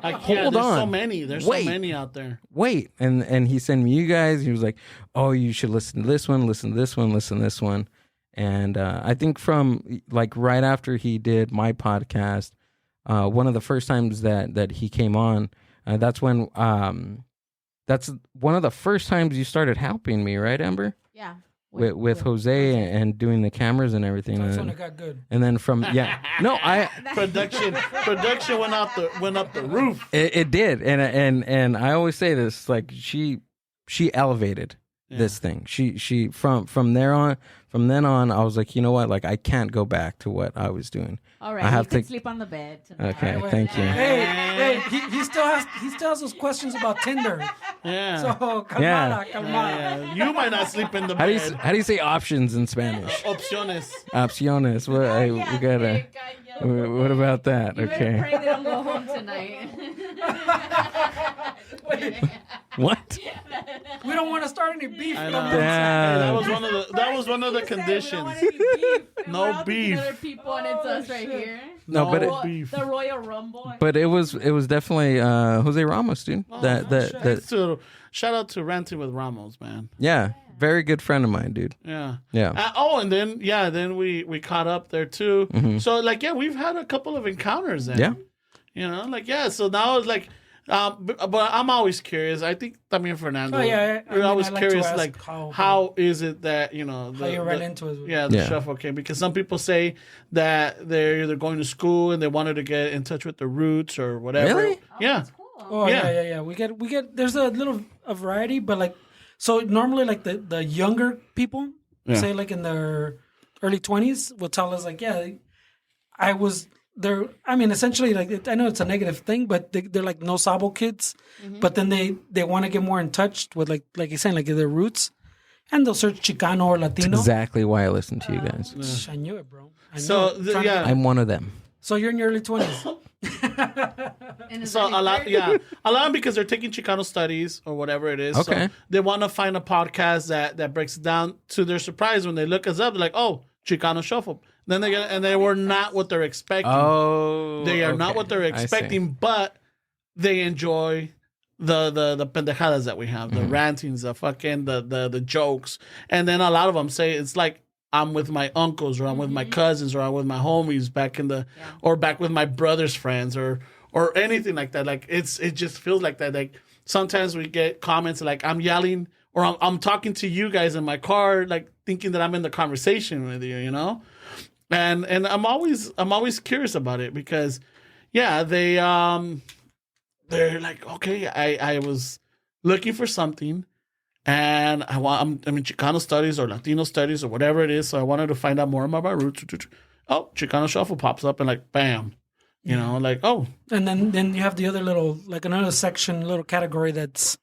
like hold on. So many. There's so many out there. Wait. And he sent me you guys. He was like, oh, you should listen to this one, listen to this one, listen to this one. And I think from right after he did my podcast, one of the first times that he came on, that's when That's one of the first times you started helping me, right, Amber? Yeah. With Jose and doing the cameras and everything. That's and, when it got good. and then from Production went up the roof. It did, and I always say this, like she elevated this thing. She from then on, I was like, you know what, like I can't go back to what I was doing. All right, I have you can to sleep on the bed tonight. Okay, thank you. Hey, he still has those questions about Tinder. Yeah. So calmada. Yeah. You might not sleep in the bed. How do you say options in Spanish? Opciones. Opciones. What we gotta. What about that? You better Okay. pray they don't go home tonight. What? We don't want to start any beef. I know. Damn. That was one of the conditions. No beef. Other people, and it's us right here. No, but The Royal Rumble. But it was definitely Jose Ramos, dude. Shout out to Ranting with Ramos, man. Yeah, very good friend of mine, dude. Yeah. Yeah. And then we caught up there too. Mm-hmm. So we've had a couple of encounters then. Yeah. You know, so now it's like, but I'm always curious. I think también Fernando. Oh, yeah. We're always I like to curious, ask like how- how is it that how you ran into it. the shuffle came, because some people say that they're either going to school and they wanted to get in touch with the roots or whatever. Really? Yeah. Oh yeah. We get. There's a little variety, but like, so normally like the younger people, say like in their early 20s, will tell us like, yeah, I was there. I mean, essentially, like I know it's a negative thing, but they're like no sabo kids. Mm-hmm. But then they want to get more in touch with like you're saying, like their roots, and they'll search Chicano or Latino. That's exactly why I listen to you guys. I knew it, bro. I'm one of them. So you're in your early 20s. So a lot because they're taking Chicano studies or whatever it is. Okay. So they want to find a podcast that breaks it down. To their surprise, when they look us up, they're like, "Oh, Chicano Shuffle." Then they were not what they're expecting. Oh, they are not what they're expecting, but they enjoy the pendejadas that we have, the rantings, the jokes, and then a lot of them say it's like, I'm with my uncles, or I'm with my cousins, or I'm with my homies back or back with my brother's friends, or anything like that. Like it just feels like that. Like sometimes we get comments like I'm yelling, or I'm talking to you guys in my car, like thinking that I'm in the conversation with you, you know. And I'm always curious about it, because they're like, okay, I was looking for something. And I'm in Chicano studies or Latino studies or whatever it is. So I wanted to find out more about my roots. Oh, Chicano Shuffle pops up, and like, bam, you know, like, oh. And then you have the other like another section, little category that's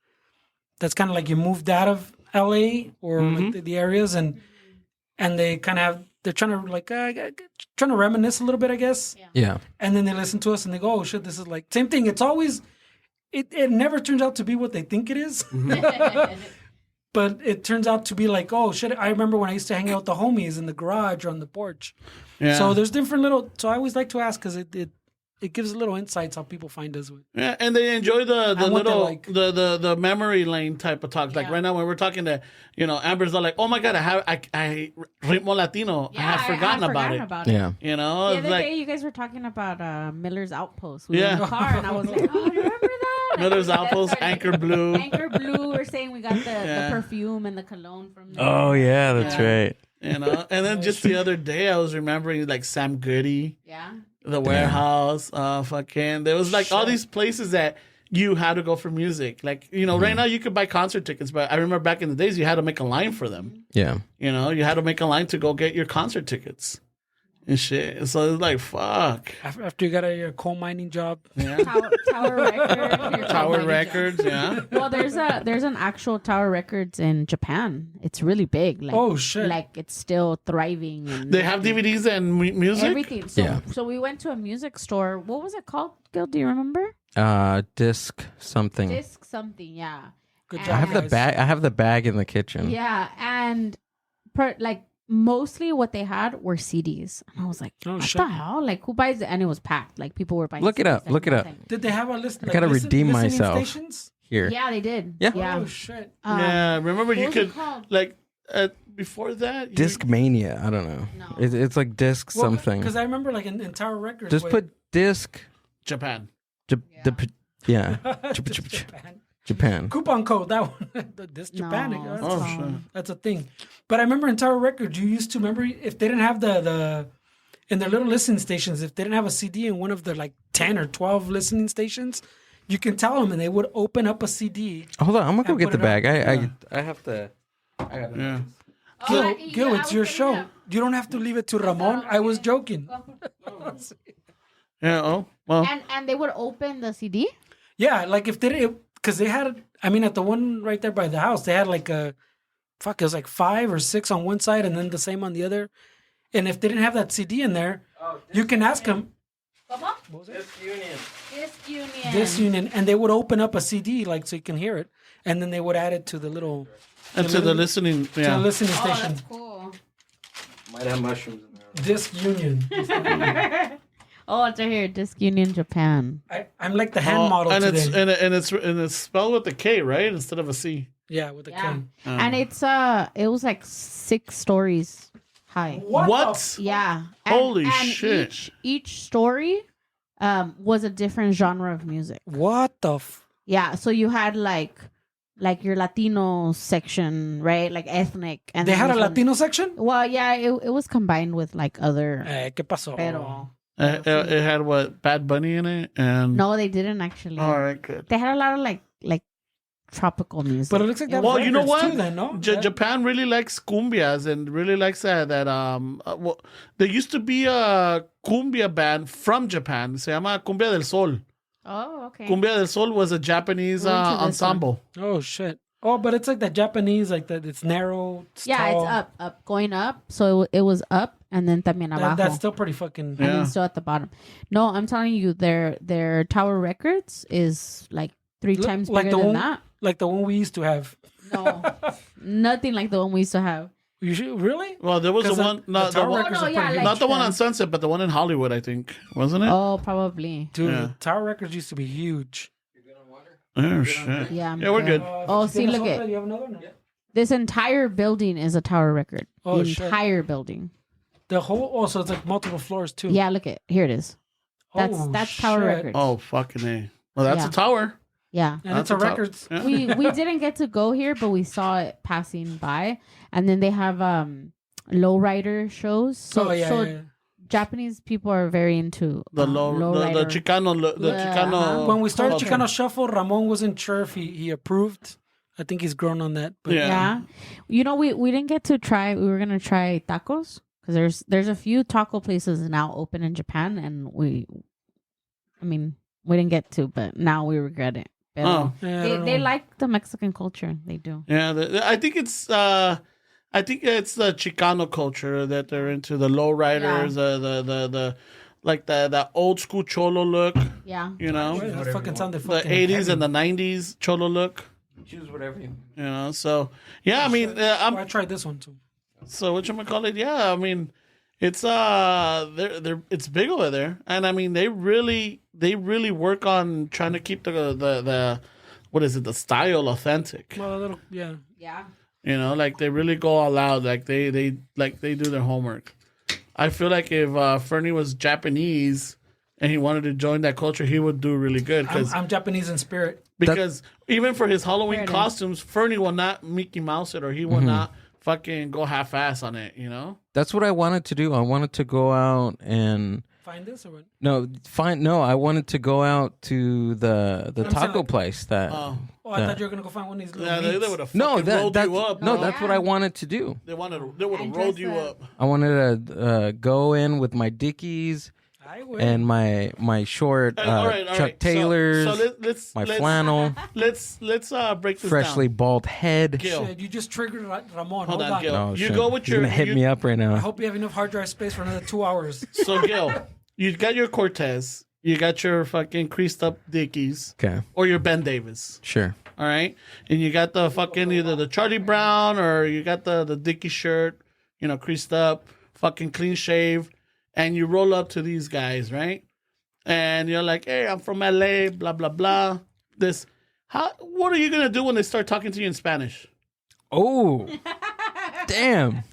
kind of like you moved out of LA or like the areas, and they kind of they're trying to like trying to reminisce a little bit, I guess. Yeah. And then they listen to us and they go, oh shit, this is like same thing. It's always it never turns out to be what they think it is. But it turns out to be like, oh shit, I remember when I used to hang out with the homies in the garage or on the porch. Yeah. So there's different little. So I always like to ask, because it gives little insights how people find us. Yeah, and they enjoy the little the memory lane type of talk. Like right now when we're talking to Amber's like, oh my god, I Ritmo Latino. Yeah, I have forgotten about it. Yeah, you know. The other day you guys were talking about Miller's Outpost. We were in the car, and I was like, oh, you remember that? Miller's Outpost, Anchor Blue. Anchor Blue. We're saying we got the perfume and the cologne from there. Oh yeah, that's right. You know, and then just the other day I was remembering like Sam Goody. Yeah. The Warehouse, there was like all these places that you had to go for music. Like, right now you could buy concert tickets, but I remember back in the days you had to make a line for them. Yeah. You had to make a line to go get your concert tickets and shit. So it's like, fuck. After you got your coal mining job. Yeah. Tower Records. Tower Records, yeah. Well, there's an actual Tower Records in Japan. It's really big. Like, oh, shit. Like, it's still thriving. And they have DVDs and music? Everything. So we went to a music store. What was it called, Gil? Do you remember? Disc something. Disc something, yeah. Good job, I have the bag. I have the bag in the kitchen. Yeah, and mostly what they had were CDs. And I was like, what the hell? Like, who buys it? And it was packed. Like, people were buying Look it CDs up. Look it up. Did they have a list? I gotta redeem myself stations? here. Yeah, they did. Yeah. Oh, shit. Yeah, remember you could, like, before that? Discmania. I don't know. No. It's like disc something. Because I remember, like, in Tower Records. Just put disc. Japan. Yeah. Japan. Japan. Coupon code, that one. This Japan. No, That's a thing. But I remember in Tower Records, you used to remember if they didn't have the in their little listening stations, if they didn't have a CD in one of the like 10 or 12 listening stations, you can tell them and they would open up a CD. Hold on, I'm gonna go and get put the it bag. I have to. I got Yeah. Gil, it's your show. You don't have to leave it to Ramon. I was joking. Yeah. Oh well. And they would open the CD. Yeah, like if they didn't, because they had, I mean, at the one right there by the house, they had like it was like 5 or 6 on one side and then the same on the other. And if they didn't have that CD in there, you can ask them. This union, and they would open up a CD like so you can hear it, and then they would add it to the little To the listening. to the Yeah. listening Oh, station. that's cool. Might have mushrooms in there. Disc Union. Oh, it's right here. Disc Union Japan. I'm like the hand model and today. it's spelled with a K, right, instead of a C. Yeah, with the Yeah. K. And it was like 6 stories high. What? Yeah. Holy shit. Each story was a different genre of music. What the Yeah, so you had like your Latino section, right? Like ethnic. And They then had a this one- Latino section? Well, yeah, it was combined with like other. ¿Qué pasó? Pero It had what, Bad Bunny in it, and no, they didn't actually. all right, good. They had a lot of like tropical music. But it looks like that. Well, you know what? Too, then, no? Japan really likes cumbias and really likes that. Well, there used to be a cumbia band from Japan. Se llama Cumbia del Sol. Oh, okay. Cumbia del Sol was a Japanese We're into this ensemble. Oh shit! Oh, but it's like the Japanese, like that. It's narrow. It's Yeah, tall. it's up, going up. So it was up, and then también abajo. That's still pretty fucking. And Yeah. then still at the bottom. No, I'm telling you, their Tower Records is like 3 times like bigger the than one, that. like the one we used to have. No, nothing like the one we used to have. You should, really? Well, there was the 'Cause one, not the Tower one, Records no, are yeah, pretty like- not the one on Sunset, but the one in Hollywood, I think, wasn't it? Oh, probably. Dude, Yeah. the Tower Records used to be huge. Oh shit! Yeah, I'm Yeah, we're good. Oh, see, look at You have another one? this entire building is a Tower Record. Oh, the shit. entire building. The whole. Oh, so it's like multiple floors too. Yeah, look at here it is. That's Oh, Tower shit. Records. Oh fucking A. Well, that's Yeah. a tower. Yeah. And That's it's a a top- records. Yeah. we didn't get to go here, but we saw it passing by. And then they have lowrider shows. So, Oh, yeah, so yeah. Japanese people are very into The lowrider. the Yeah, Chicano. uh-huh. When we started culture. Chicano Shuffle, Ramon wasn't sure if he approved. I think he's grown on that. But Yeah. Yeah. You know, we didn't get to try. We were gonna try tacos because there's a few taco places now open in Japan, and we didn't get to, but now we regret it. Pero Oh. Yeah, I they don't know. like the Mexican culture. They do. Yeah, I think it's the Chicano culture that they're into, the lowriders, the like the old school cholo look, Yeah. you know, Boy, that fucking sounded the fucking 80s heavy. and the 90s cholo look, Choose whatever you. you know. So yeah, I mean, Oh, I tried this one too. so what you call it? Yeah, I mean, it's it's big over there, and I mean they really work on trying to keep the what is it, the style authentic. Well, a little, yeah. Yeah. You know, like they really go all out. Like they do their homework. I feel like if Fernie was Japanese and he wanted to join that culture, he would do really good I'm Japanese in spirit. because even for his Halloween Fair enough. costumes, Fernie will not Mickey Mouse it, or he will not fucking go half ass on it. You know? That's what I wanted to do. I wanted to go out and Find this or what? I wanted to go out to the saying, taco like- place that. Oh, I Yeah. thought you were gonna go find one of these little Yeah, they meats. would have No, rolled that's you up. no, bro. that's what I wanted to do. They would have And rolled dress you up. up. I wanted to go in with my Dickies I would. and my short All right. Chuck Taylors, So let's my flannel, Let's break this freshly down. bald head. Gil. Shit, you just triggered Ramon. Hold Hold on, on. Gil. Oh, You shit. go with You're your- gonna hit you- me up right I now. hope you have enough hard drive space for another 2 hours. So Gil, you got your Cortez, you got your fucking creased up Dickies, Okay, or your Ben Davis. sure. All right, and you got the fucking either the Charlie Brown or you got the Dickie shirt, you know, creased up, fucking clean shave, and you roll up to these guys, right? And you're like, "Hey, I'm from LA, blah blah blah." What are you gonna do when they start talking to you in Spanish? Oh, damn.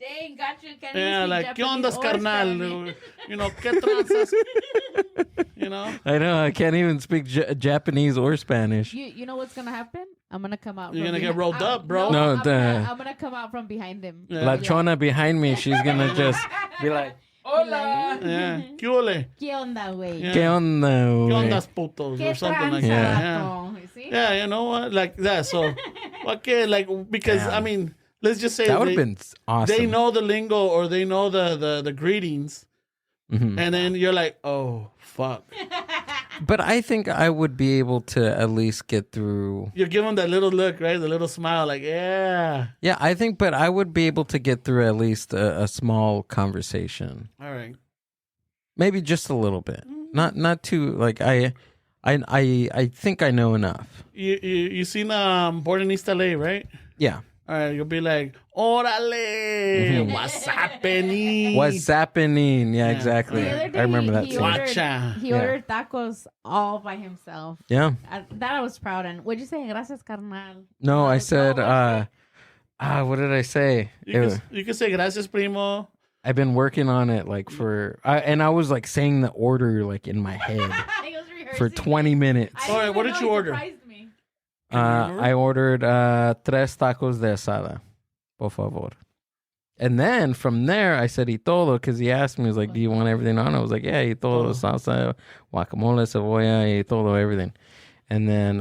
Dang, got you. Yeah, like, ¿qué ondas, carnal? You know, ¿qué tranzas? You know? I know. I can't even speak Japanese or Spanish. You know what's gonna happen? I'm gonna come out. You're from gonna get behind- rolled up, bro. No, I'm gonna come out from behind him. Yeah. La Chona behind me, she's gonna just be like, Hola. Yeah. ¿Qué ole? ¿Qué onda, güey? Yeah. ¿Qué onda, ¿Qué güey? ondas putos? ¿Qué Or something like tranza, that. Yeah. vato? You see? Yeah, you know what? Like that. So, okay, like, because, Damn. I mean, let's just say That would have they, been awesome. they know the lingo or they know the greetings. Mhm. And then you're like, oh, fuck. But I think I would be able to at least get through. You give them that little look, right? The little smile, like, yeah. Yeah, I think, but I would be able to get through at least a small conversation. All right. Maybe just a little bit. Not too, like, I think I know enough. You seen Born in East LA, right? Yeah. All right, you'll be like, Orale, what's happening? What's happening? Yeah, Yeah. exactly. The other day, I remember that he too. ordered, Guacha. he Yeah. ordered tacos all by himself. Yeah. That I was proud of. What'd you say? Gracias, carnal. No, I No, said, what? what did I say? You can say gracias, primo. I've been working on it like and I was like saying the order like in my head He was for rehearsing 20 minutes. I All right, didn't what even did know, you he order? surprised me. I ordered 3 tacos de asada, por favor. And then from there, I said y todo because he asked me, he was like, do you want everything on? I was like, yeah, y todo, salsa, guacamole, cebolla, y todo, everything. And then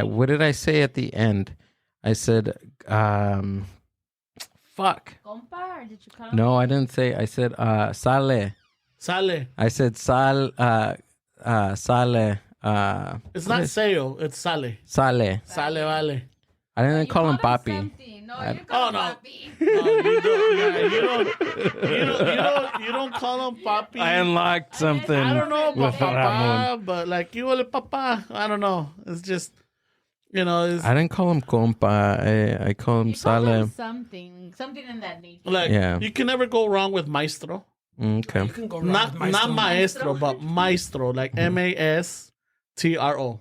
what did I say at the end? I said, fuck. Compa, or did you call him? No, I didn't say. I said sale. Sale. I said sale. Sale. It's not sale, it's sale. Sale. Sale, vale. I didn't You call him called papi. something. No, you Oh, call him no. papi. No, you don't call him papi. I unlocked something. I don't know about with Ramon. papa, but like, you ole papa. I don't know. It's just, you know, it's I didn't call him compa. I call him You called him sale. something in that nature. like, Yeah. you can never go wrong with maestro. Okay. You can go wrong Not with maestro. maestro, but maestro, like MASTRO. Maestro.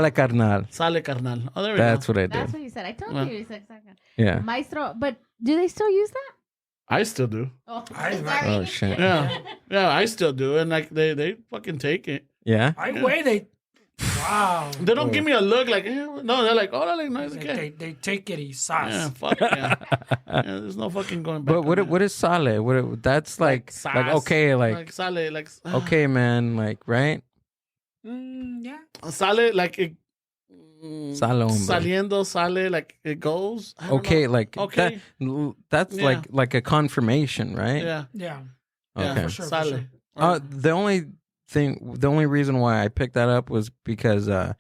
Sale carnal. Sale carnal. Oh, there we That's go. what I That's did. what you said. I told Yeah. you. You said second. Yeah. Maestro, but do they still use that? I still do. Oh, I- sorry. Oh shit. Yeah. Yeah, I still do. And like, they fucking take it. Yeah. Wow. They don't give me a look like, no, they're like, oh, like, no, it's okay. They take it, he Yeah, sauce. fuck yeah. Yeah, there's no fucking going back. But on that. what is sale? That's like Sauce. okay, like sale, like okay, man, like right? Yeah. sale, like it, Sale, hombre. saliendo, sale, like it goes. I don't Okay, know. like Okay. that's Yeah. like a confirmation, right? Yeah, Yeah. yeah, Okay. for sure, for sale. sure. The only reason why I picked that up was because at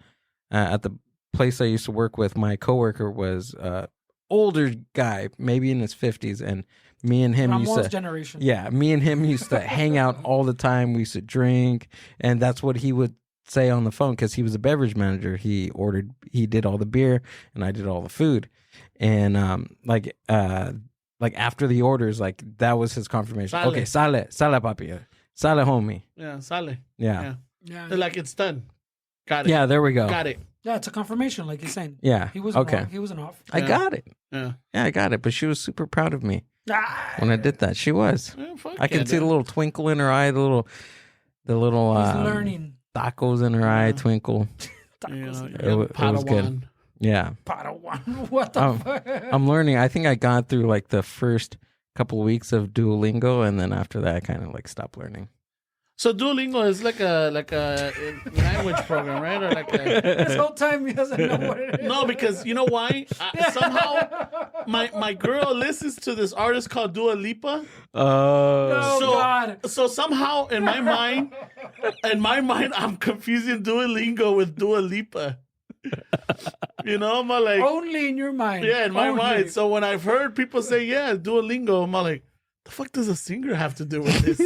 the place I used to work with, my coworker was older guy, maybe in his 50s, and me and him Ramon's used to generation. yeah, me and him used to hang out all the time. We used to drink, and that's what he would say on the phone because he was a beverage manager. He did all the beer, and I did all the food, and like after the orders, like that was his confirmation. Sale. Okay, sale papi, sale homie. Yeah, sale. Yeah. Yeah. They're like, it's done. Got it. Yeah, there we go. Got it. Yeah, it's a confirmation, like you're saying. Yeah. He wasn't okay. wrong. He wasn't off. I Yeah. got it. Yeah. Yeah, I got it. But she was super proud of me Ah, when I did that. She was. Yeah, fuck I yeah, can see the dude. little twinkle in her eye, the little he's learning. tacos in her eye twinkle. You know, Tacos. you're It was good. Padawan. Yeah. Padawan. What the Oh, fuck? I'm learning. I think I got through like the first couple of weeks of Duolingo, and then after that, I kind of like stopped learning. So Duolingo is like a language program, right? Or like a This whole time he doesn't know what it is. no, because you know why? Somehow my girl listens to this artist called Dua Lipa. Oh, So- God. So somehow in my mind, I'm confusing Duolingo with Dua Lipa. You know, I'm like, Only in your mind. yeah, in my Only. mind. So when I've heard people say, yeah, Duolingo, I'm like, the fuck does a singer have to do with this?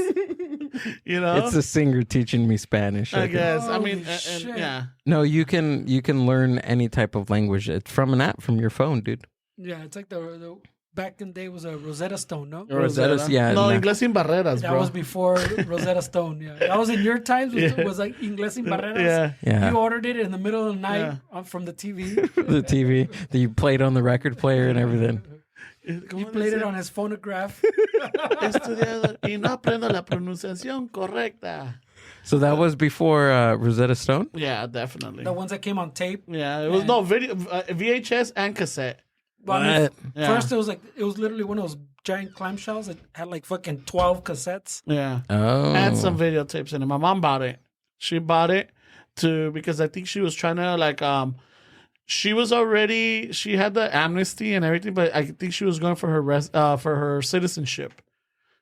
You know, It's a singer teaching me Spanish. I think. guess. I Holy mean, and shit. yeah. No, you can learn any type of language. It's from an app from your phone, dude. Yeah, it's like the back in the day was a Rosetta Stone, no? Rosetta's, yeah. No, no. Inglés sin barreras, That bro. was before Rosetta Stone. Yeah, that was in your times. Was like Inglés sin barreras. Yeah. Yeah. You ordered it in the middle of the night from the TV. The TV that you played on the record player and everything. He played it on his phonograph. Estudiado y no aprendo la pronunciación correcta. So that was before Rosetta Stone? Yeah, definitely. The ones that came on tape. Yeah, it was no video, VHS and cassette. Well, I mean, What? Yeah. First, it was literally one of those giant clamshells that had like fucking 12 cassettes. Yeah, Oh. and some videotapes in it. My mom bought it. She bought it because I think she was trying to she had the amnesty and everything, but I think she was going for her citizenship.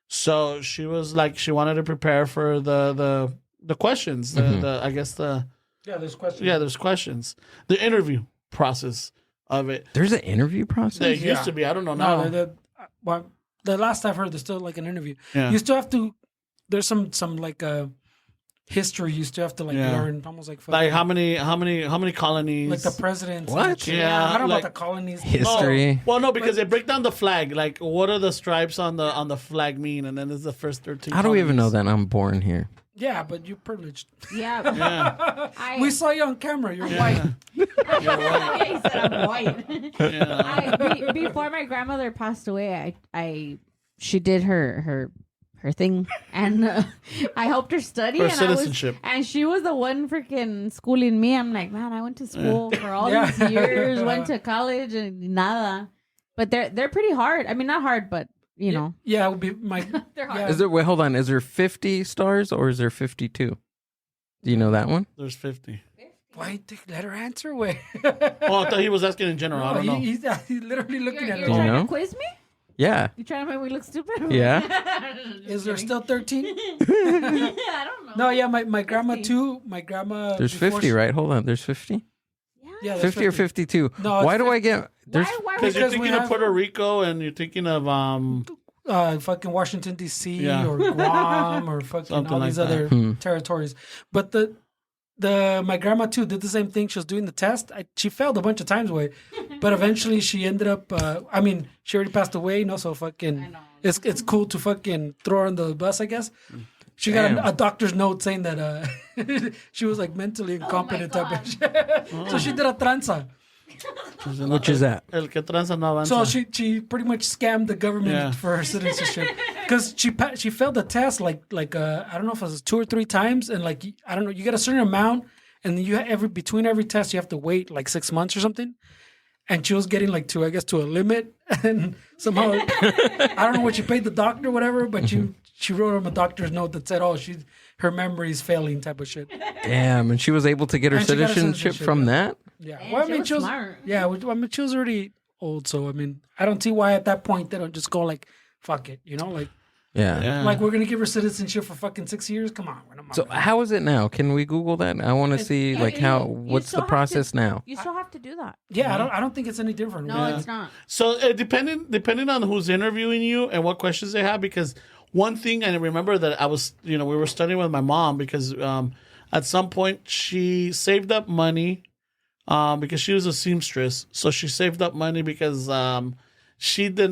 So she was she wanted to prepare for the questions. There's questions. Yeah, there's questions. The interview process of it. There's an interview process? There used to be. I don't know now. Well, the last I've heard, there's still like an interview. Yeah. You still have to. There's some history you still have to learn, almost like fucking, Like how many colonies? like the presidents. What? and shit. Yeah, I don't know like- about the colonies. History. Well, no, because they break down the flag. Like, what are the stripes on the flag mean? And then there's the first 13. How do we even know colonies. that I'm born here? Yeah, but you're privileged. Yeah. Yeah, We saw you on camera. You're white. He said I'm white. Before my grandmother passed away, she did her thing, and I helped her study. For Oh, and citizenship. and she was the one freaking schooling me. I'm like, man, I went to school for all Yeah. these years, went to college, and nada. But they're pretty hard. I mean, not hard, but you know, Yeah, it would be my. they're hard. Yeah. Wait, hold on. Is there 50 stars or is there 52? Do you know that one? there's 50. Why let her answer? Wait. Oh, I thought he was asking in general. I don't know. He's literally looking You're at her. trying know? to quiz me? Yeah. You trying to make me look stupid? Yeah. Is there still 13? I don't know. No, yeah, my grandma 50. too. My grandma. There's before 50, she- right? Hold on. There's 50? Yeah, there's 50 or 52? No, it's Why do I get... There's Why Because you're Because we thinking of have- Puerto Rico and you're thinking of fucking Washington D.C. Yeah. or Guam or fucking Something all like these that. other territories. But my grandma too did the same thing. She was doing the test. She failed a bunch of times away, but eventually she ended up. She already passed away, so fucking. It's cool to fucking throw her on the bus, I guess. She got Damn. a doctor's note saying that she was like mentally incompetent type of shit. So she did a tranza. Which is that? El que tranza no avanza. So she pretty much scammed the government Yeah. for her citizenship because she failed the test like I don't know if it was 2 or 3 times, and I don't know, you get a certain amount, and then between every test you have to wait like 6 months or something. And she was getting to a limit, and somehow I don't know what she paid the doctor or whatever, but she wrote him a doctor's note that said, her memory is failing type of shit. Damn, and she was able to get her And she got her citizenship citizenship, from yeah. that? Yeah, Damn, well, I she mean, was she was smart. yeah, she was already old, so I mean, I don't see why at that point they don't just go fuck it, Yeah. Yeah. we're gonna give her citizenship for fucking 6 years. Come on, we're not So how is it now? Can we Google that? I want to see what's still the have process to- now? You still have to do that. yeah, I don't think it's any different. No, it's not. So depending on who's interviewing you and what questions they have, because one thing I remember that I was, we were studying with my mom because at some point she saved up money because she was a seamstress, so she saved up money because she did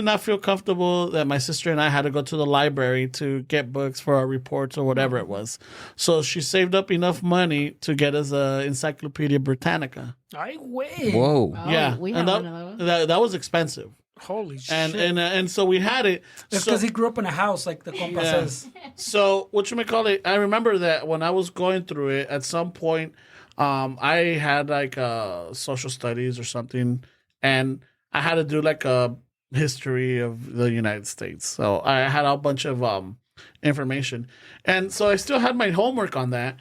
not feel comfortable that my sister and I had to go to the library to get books for our reports or whatever it was. So she saved up enough money to get us a Encyclopedia Britannica. I wait. Whoa. Oh, Yeah, we and have one of those. that was expensive. Holy shit! And so we had it. It's So- because he grew up in a house, like the compa Yeah. says. So whatchamacallit, I remember that when I was going through it, at some point, I had social studies or something, and I had to do a history of the United States. So I had a bunch of information, and so I still had my homework on that.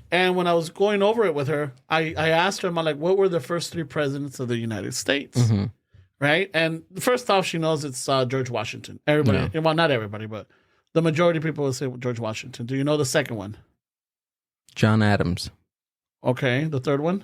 And when I was going over it with her, I asked her, I'm like, what were the first 3 presidents of the United States? Right? And first off, she knows it's George Washington. Everybody, well, not everybody, but the majority of people will say George Washington. Do you know the second one? John Adams. Okay. The third one?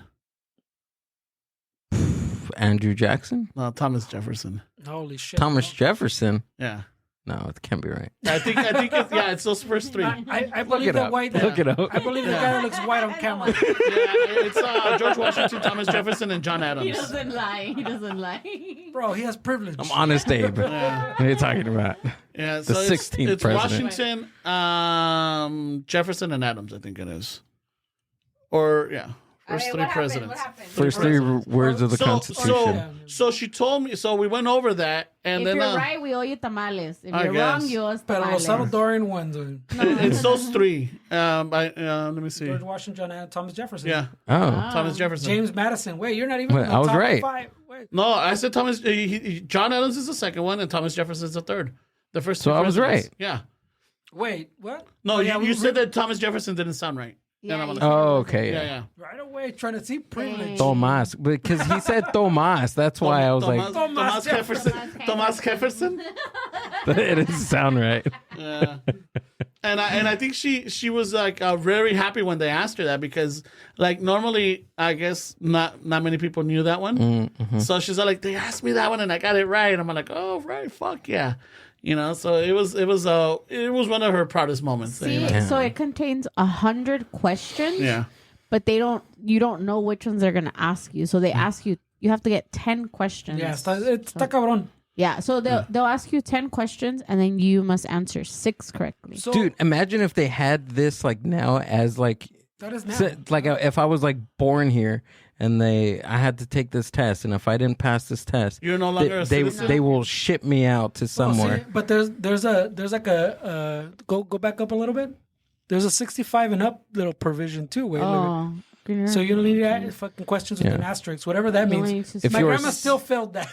Andrew Jackson? No, Thomas Jefferson. Holy shit! Thomas Jefferson? Yeah. No, it can't be right. I think it's those first 3. I believe it that up. white. Look it up. I believe the guy that looks white on camera. It's George Washington, Thomas Jefferson, and John He Adams. doesn't lie. He doesn't lie. Bro, he has privilege. I'm honest, Abe. What are you talking about? Yeah, The so 16th it's president. Washington, Jefferson, and Adams, I think it is. Or, yeah. First three presidents. What happened? First three words of the Constitution. So she told me. So we went over that, and If then you're right, we owe you tamales. If I you're guess. wrong, you owe us Pero los tamales. Salvadorian ones. it's those three. Let me see. George Washington and Thomas Jefferson. Yeah, Oh. Thomas Jefferson. James Madison. Wait, you're not even. Wait, in the I was top right. 5. Wait. No, I said Thomas. John Adams is the second one, and Thomas Jefferson is the third. The first. So two I was presidents. right. Yeah. Wait, what? No, Oh, yeah, you we- said that Thomas Jefferson didn't sound right. Yeah, I'm you like, said- Oh, okay. yeah. Right away, trying to see privilege. Tomas, because he said Tomas. That's why I was Thomas Jefferson. Thomas Jefferson. like, it doesn't sound right. Yeah. And I think she was like very happy when they asked her that, because like normally I guess not many people knew that one. Mm-hmm. So she's like, they asked me that one and I got it right. And I'm like, oh right, fuck yeah. You know, so it was one of her proudest moments. See, you know? so it contains 100 questions. Yeah. But you don't know which ones they're gonna ask you. So they ask you. You have to get 10 questions. Yeah, está cabrón. Yeah. So they'll ask you 10 questions, and then you must answer 6 correctly. So, Dude, imagine if they had this like now as like that is now. like if I was like born here and I had to take this test, and if I didn't pass this test, You're no longer a citizen? they will ship me out to somewhere. See, but there's like a go back up a little bit. There's a 65 and up little provision too. Wait, Oh. so you don't need to ask fucking questions with an asterisk, whatever that You means. only need to If My you're grandma still failed that.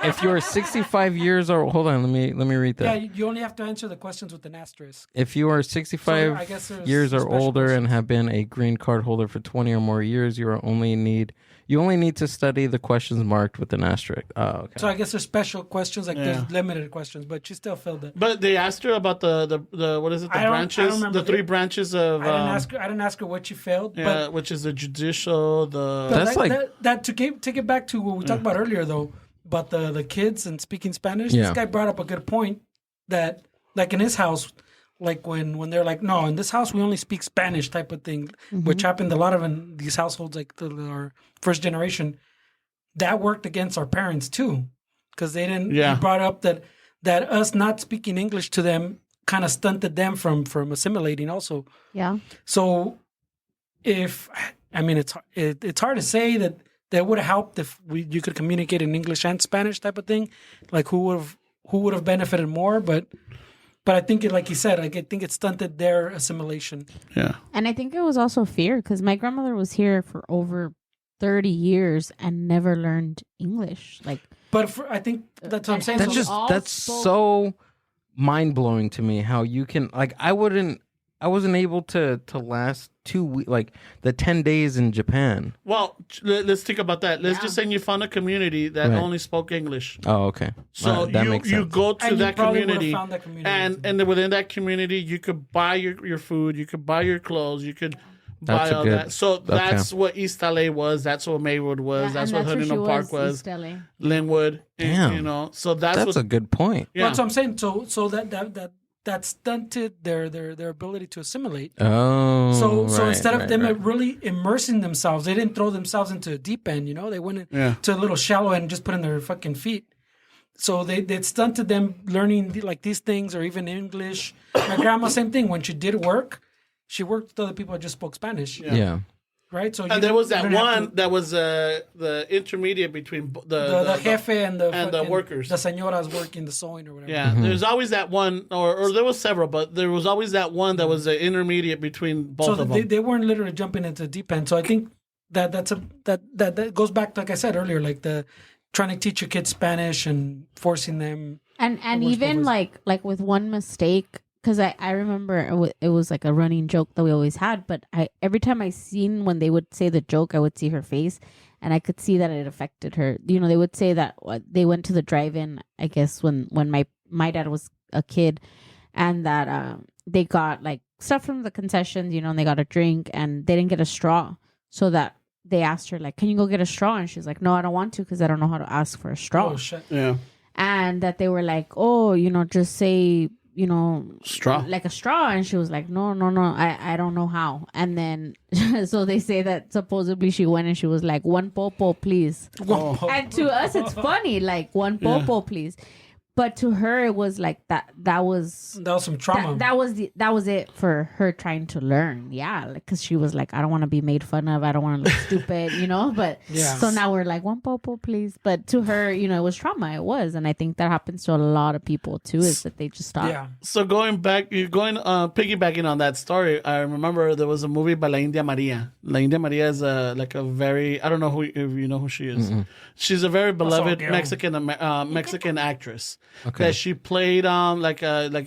if you're 65 years old, hold on, let me read Yeah, that. you only have to answer the questions with an asterisk. If you are So I 65 guess there's years or special older and questions. have been a green card holder for 20 or more years, you only need to study the questions marked with an asterisk. Oh, okay. So I guess there's special questions, like Yeah. there's limited questions, but she still failed it. But they asked her about the what is it? The I don't branches, remember the 3 branches of I didn't ask her what she failed, yeah, but which is the judicial, the That's that to take it back to what we talked about earlier though, about the kids and speaking Spanish. Yeah. This guy brought up a good point that like in his house, like when they're like, no, in this house we only speak Spanish type of thing, which happened a lot of in these households, like our first generation. That worked against our parents too, because they didn't. Yeah. He brought up that us not speaking English to them kind of stunted them from assimilating also. Yeah. So it's hard to say that would have helped if you could communicate in English and Spanish type of thing, like who would have benefited more, but I think it, like you said, like I think it stunted their assimilation. yeah. And I think it was also fear, because my grandmother was here for over 30 years and never learned English. Like, But I think that's what I'm saying. That's So- that's so mind blowing to me how you can like I wasn't able to last 2 weeks, like the 10 days in Japan. Well, let's think about that. Let's just say you found a community that Right. only spoke English. Oh, okay. So that makes you sense. go to And you that probably would've community, found that community. and within that community, you could buy your food, you could buy your clothes, you could buy That's a all good- that. So that's what East LA was. That's what Maywood was. yeah, that's and what where Huntington she Park was. East LA. Linwood. Damn. You know. So that's That's what. a good point. Yeah. That's what I'm saying. So that stunted their ability to assimilate. Oh, So right, instead of right, them right. really immersing themselves, they didn't throw themselves into a deep end. You know, they went Yeah. to a little shallow end and just put in their fucking feet. So they stunted them learning like these things or even English. My grandma, same thing. When she did work, she worked with other people that just spoke Spanish. yeah. Right. So And there was that you don't have one to- that was the intermediate between the jefe and the fucking- workers. the señoras working the sewing or whatever. Yeah, there's always that one, or there was several, but there was always that one that was the intermediate between both So of they, them. they weren't literally jumping into the deep end. So I think that goes back, like I said earlier, like the trying to teach your kids Spanish and forcing them. And was- even what was- like with one mistake, because I remember it was like a running joke that we always had, but every time I seen when they would say the joke, I would see her face, and I could see that it affected her. You know, they would say that they went to the drive-in, I guess when my dad was a kid, and that they got like stuff from the concessions, you know, and they got a drink, and they didn't get a straw, so that they asked her like, "Can you go get a straw?" And she's like, "No, I don't want to because I don't know how to ask for a straw." Oh shit! Yeah, And that they were like, "Oh, you know, just say, you know, straw. like a straw." And she was like, no, I don't know how. And then so they say that supposedly she went and she was like, "1 popo please." Oh. And to us it's funny, like, "1 popo please." But to her, it was like that was some trauma. that was it for her trying to learn. Yeah, because she was like, I don't want to be made fun of. I don't want to look stupid, you know. But so now we're like, one popo, please. But to her, you know, it was trauma. It was, and I think that happens to a lot of people too. Is that they just stop. Yeah. So piggybacking on that story, I remember there was a movie by La India Maria. La India Maria is like a very, I don't know if you know who she is. Mm-hmm. She's a very beloved Mexican actress. Okay. That she played like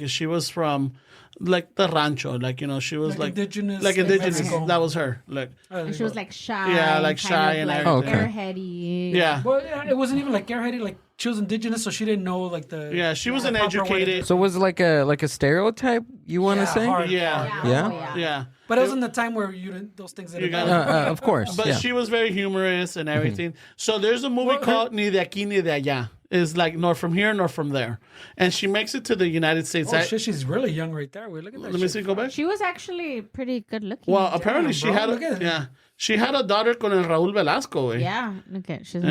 she was from like the rancho, like, you know, she was like indigenous. That was her. Like, and she was like shy. Yeah, like shy and everything. Airheady. Yeah. Well, it wasn't even like airheady. Like she was indigenous, so she didn't know like the. Yeah, she wasn't educated. So was it like a stereotype? You want to say? Hard. Yeah. But it was in the time where you didn't. Those things didn't. Of course. But she was very humorous and everything. So there's a movie called Ni de aquí ni de allá. Is like nor from here nor from there, and she makes it to the United States. Oh shit, she's really young right there. Wait, look at that. Let me see. Go back. She was actually pretty good looking. Well, apparently she had she had a daughter con el Raúl Velasco. Yeah, look at she's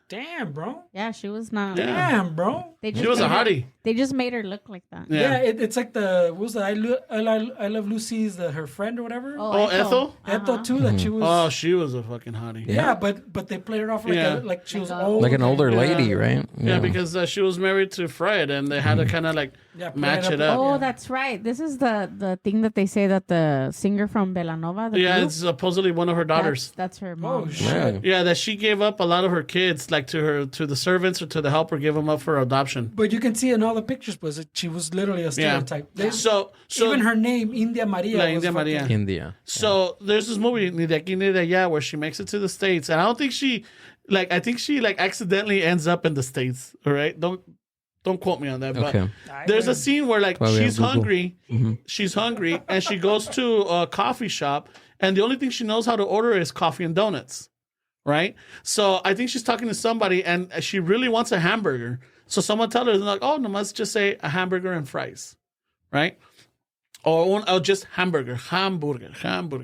damn, bro. Yeah, she was not. Damn, bro. She was a hottie. They just made her look like that. Yeah, it's like what was the I Love Lucy's her friend or whatever. Oh, Ethel. Ethel too. That she was. Oh, she was a fucking hottie. Yeah, but they played her off like she was old, like an older lady, right? Yeah, because she was married to Fred, and they had to kind of like match it up. Oh, that's right. This is the thing that they say that the singer from Belanova. It's supposedly one of her daughters. That's her mom. Oh shit. Yeah, that she gave up a lot of her kids, like to the servants or to the helper, give them up for adoption. But you can see in all the pictures, she was literally a stereotype. Yeah. So even her name, India Maria. India Maria. India. So there's this movie, Ni de aquí ni de allá, where she makes it to the States, and I don't think I think she accidentally ends up in the States. All right, don't quote me on that. But there's a scene where like she's hungry, she's hungry, and she goes to a coffee shop, and the only thing she knows how to order is coffee and donuts. Right? So I think she's talking to somebody, and she really wants a hamburger. So someone tells her, like, oh, no, let's just say a hamburger and fries. Right? Or just hamburger.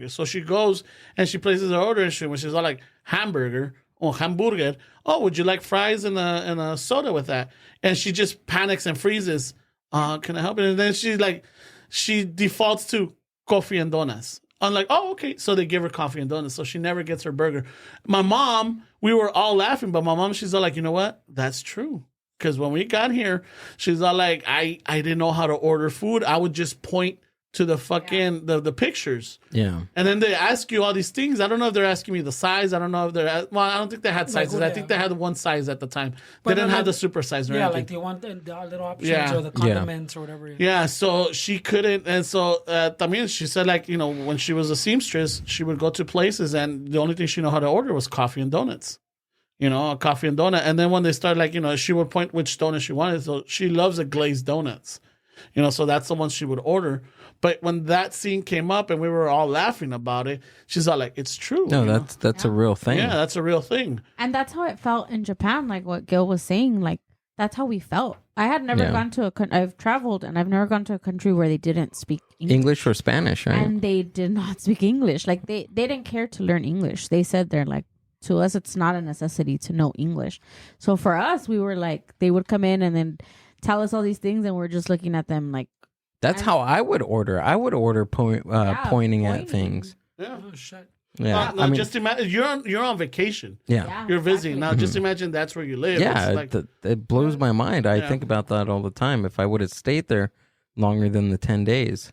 So she goes and she places her order, and she's all like, hamburger or hamburger. Oh, would you like fries and a soda with that? And she just panics and freezes. Can I help you? And then she defaults to coffee and donuts. I'm like, oh, okay. So they give her coffee and donuts. So she never gets her burger. My mom, we were all laughing, but my mom, she's all like, you know what? That's true. Because when we got here, she's all like, I didn't know how to order food. I would just point to the fucking the pictures. Yeah. And then they ask you all these things. I don't know if they're asking me the size. I don't know if they're I don't think they had sizes. I think they had one size at the time. They didn't have the super size or anything. Like they want the little options or the condiments or whatever. Yeah, so she couldn't, and so también she said, like, you know, when she was a seamstress, she would go to places and the only thing she knew how to order was coffee and donuts. You know, a coffee and donut. And then when they started, like, you know, she would point which donut she wanted. So she loves the glazed donuts. You know, so that's the one she would order. But when that scene came up and we were all laughing about it, she's all like, it's true. No, that's a real thing. Yeah, that's a real thing. And that's how it felt in Japan, like what Gil was saying. Like, that's how we felt. I had never gone to I've traveled and I've never gone to a country where they didn't speak English or Spanish, right? And they did not speak English. Like, they didn't care to learn English. They said they're like, to us, it's not a necessity to know English. So for us, we were like, they would come in and then tell us all these things, and we're just looking at them like. That's how I would order. I would order pointing at things. Yeah. Oh shit. Yeah. I mean, just imagine you're on vacation. Yeah. You're visiting. Now just imagine that's where you live. Yeah. It's like, it blows my mind. I think about that all the time. If I would have stayed there longer than the 10 days.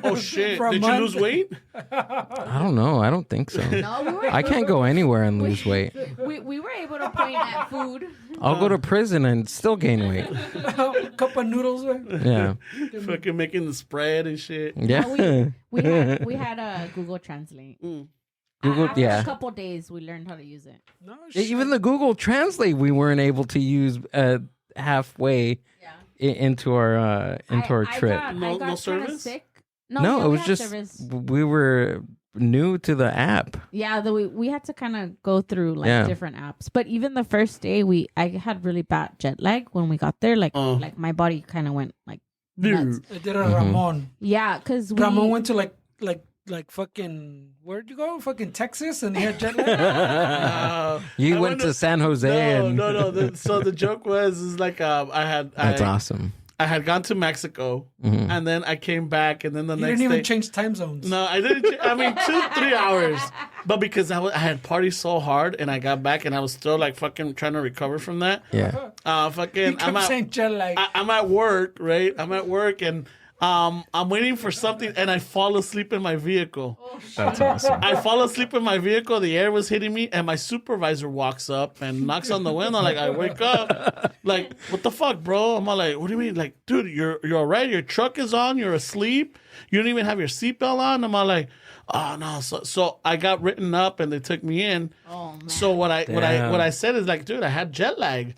Oh shit! Did you lose weight? I don't know. I don't think so. No, I can't go anywhere and lose weight. We were able to point at food. I'll go to prison and still gain weight. A cup of noodles. Yeah. Fucking making the spread and shit. Yeah. We had a Google Translate. Google, After yeah. a couple days, we learned how to use it. No shit. Even the Google Translate, we weren't able to use halfway into our trip. I got No service? sick. No, it was just service. we were new to the app. Yeah, we had to kind of go through different apps. But even the first day, I had really bad jet lag when we got there. Like my body kind of went like nuts. I did a Ramon. Yeah, because Ramon went to like like fucking, where'd you go? Fucking Texas, and he had jet lag. You went to San Jose. No. So the joke was like That's awesome. I had gone to Mexico, and then I came back, and then the You next didn't day. even change time zones. No, I didn't. I mean, 2-3 hours. But because I had partied so hard, and I got back, and I was still like fucking trying to recover from that. Yeah. You kept saying jet lag. I'm at work, right? I'm at work, and I'm waiting for something, and I fall asleep in my vehicle. That's awesome. I fall asleep in my vehicle. The air was hitting me, and my supervisor walks up and knocks on the window. Like, I wake up, like, what the fuck, bro? I'm all like, what do you mean? Like, dude, you're all right. Your truck is on. You're asleep. You don't even have your seatbelt on. I'm all like, oh no. So I got written up, and they took me in. Oh man. So what I said is like, dude, I had jet lag.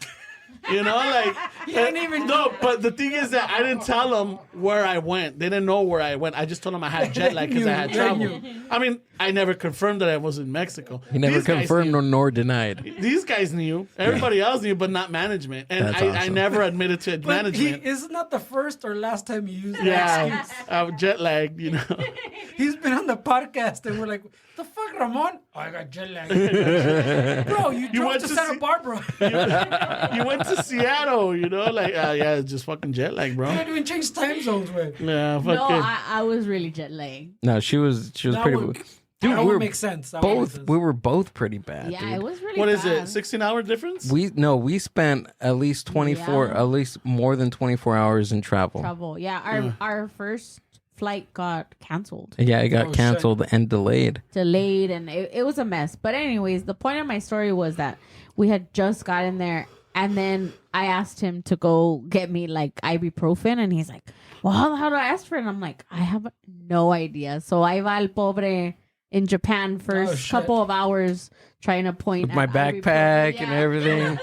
You know, like didn't even no. But the thing is that I didn't tell them where I went. They didn't know where I went. I just told them I had jet lag because I had They travel. knew. I mean, I never confirmed that I was in Mexico. He never These guys confirmed knew. nor denied. These guys knew. Everybody else knew, but not management. And That's I awesome. never admitted to But management. isn't that the first or last time you used that Yeah, excuse? I'm jet lagged. You know. He's been on the podcast, and we're like, the fuck, Ramon? Oh, I got jet lag. Bro, you drove went to to Santa see- Barbara. You went to Seattle. You know, like yeah, it's just fucking jet lag, You bro. didn't even change time zones, man. Yeah, fucking. No, I was really jet lagged. No, she was That pretty. would- Dude, that we would were make sense. That would make both. sense. We were both pretty bad. Yeah, dude. it was really What is bad. it? 16-hour difference? We spent at least 24, Yeah. at least more than 24 hours in travel. Trouble. Yeah, our first flight got canceled, Yeah, it got Oh, canceled and delayed. delayed, and it was a mess. But anyways, the point of my story was that we had just gotten there, and then I asked him to go get me like ibuprofen, and he's like, well, how do I ask for it? And I'm like, I have no idea. So I va al pobre in Japan first shit. couple of hours trying to point With my at backpack ibuprofen. and Yeah. everything.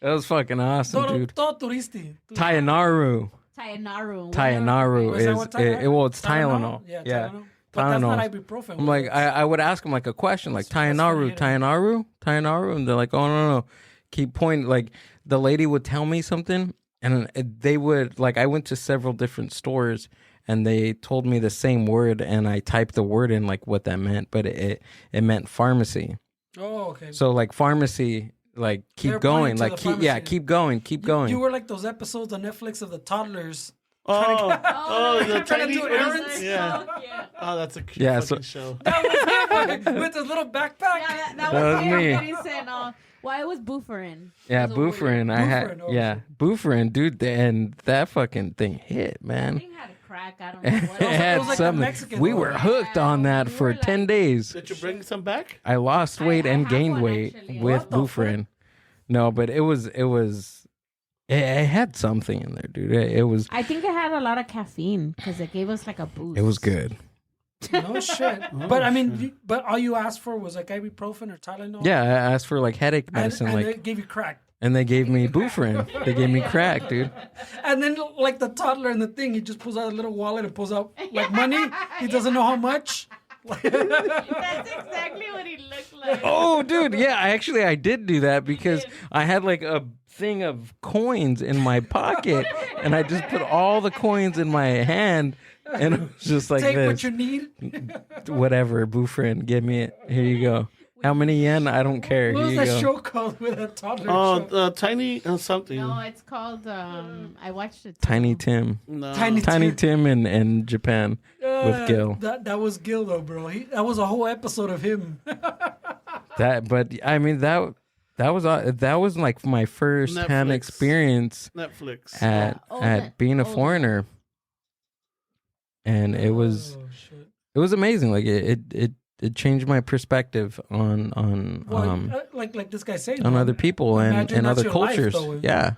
That was fucking awesome, Todo, dude. todo turisti. Tayanaru. Tainaru. Tayanaru Is that is what Tylenol? well, it's Tylenol. Yeah, Yeah. Tylenol. But that's Tylenol. not ibuprofen. I'm like, I would ask him like a question, like That's Tayanaru, funny. Tayanaru, and they're like, oh no, keep pointing. Like the lady would tell me something, and they would like I went to several different stores, and they told me the same word, and I typed the word in like what that meant, but it meant pharmacy. Oh, okay. So like pharmacy, like keep They're going, pointing to like the keep pharmacy. keep going, keep going. You were like those episodes on Netflix of the toddlers. Oh, the Trying to tiny do errands? Yeah. So cute. Oh, that's a cute Yeah, fucking so- show. With his little backpack. Yeah, That that was was him me. getting sent off. Well, it was Bufferin. Yeah, It was a word. Bufferin. I had Bufferin, oh, yeah, shit. Bufferin, dude, and that fucking thing hit, I man. think it had a crack. I don't know what. It had was like the something. Mexican We one. were hooked on that We for were like- 10 days. Did you bring some back? I lost weight I and have gained one, weight actually. with What the Bufferin. No, but it had something in there, dude. It was I think it had a lot of caffeine because it gave us like a boost. good. No shit. But I mean, but all you asked for was like ibuprofen or Tylenol. Yeah, I asked for like headache And, medicine, and like, they gave you crack. and they gave me Bufferin. They gave me crack, dude. And then like the toddler in the thing, he just pulls out a little wallet and pulls out like money. He doesn't know how much. That's exactly what he looked like. Oh, dude, yeah, I did do that because I had like a thing of coins in my pocket, and I just put all the coins in my hand, and it was just like Take what this. you need. Whatever, Bufferin, give me it. Here you go. How many yen? I don't care. What was Here you that go. show called with a toddler? Oh, show? tiny something. No, it's called. I watched it. Tiny too. Tim. No. Tiny Tim in Japan with Gil. That was Gil though, bro. That was a whole episode of him. But I mean that was like my first hand Netflix. experience Netflix. at being a foreigner, and it was Oh, shit. it was amazing. Like it changed my perspective on Well, like this guy said, on bro, other people and imagine that's other your life, cultures. though. Yeah.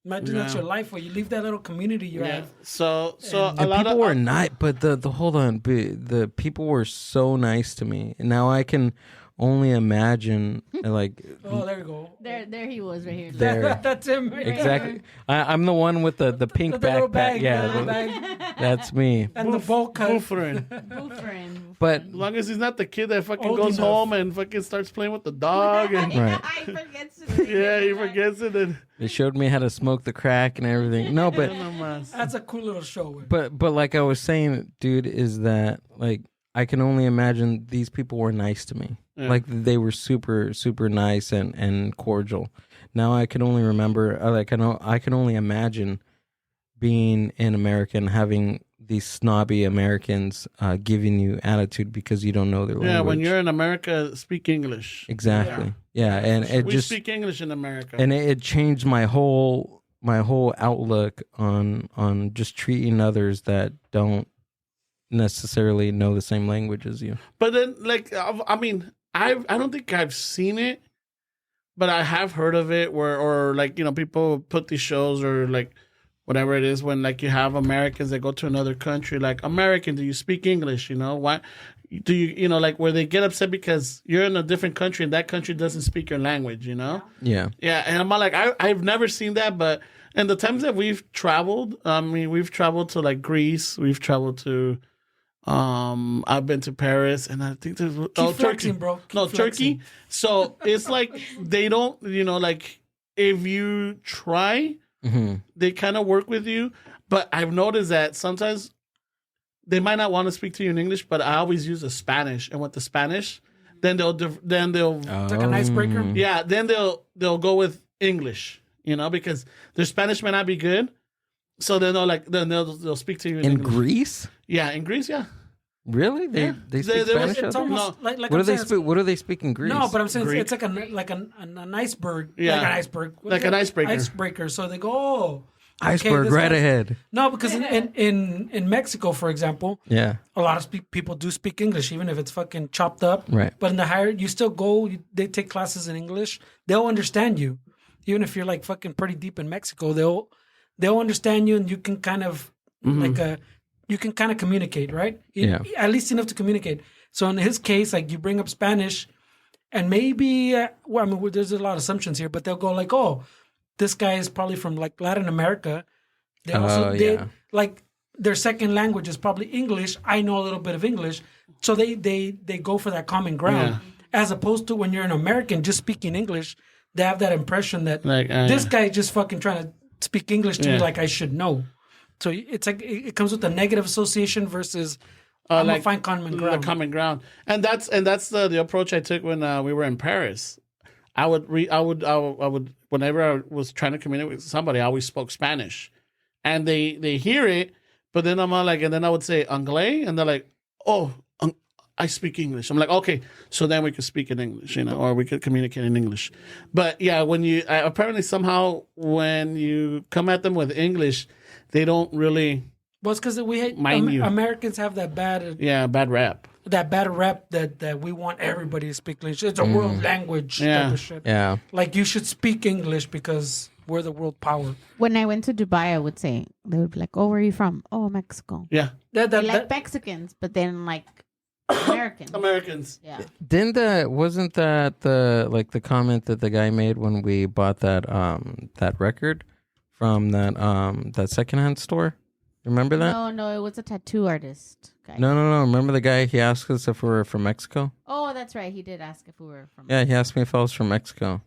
Imagine that's Yeah. your life where you leave that little community you Yeah. have. So a And lot people of were not, but the hold on, the people were so nice to me. And now I can only imagine, like, Oh, there you go. There he was right here. there. That's him. right there. Exactly. I'm the one with the pink The little backpack. bag, Yeah, the little the- bag, that's me. and the bowl cut. Bufferin. Bufferin. But As long as he's not the kid that fucking Old goes enough. home and fucking starts playing with the dog and Right. I forget to yeah, he forgets it and they showed me how to smoke the crack and everything. No, but no más. That's a cool little show. Güey. but like I was saying, dude, is that like I can only imagine these people were nice to me. Yeah. Like they were super, super nice and cordial. Now I can only remember, I can only imagine being in America and having these snobby Americans giving you attitude because you don't know their language. Yeah, when you're in America, speak English. Exactly. Yeah, and it We just speak English in America. and it changed my whole outlook on just treating others that don't necessarily know the same language as you. But then, like, I mean, I don't think I've seen it, but I have heard of it or like, you know, people put these shows or like whatever it is when like you have Americans that go to another country, like, American, do you speak English? You know, why do you know, like where they get upset because you're in a different country and that country doesn't speak your language, you know? Yeah. Yeah. And I'm like, I've never seen that, but and the times that we've traveled, I mean, we've traveled to like Greece, we've traveled to I've been to Paris, and I think there's Keep flexing, bro. Keep No, flexing. Turkey. So it's like they don't, you know, like if you try, they kind of work with you. But I've noticed that sometimes they might not want to speak to you in English, but I always use the Spanish, and with the Spanish, then they'll It's like an icebreaker. yeah, then they'll go with English, you know, because their Spanish may not be good. So then they'll speak to you in In English. Greece? Yeah, in Greece, yeah. Really? They speak There was- Spanish? out It's there? almost like What I'm do they saying, speak? What do they speak in Greece? No, but I'm saying Greek. it's like an iceberg. Yeah. Like an iceberg. Like an icebreaker. Icebreaker. So they go, oh. iceberg this right guy's- ahead. No, because in Mexico, for example, Yeah. a lot of people do speak English, even if it's fucking chopped up. Right. But in the higher, you still go, they take classes in English. They'll understand you. Even if you're like fucking pretty deep in Mexico, they'll understand you and you can kind of you can kind of communicate, right? Yeah. At least enough to communicate. So in his case, like you bring up Spanish and maybe, well, I mean, there's a lot of assumptions here, but they'll go like, oh, this guy is probably from like Latin America. They also like their second language is probably English. I know a little bit of English. So they go for that common ground. As opposed to when you're an American just speaking English, they have that impression that Like, this guy just fucking trying to speak English to me Yeah. like I should know. So it's like it comes with a negative association versus I'm gonna find common ground. The common ground, and that's the approach I took when we were in Paris. I would whenever I was trying to communicate with somebody, I always spoke Spanish, and they hear it, but then I'm all like, and then I would say Anglais, and they're like, oh, I speak English. I'm like, okay, so then we could speak in English, you know, or we could communicate in English. But yeah, when you apparently somehow when you come at them with English, they don't really. Well, it's because we hate Mind you. Americans have that bad bad rap. rep that we want everybody to speak English. It's a world language Yeah. type of shit. Yeah. Like you should speak English because we're the world power. When I went to Dubai, I would say, they would be like, oh, where are you from? Oh, Mexico. Yeah, They like Mexicans, but then like Americans. Americans. Yeah. Wasn't that the comment that the guy made when we bought that record from that secondhand store? Remember that? No, it was a tattoo artist guy. No. Remember the guy? He asked us if we were from Mexico. Oh, that's right. He did ask if we were from. Yeah, he asked me if I was from Mexico.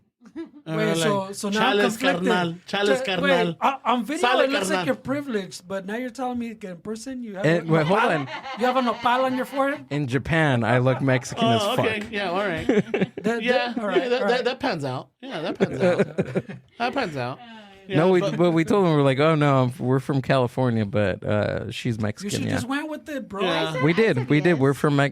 Wait, so now I'm Chales conflicted. carnal, chales carnal. Wait, on video Sale it looks carnal. like you're privileged, but now you're telling me in person you have Wait, hold on. you have a nopal on your forehead? In Japan, I look Mexican as Oh, fuck. okay. Yeah, all right. That- Yeah, all right, yeah, all right. that pans out. Yeah, that pans out. That pans out. Yeah, No, but we told him, we're like, oh no, we're from California, but she's You Mexican. should Yeah, just went with it, bro. Yeah. we I did. said We did. yes.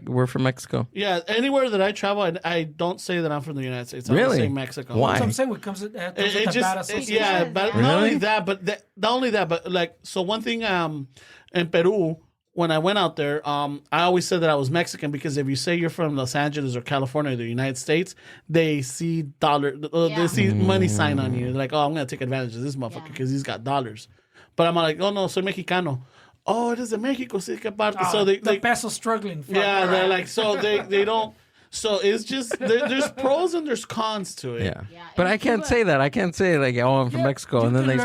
We're from Mexico. yeah, anywhere that I travel, I don't say that I'm from the United States. I Really? say Mexico. Why? That's what I'm saying. It comes with It a bad just association. yeah, Because, but yeah. not only Really? that, but not only that, but like so one thing in Peru when I went out there, I always said that I was Mexican because if you say you're from Los Angeles or California or the United States, they see they see money sign on you. They're like, oh, I'm gonna take advantage of this motherfucker because he's got dollars. But I'm like, oh no, soy mexicano. Oh, it is de Mexico, sí, qué parte. So the they peso struggling. Fuck. yeah, they're like, so they don't. So it's just there's pros and there's cons to it. Yeah. Yeah, But and I can't Cuba- say that. I can't say like, oh, I'm from Yeah, Mexico, you and then can they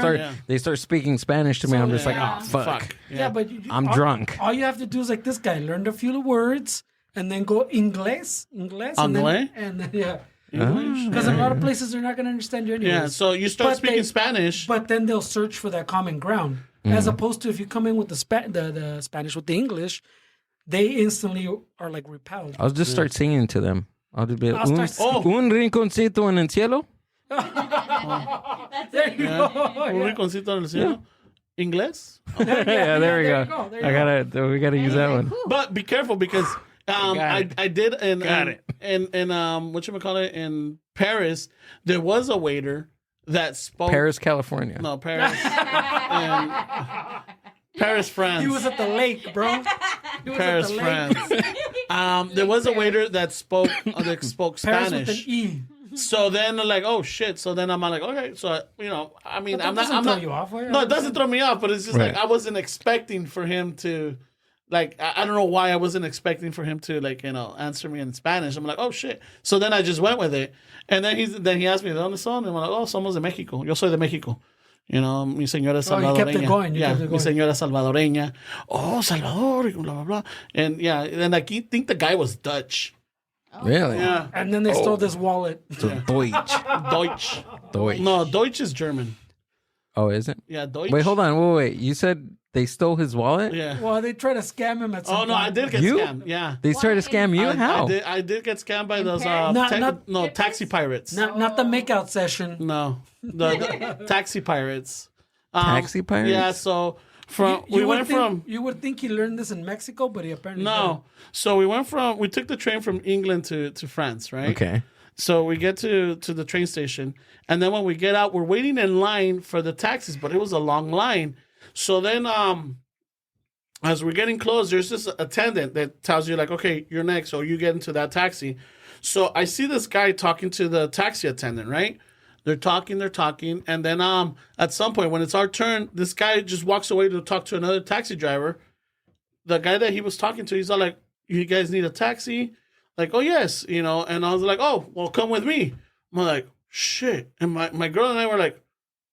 learn. start speaking Spanish to me. I'm just like, Yeah. oh fuck. Yeah, but I'm drunk. All you have to do is like this guy, learn a few words, and then go Inglés, Anglais? and then yeah, English. because in a lot of places they're not going to understand you anyways. Yeah, so you start But speaking they- Spanish. But then they'll search for that common ground, as opposed to if you come in with the Spanish with the English, they instantly are like repelled. I'll just start singing to them. I'll just be like, I'll start un rinconcito en el cielo. There you go. Un rinconcito en el cielo. Inglés? Yeah, there we go. There you go. We gotta use that one. But be careful because I did in whatchamacallit, in Paris, there was a waiter that spoke Paris, California. No, Paris. Paris, France. He was at the lake, bro. He was Paris, at the lake. France. There was a waiter that spoke Paris Spanish. with an E. So then, like, oh shit. So then I'm like, okay. So I mean, But I'm that not. doesn't I'm throw not. you off, right? No, it doesn't throw me off. But it's just Right. like I wasn't expecting for him to, like, I don't know why I wasn't expecting for him to, like, answer me in Spanish. I'm like, oh shit. So then I just went with it, and then he asked me, ¿de dónde son? And I'm like, oh, somos de México. Yo soy de México. Mi señora es Oh, you salvadoreña. kept it going. You Yeah, kept it mi going. señora es salvadoreña. Oh, Salvador, blah, blah, blah. And yeah, and I think the guy was Dutch. Really? Yeah. And then they stole this wallet. So Deutsch. Deutsch. Deutsch. No, Deutsch is German. Oh, is it? Yeah, Deutsch. Wait, hold on. Wait. You said they stole his wallet? Yeah. Well, they tried to scam him at some Oh, point. no, I did get You? scammed. Yeah. They tried to scam you? How? I did get scammed by those Paris? taxi pirates. Not the makeout session. No, the taxi pirates. Taxi pirates? Yeah. So we went from You would think he learned this in Mexico, but he apparently no. So we took the train from England to France, right? Okay. So we get to the train station, and then when we get out, we're waiting in line for the taxis, but it was a long line. So then, as we're getting close, there's this attendant that tells you, like, okay, you're next, or you get into that taxi. So I see this guy talking to the taxi attendant, right? They're talking, and then at some point, when it's our turn, this guy just walks away to talk to another taxi driver. The guy that he was talking to, he's all like, you guys need a taxi? Like, oh, yes, and I was like, oh, well, come with me. I'm like, shit. And my girl and I were like,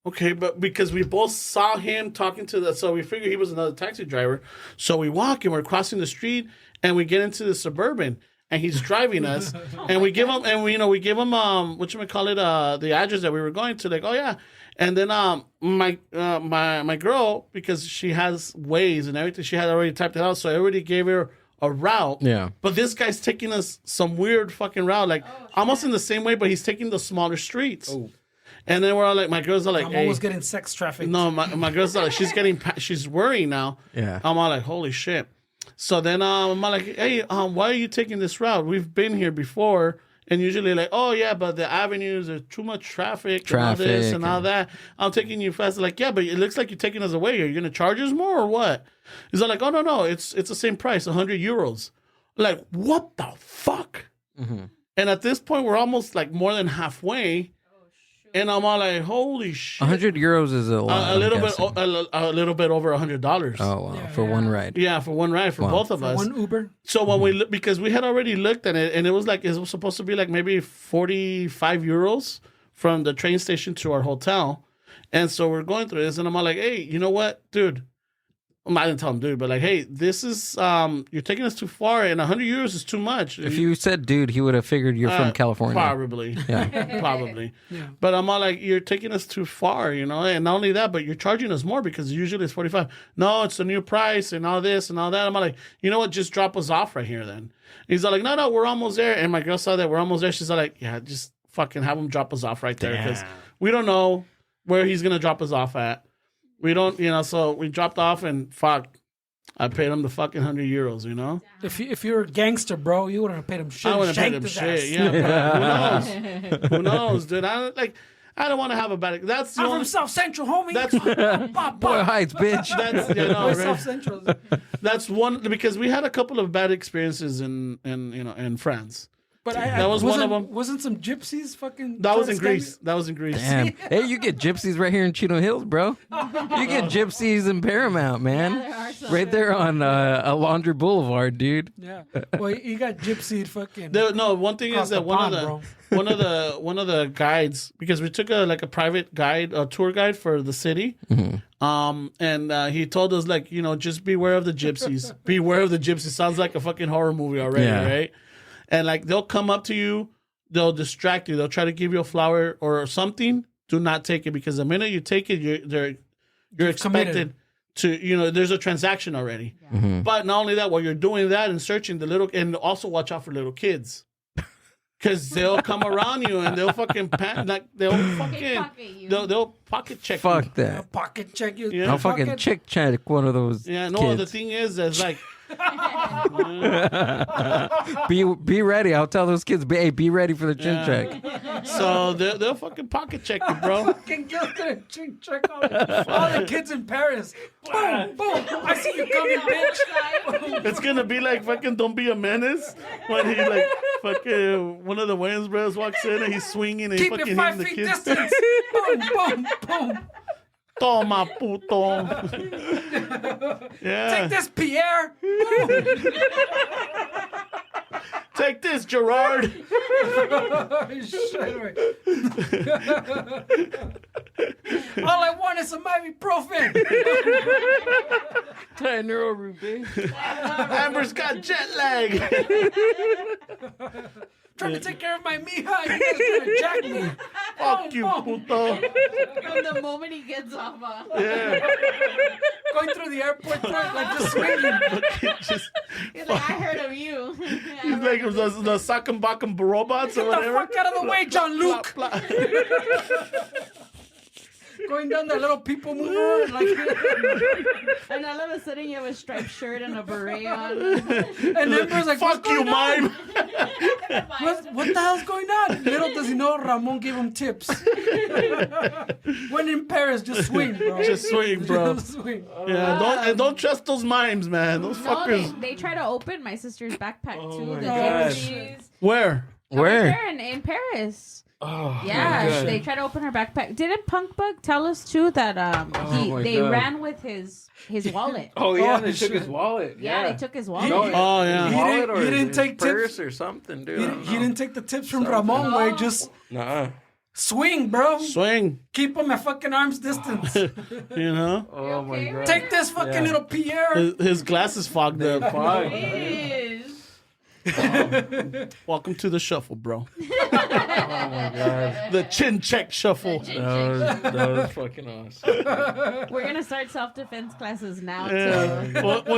okay, but because we both saw him talking to so we figured he was another taxi driver. So we walk and we're crossing the street and we get into the Suburban and he's driving us and we give him, we give him, the address that we were going to, like, oh yeah. And then, my girl, because she has Waze and everything, she had already typed it out. So I already gave her a route. Yeah. But this guy's taking us some weird fucking route, like almost in the same way, but he's taking the smaller streets. Oh. And then we're all like, my girls are like, I'm hey. almost getting sex trafficked. No, my girls are like, she's worrying now. Yeah. I'm all like, holy shit. So then I'm all like, hey, why are you taking this route? We've been here before. And usually like, oh yeah, but the avenues, there's too much traffic and all this and all that. I'm taking you fast. Like, yeah, but it looks like you're taking us away. Are you going to charge us more or what? He's like, oh, no, it's the same price, 100 euros. Like, what the fuck? Mm-hmm. And at this point, we're almost like more than halfway. And I'm all like, holy shit. 100 euros is a lot. A little bit over $100. Oh, wow. For one ride. Yeah, for one ride for both of us. One Uber. So when we because we had already looked at it, and it was supposed to be like maybe 45 euros from the train station to our hotel. And so we're going through this, and I'm all like, hey, you know what, dude? I didn't tell him, dude, but like, hey, this is you're taking us too far, and 100 euros is too much. If you said dude, he would have figured you're from California. Probably. Yeah. Probably. Yeah. But I'm all like, you're taking us too far, and not only that, but you're charging us more because usually it's 45. No, it's a new price and all this and all that. I'm all like, you know what? Just drop us off right here then. He's all like, no, we're almost there. And my girl saw that we're almost there. She's all like, yeah, just fucking have him drop us off right there because we don't know where he's going to drop us off at. We don't, so we dropped off and fuck, I paid him the fucking 100 euros, If you're a gangster, bro, you wouldn't have paid him shit. I wouldn't have paid him shit. Yeah, who knows, dude? I don't want to have a bad. That's the I'm only, from South Central, homie. That's Boy Heights, bitch. that's South right? Central. That's one because we had a couple of bad experiences in France. But that was one of them. Wasn't some gypsies fucking? That was in Greece. That was in Greece. Damn. Hey, you get gypsies right here in Chino Hills, bro. You get gypsies in Paramount, man. Right there on Alondra Boulevard, dude. Yeah. Well, you got gypsied fucking. One thing is that one of the guides, because we took a private guide, a tour guide for the city. Mm-hmm. And he told us just beware of the gypsies. Beware of the gypsies. Sounds like a fucking horror movie already, right? And they'll come up to you, they'll distract you, they'll try to give you a flower or something. Do not take it because the minute you take it, you're expected there's a transaction already. But not only that, while you're doing that and searching and also watch out for little kids. Because they'll come around you and they'll fucking they'll pocket check you. Fuck that. Pocket check you. Yeah. I'll fucking check one of those. Yeah, no, kids. the thing is like... Be ready. I'll tell those kids, be ready for the chin check. So they'll fucking pocket check you, bro. Fucking get the chin check all the kids in Paris. Boom, boom. I see you coming, bitch. It's gonna be like fucking Don't Be a Menace when he like fucking one of the Wayans brothers walks in and he's swinging and Keep he's it fucking 5 hitting the feet kids. distance. Boom, boom, boom. Toma puto. Yeah. Take this, Pierre. Take this, Gerard. All I want is some ibuprofen. Tylenol, Ruby. Amber's got jet lag. Trying to take care of my mija. You guys gonna jack me. Fuck you, puto. From the moment he gets off. Yeah. Going through the airport, like just swinging. He's like, I heard of you. He's like the Sakam Bakam robots or Get the whatever. fuck out of the way, John Luke. Blah, blah. Going down that little people mover. Like, And all of a sudden you have a striped shirt and a beret on. and Emperor's like, Fuck you, mime. What the hell's going on? Little does he know, Ramon gave him tips. When in Paris, just swing, bro. Just swing, bro. Just swing. Yeah, don't trust those mimes, man. Those No, fuckers. they try to open my sister's backpack too. The God. gypsies. Where? Where? Right there in Paris. Oh, Yeah, they tried to open her backpack. Didn't Punk Bug tell us too that they God. ran with his wallet? Oh yeah, Oh, they took shit. his wallet. Yeah, they took his wallet. No, Oh, yeah. his He wallet didn't- or he didn't his take purse tips. or something, dude. I don't He know. didn't take the tips from Ramon, way. Just Nuh-uh. swing, bro. Swing. Keep him at fucking arm's distance. You know? Oh my god. Take this fucking little Pierre. His glasses fogged up. Is. Welcome to the shuffle, bro. Oh my god. The chin check shuffle. That was fucking awesome. We're gonna start self-defense classes now. Yeah. Too. What, hey,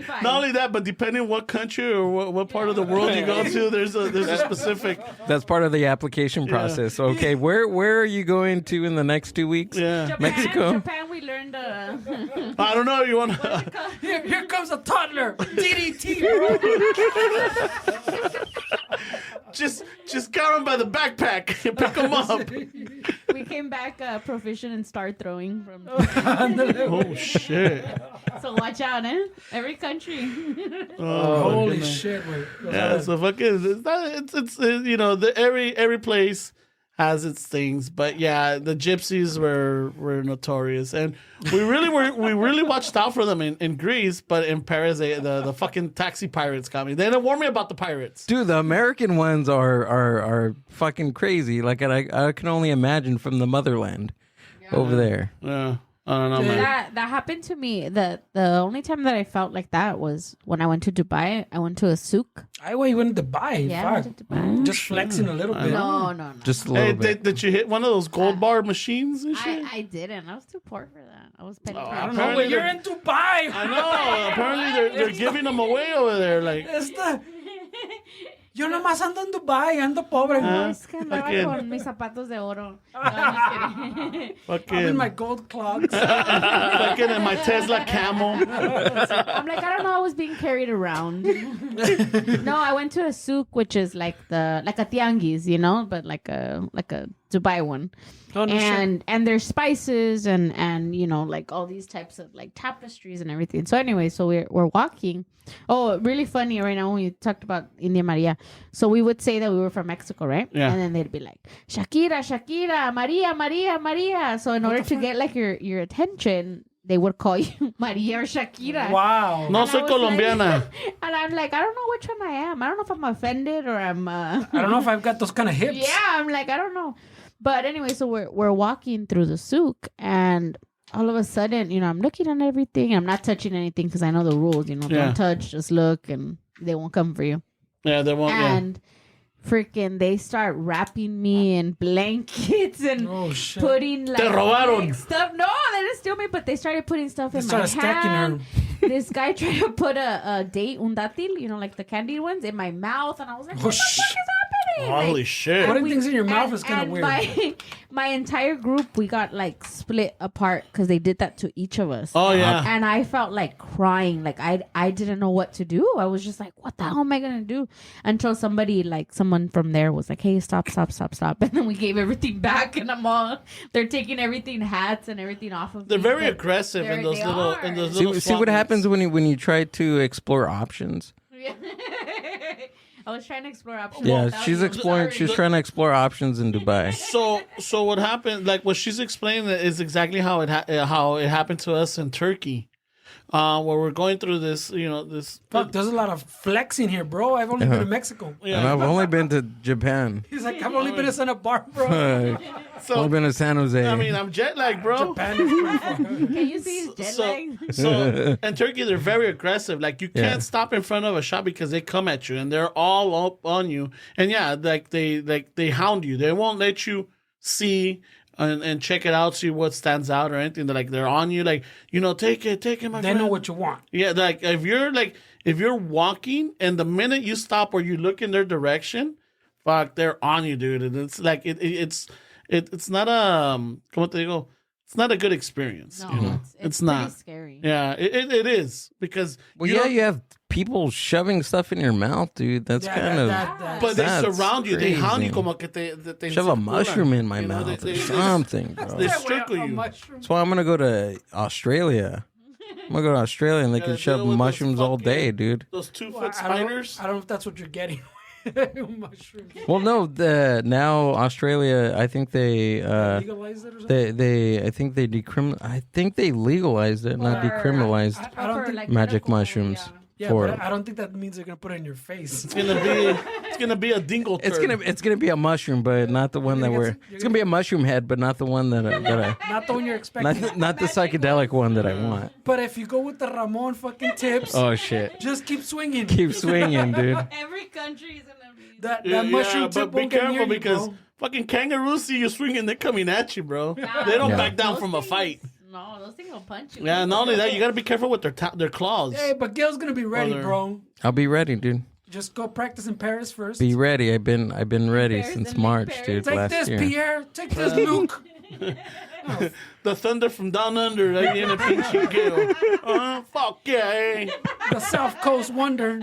2025. not only that, but depending on what country or what part of the world you go to, there's a specific. That's part of the application process. Okay, where are you going to in the next 2 weeks? Yeah. Japan, Mexico? Japan, we learned. I don't know. You want to? Here comes a toddler. DDT, bro. just count him by the backpack and pick him up. We came back proficient in star throwing from. Oh shit! So watch out, eh? Every country. Holy shit, wait. Yeah, so fucking it's every place has its things, but yeah, the gypsies were notorious, and we really watched out for them in Greece, but in Paris, the fucking taxi pirates got me. They didn't warn me about the pirates. Dude, the American ones are fucking crazy. Like I can only imagine from the motherland over there. Yeah, I don't know, man. That happened to me. The only time that I felt like that was when I went to Dubai. I went to a souk. I went to Dubai. Yeah, I Fuck. went to Dubai. Just flexing a little bit. No. Just a little Hey, bit. did you hit one of those gold bar machines and shit? I didn't. I was too poor for that. I was penny I don't pinching. know. Well, you're in Dubai. I know. Apparently, they're giving them away over there. Like, Yo nomás ando en Dubai, ando pobre. No, es que andaba Fucking- con mis zapatos de oro. No, I'm just kidding. I'm in fucking, my gold clogs. fucking in my Tesla Camel. I'm like, I don't know. I was being carried around. No, I went to a souk, which is like a tianguis, but like a Dubai one. Oh, no shit. And there's spices and like all these types of like tapestries and everything. So anyway, so we're walking. Oh, really funny right now when you talked about India Maria. So we would say that we were from Mexico, right? Yeah. And then they'd be like, Shakira, Maria. So in order to get like your attention, they would call you Maria or Shakira. Wow. No And I soy was colombiana. And I'm like, I don't know which one I am. I don't know if I'm offended or I'm. I don't know if I've got those kind of hips. Yeah, I'm like, I don't know. But anyway, so we're walking through the souk, and all of a sudden, I'm looking at everything. I'm not touching anything because I know the rules. Yeah. Don't touch, just look, and they won't come for you. Yeah, they won't. And freaking they start wrapping me in blankets and putting like Te robaron. stuff. No, they didn't steal me, but they started putting stuff in my stacking hand. her. This guy tried to put a date, un dátil, like the candy ones, in my mouth, and I was like, what the fuck is happening? Holy shit. Putting things in your mouth is kind of weird. My entire group, we got like split apart because they did that to each of us. Oh, yeah. And I felt like crying. Like I didn't know what to do. I was just like, what the hell am I going to do? Until someone from there was like, hey, stop. And then we gave everything back, and they're taking everything, hats and everything off of They're me. very aggressive in those little See what happens when you try to explore options. I was trying to explore options. Yeah, she's trying to explore options in Dubai. So what happened? Like what she's explaining is exactly how it happened to us in Turkey, where we're going through this. Fuck, there's a lot of flexing here, bro. I've only been to Mexico. And I've only been to Japan. He's like, I've only been to Santa Barbara. Only been to San Jose. I mean, I'm jet lagged, bro. Japan is pretty far. Can you see his jet lag? So in Turkey, they're very aggressive. Like you can't stop in front of a shop because they come at you and they're all up on you. And yeah, they hound you. They won't let you see and check it out, see what stands out or anything. They're on you. Like, take it, my friend. They know what you want. Yeah, like if you're walking and the minute you stop or you look in their direction, fuck, they're on you, dude. And it's like it's not como te digo, it's not a good experience. No, it's not pretty scary. Yeah, it is because you have people shoving stuff in your mouth, dude. That's but they surround you. Crazy. They hound you como que te shove a mushroom in my mouth or something, bro. They circle you. That's why I'm gonna go to Australia. I'm gonna go to Australia and they can shove mushrooms all day, dude. Those 2-foot spiders. I don't know if that's what you're getting. Mushrooms. Well, no. Now Australia, I think they Legalize it or something? I think they I think they legalized it, not decriminalized I don't think like magic medical, mushrooms. Yeah, for but I don't think that means they're gonna put it in your face. It's gonna be a dingle turd. It's gonna be a mushroom, but not the one that it's gonna be a mushroom head, but not the one that I Not the one you're expecting. not the psychedelic one that I want. But if you go with the Ramon fucking tips, Oh shit! just keep swinging. Keep swinging, dude. Every country is gonna be. That mushroom tip but be won't get near careful you, because bro. fucking kangaroos see you swinging, they're coming at you, bro. They don't back down from a fight. No, those things will punch you. Yeah, not only that, you gotta be careful with their claws. Hey, but Gil's gonna be ready, bro. I'll be ready, dude. Just go practice in Paris first. Be ready. I've been ready Paris since and March, Paris. dude. Take last this, year. Pierre. Take this, Luke. The thunder from down under, like in a pinch gill. Fuck yeah. The South Coast Wonder.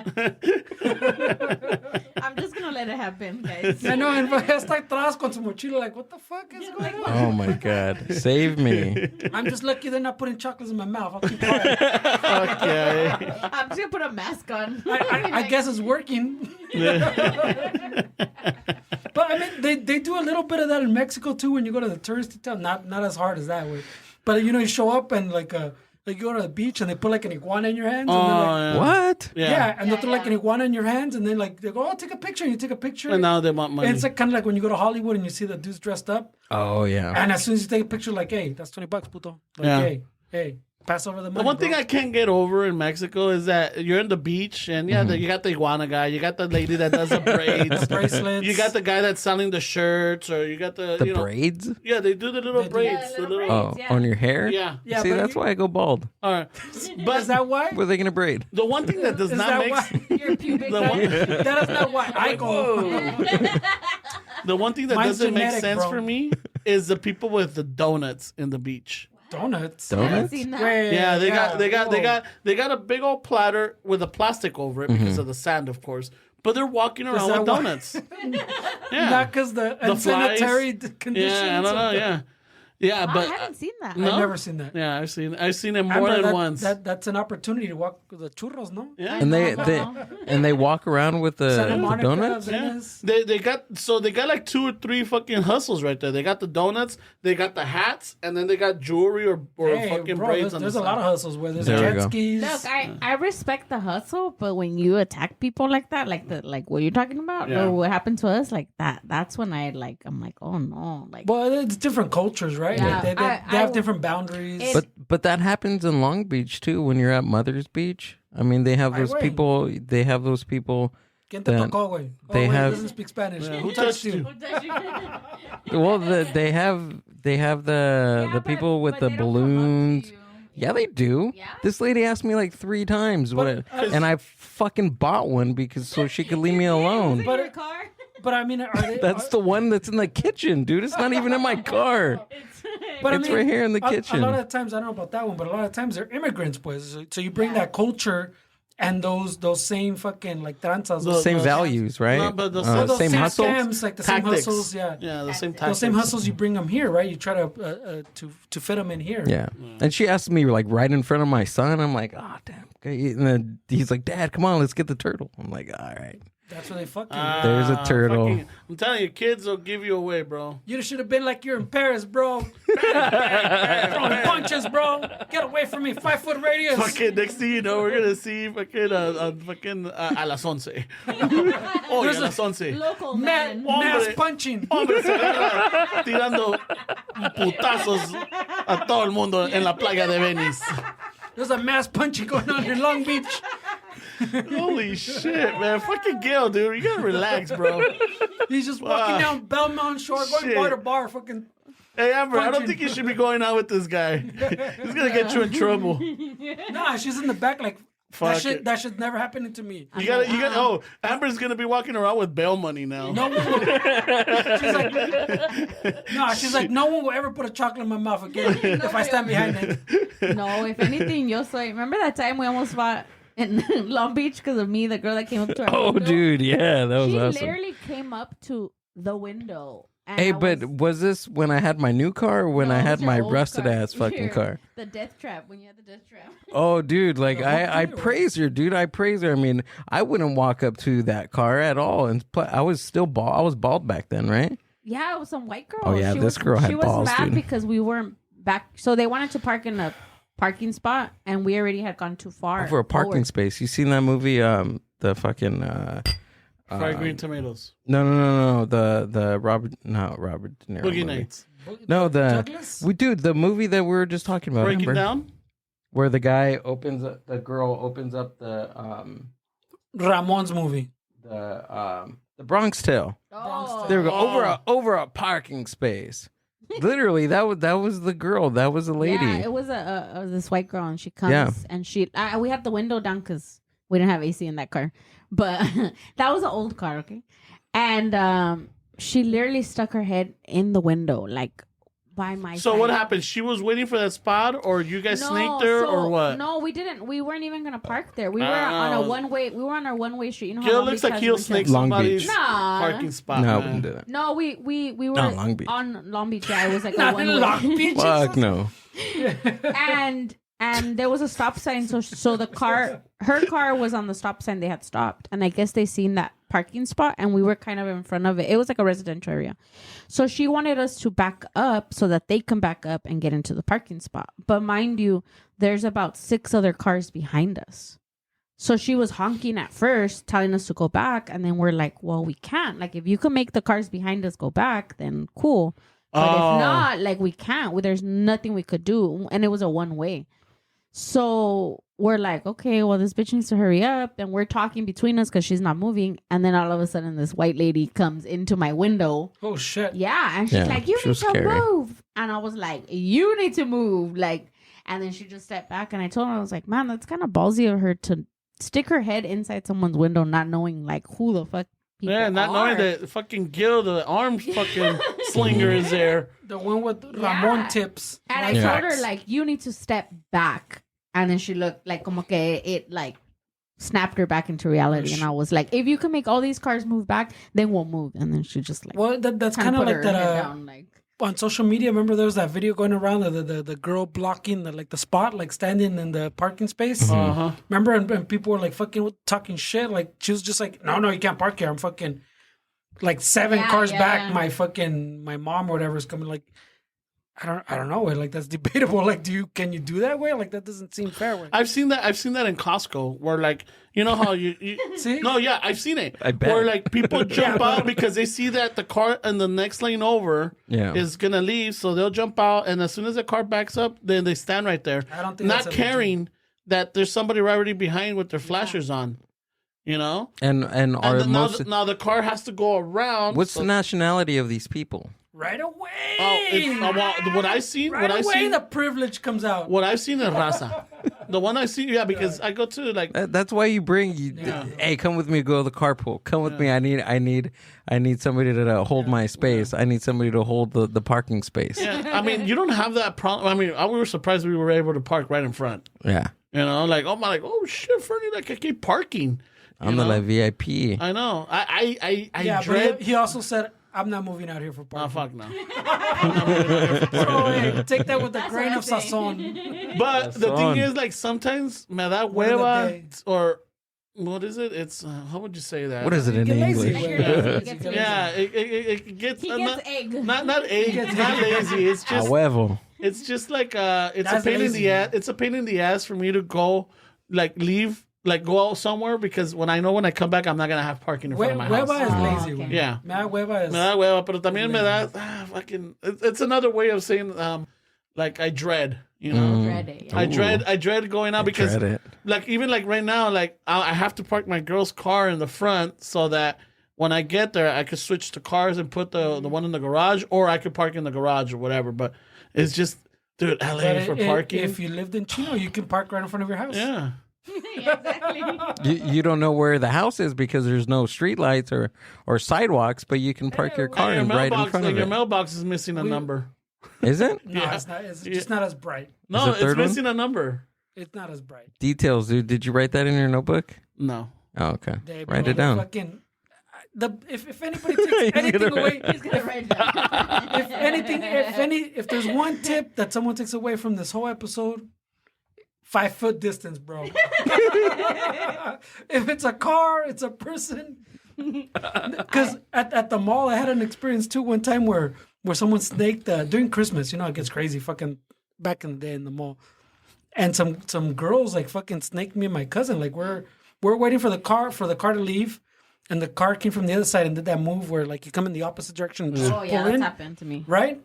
I'm just gonna let it happen, guys. I know, and está atrás con su mochila, like, what the fuck is going on? Oh my god, save me! I'm just lucky they're not putting chocolates in my mouth. I'll keep quiet. Fuck yeah. I'm just gonna put a mask on. I guess it's working. But I mean, they do a little bit of that in Mexico too. When you go to the touristy town, not as hard as that way. But you show up and like you go to the beach and they put like an iguana in your hands. And they're like, What? yeah, and they'll throw like an iguana in your hands, and then like they go, "Oh, take a picture." And you take a picture, And now they want money. and it's like kind of like when you go to Hollywood and you see the dudes dressed up, Oh yeah. and as soon as you take a picture, like, "Hey, that's $20, puto." Like, Yeah. hey, pass over the money. The one thing bro. I can't get over in Mexico is that you're in the beach and you got the iguana guy, you got the lady that does the braids, bracelets. you got the guy that's selling the shirts, or you got the braids? Yeah, they do the little braids. Yeah, the little little, Oh, Yeah. on your hair? yeah. Yeah, See, but that's why I go bald. All right. Is But that why? What are they gonna braid? the one thing that does Is not that make why? Your pubic the hair. one, That is not why I go. the one thing that Mine's doesn't make genetic, sense bro. for me is the people with the donuts in the beach. Donuts. I haven't Donuts? seen that. Wait, Yeah, they whoa. got a big old platter with a plastic over it because of the sand, of course. But they're walking around that with why? donuts. Yeah, Not because the unsanitary conditions. yeah, I don't know. Yeah, yeah, Wow, but I haven't seen that. no? I've never seen that. yeah, I've seen it more Amber, than once. That's an opportunity to walk with the churros, no? Yeah. And they walk around with Santa the Monica, donuts? Venice. They got like 2 or 3 fucking hustles right there. They got the donuts, they got the hats, and then they got jewelry or Hey, fucking bro, braids on there's the a lot of side. hustles where there's There we jet go. skis. Look, I respect the hustle, but when you attack people like that, like what you're talking about, Yeah. or what happened to us, like that's when I'm like, oh no, like Well, it's different cultures, right? Yeah. They I have different boundaries. It- But that happens in Long Beach too when you're at Mother's Beach. I mean, they have those Highway. people. They have those people ¿Quién te tocó, güey? They have. Doesn't speak Spanish. Yeah, Who touched you? Well, they have the people with but the they don't come up to balloons. you. Yeah, they do. Yeah? This lady asked me like 3 times, and I fucking bought one because so she could leave me alone. But your car. But I mean, are they? That's the one that's in the kitchen, dude. It's not even in my car. But It's right here in the a kitchen. lot of times, I don't know about that one, but a lot of times they're immigrants, pues. So you bring that culture and those same fucking like tranzas, Same values, right? No, but the those same hustles. scams, like the same Tactics. hustles, yeah. Yeah, the same Those tactics. same hustles, you bring them here, right? You try to fit them in here. Yeah. And she asked me like right in front of my son. I'm like, oh damn. Okay. And then he's like, Dad, come on, let's get the turtle. I'm like, all right. That's where they fucking. There's a turtle. I'm telling you, kids will give you away, bro. You should have been like you're in Paris, bro. Throwing punches, bro. Get away from me. 5 foot radius. Fucking next thing you know, we're gonna see fucking a las 11. Oh, a las 11. Local Mass Hombre. punching. Hombre se agarra tirando putazos a todo el mundo en la playa de Venice. There's a mass punching going on in Long Beach. Holy shit, man. Fucking Gil, dude. You gotta relax, bro. He's just walking down Belmont Shore, going Shit. bar to bar, fucking. Hey, Amber, I don't Punching. think you should be going out with this guy. He's gonna get you in trouble. Nah, she's in the back like Fuck that shit. it. That shit's never happening to me. You gotta, oh, Amber's gonna be walking around with bail money now. No one she's like, no one will ever put a chocolate in my mouth again if I stand behind it. No, if anything, yo soy. Remember that time we almost fought in Long Beach because of me, the girl that came up to our Oh, window? dude. Yeah, that was She awesome. literally came up to the window. And Hey, I but was this when I had my new car or when No, I it had was your my old rusted car. ass fucking Your- car? The death trap, when you had the death trap. Oh, dude, like I or- praise her, dude. I praise her. I mean, I wouldn't walk up to that car at all, and I was still bald. I was bald back then, right? Yeah, it was some white girl. Oh, yeah, this girl had She was balls, mad dude. because we weren't back. So they wanted to park in a parking spot, and we already had gone too far. For a parking forward. space. You seen that movie? The fucking Fried green tomatoes. no. The Robert De Niro Boogie movie. Nights. No, Douglas? dude, the movie that we were just talking about. Breaking remember? down. Where the guy opens up, the girl opens up the Ramon's movie. Bronx Tale. Oh. There we go. Over a parking space. Literally, that was the girl. That was the lady. Yeah, it was this white girl, and she comes Yeah. and we had the window down because we didn't have AC in that car, but that was an old car, okay. And she literally stuck her head in the window, like by my. So side. what happened? She was waiting for that spot, or you guys snaked her, or what? No, we didn't. We weren't even gonna park there. We were on a one way. We were on our one way street. You know how Gil Long looks Beach like has he'll windshield? snake Long somebody's Beach. Nah. parking spot. No, I man. wouldn't do that. No, we were Not Long Beach. on Long Beach. Yeah, it was like a Not one in way. Long Beach. Fuck no. and there was a stop sign, so her car was on the stop sign. They had stopped, and I guess they seen that parking spot, and we were kind of in front of it. It was like a residential area, so she wanted us to back up so that they can back up and get into the parking spot. But mind you, there's about 6 other cars behind us. So she was honking at first, telling us to go back, and then we're like, well, we can't. Like, if you can make the cars behind us go back, then cool. But if not, like, we can't. There's nothing we could do. And it was a one-way. So we're like, okay, well, this bitch needs to hurry up. And we're talking between us because she's not moving. And then all of a sudden, this white lady comes into my window. Oh shit! Yeah. And she's Yeah, like, you she need was to scary. move. And I was like, you need to move. Like, and then she just stepped back. And I told her, I was like, man, that's kind of ballsy of her to stick her head inside someone's window, not knowing, like, who the fuck people Yeah, not are. knowing that fucking Gil, the arms fucking slinger, is there. The one with Ramon Yeah. tips. And I Yeah. told her, like, you need to step back. And then she looked like, como que it, like, snapped her back into reality. And I was like, if you can make all these cars move back, then we'll move. And then she just, like, Well, that's kinda kind of put like her that. head down, like, On social media, remember there was that video going around the girl blocking the spot, like standing in the parking space. Uh-huh. Remember, and people were like fucking talking shit. Like she was just like, no, you can't park here. I'm fucking like 7 Yeah, cars yeah, back. yeah. My mom or whatever is coming. Like, I don't know. Like that's debatable. Like, can you do that way? Like that doesn't seem fair. Way. I've seen that in Costco where, like, you know how you See? No, yeah, I've seen it. I bet. Where, like, people jump out because they see that the car in the next lane over Yeah. is gonna leave, so they'll jump out, and as soon as the car backs up, then they stand right there, I don't think not that's caring that there's somebody right already behind with their flashers on. You know, And are and most now the car has to go around. what's the nationality of these people? Right away. What I seen, right what I away, seen, the privilege comes out. what I've seen in Raza. The one I see, because I go to like. That's why you bring hey, come with me, go to the carpool. Come with me. I need somebody to hold my space. I need somebody to hold the parking space. Yeah, I mean, you don't have that problem. I mean, we were surprised we were able to park right in front. Yeah. You know, like oh shit, Fernie, like I keep parking. I'm the like VIP. I know. I dread. But he also said, I'm not moving out here for Oh, parking. fuck no. So, hey, take that with a grain of sazon. But the thing is, like, sometimes me da One of the hueva, days. or what is it? It's how would you say that? What is it in Get lazy. English? Yeah, it gets. He gets egg. Not egg. It's not lazy. It's A just. huevo. It's just like it's That's a pain in lazy. the ass. It's a pain in the ass for me to go, like leave, like go out somewhere because when I come back, I'm not gonna have parking in front of my house. Hueva is Oh, lazy. okay. güey. Yeah. Me da hueva is. Me da hueva, pero también me da fucking. It's another way of saying like I dread. You know, Dread it, yeah. I dread going out because dread it. like even like right now, like I have to park my girl's car in the front so that when I get there, I could switch to cars and put the one in the garage, or I could park in the garage or whatever. But it's just, dude, LA But for parking. If you lived in Chino, you can park right in front of your house. Yeah. You don't know where the house is because there's no street lights or sidewalks, but you can park your car Your right in mailbox, front like of your it. mailbox is missing a number. Is it? No, it's not. It's just not as bright. No, the it's third one? missing a number. It's not as bright. Details, dude. Did you write that in your notebook? No. Oh, okay. They Write bro, it down. Fucking, if anybody takes anything away, He's gonna write down. if there's one tip that someone takes away from this whole episode, 5 foot distance, bro. If it's a car, it's a person. Because at the mall, I had an experience too one time where someone snaked during Christmas. You know, it gets crazy. Fucking back in the day in the mall, and some girls like fucking snaked me and my cousin. Like we're waiting for the car to leave. And the car came from the other side and did that move where, like, you come in the opposite direction and just Oh yeah, pull that's in, happened to me. right?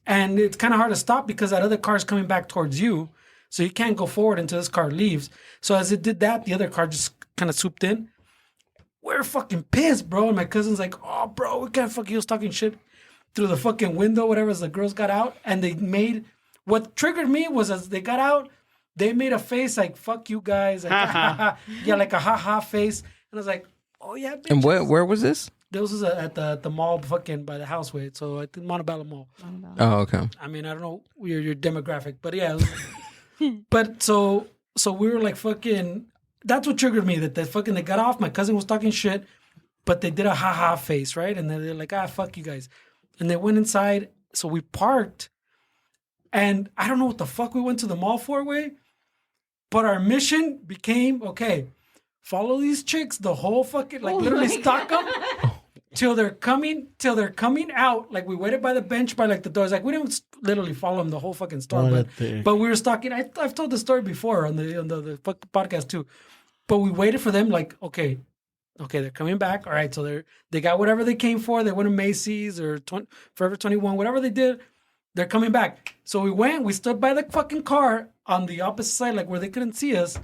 And it's kind of hard to stop because that other car is coming back towards you. So you can't go forward until this car leaves. So as it did that, the other car just kind of swooped in. We're fucking pissed, bro. And my cousin's like, oh, bro, we can't fucking... He was talking shit through the fucking window, whatever, as the girls got out. And they made... What triggered me was as they got out, they made a face like, fuck you guys. Like, yeah, like a ha-ha face. And I was like... Oh yeah, bitch. And where was this? This was at the mall, fucking by the houseway. So I think Montebello Mall. Oh, okay. I mean, I don't know your demographic, but yeah. But so we were like fucking. That's what triggered me. That they got off. My cousin was talking shit, but they did a ha face, right? And then they're like, fuck you guys, and they went inside. So we parked, and I don't know what the fuck we went to the mall for, but our mission became okay. Follow these chicks the whole fucking literally stalk them till they're coming out. Like we waited by the bench by like the doors. Like we didn't literally follow them the whole fucking store, but we were stalking. I've told the story before on the podcast too. But we waited for them. Like okay, they're coming back. All right, so they got whatever they came for. They went to Macy's or Forever 21, whatever they did. They're coming back. So we went. We stood by the fucking car on the opposite side, like where they couldn't see us.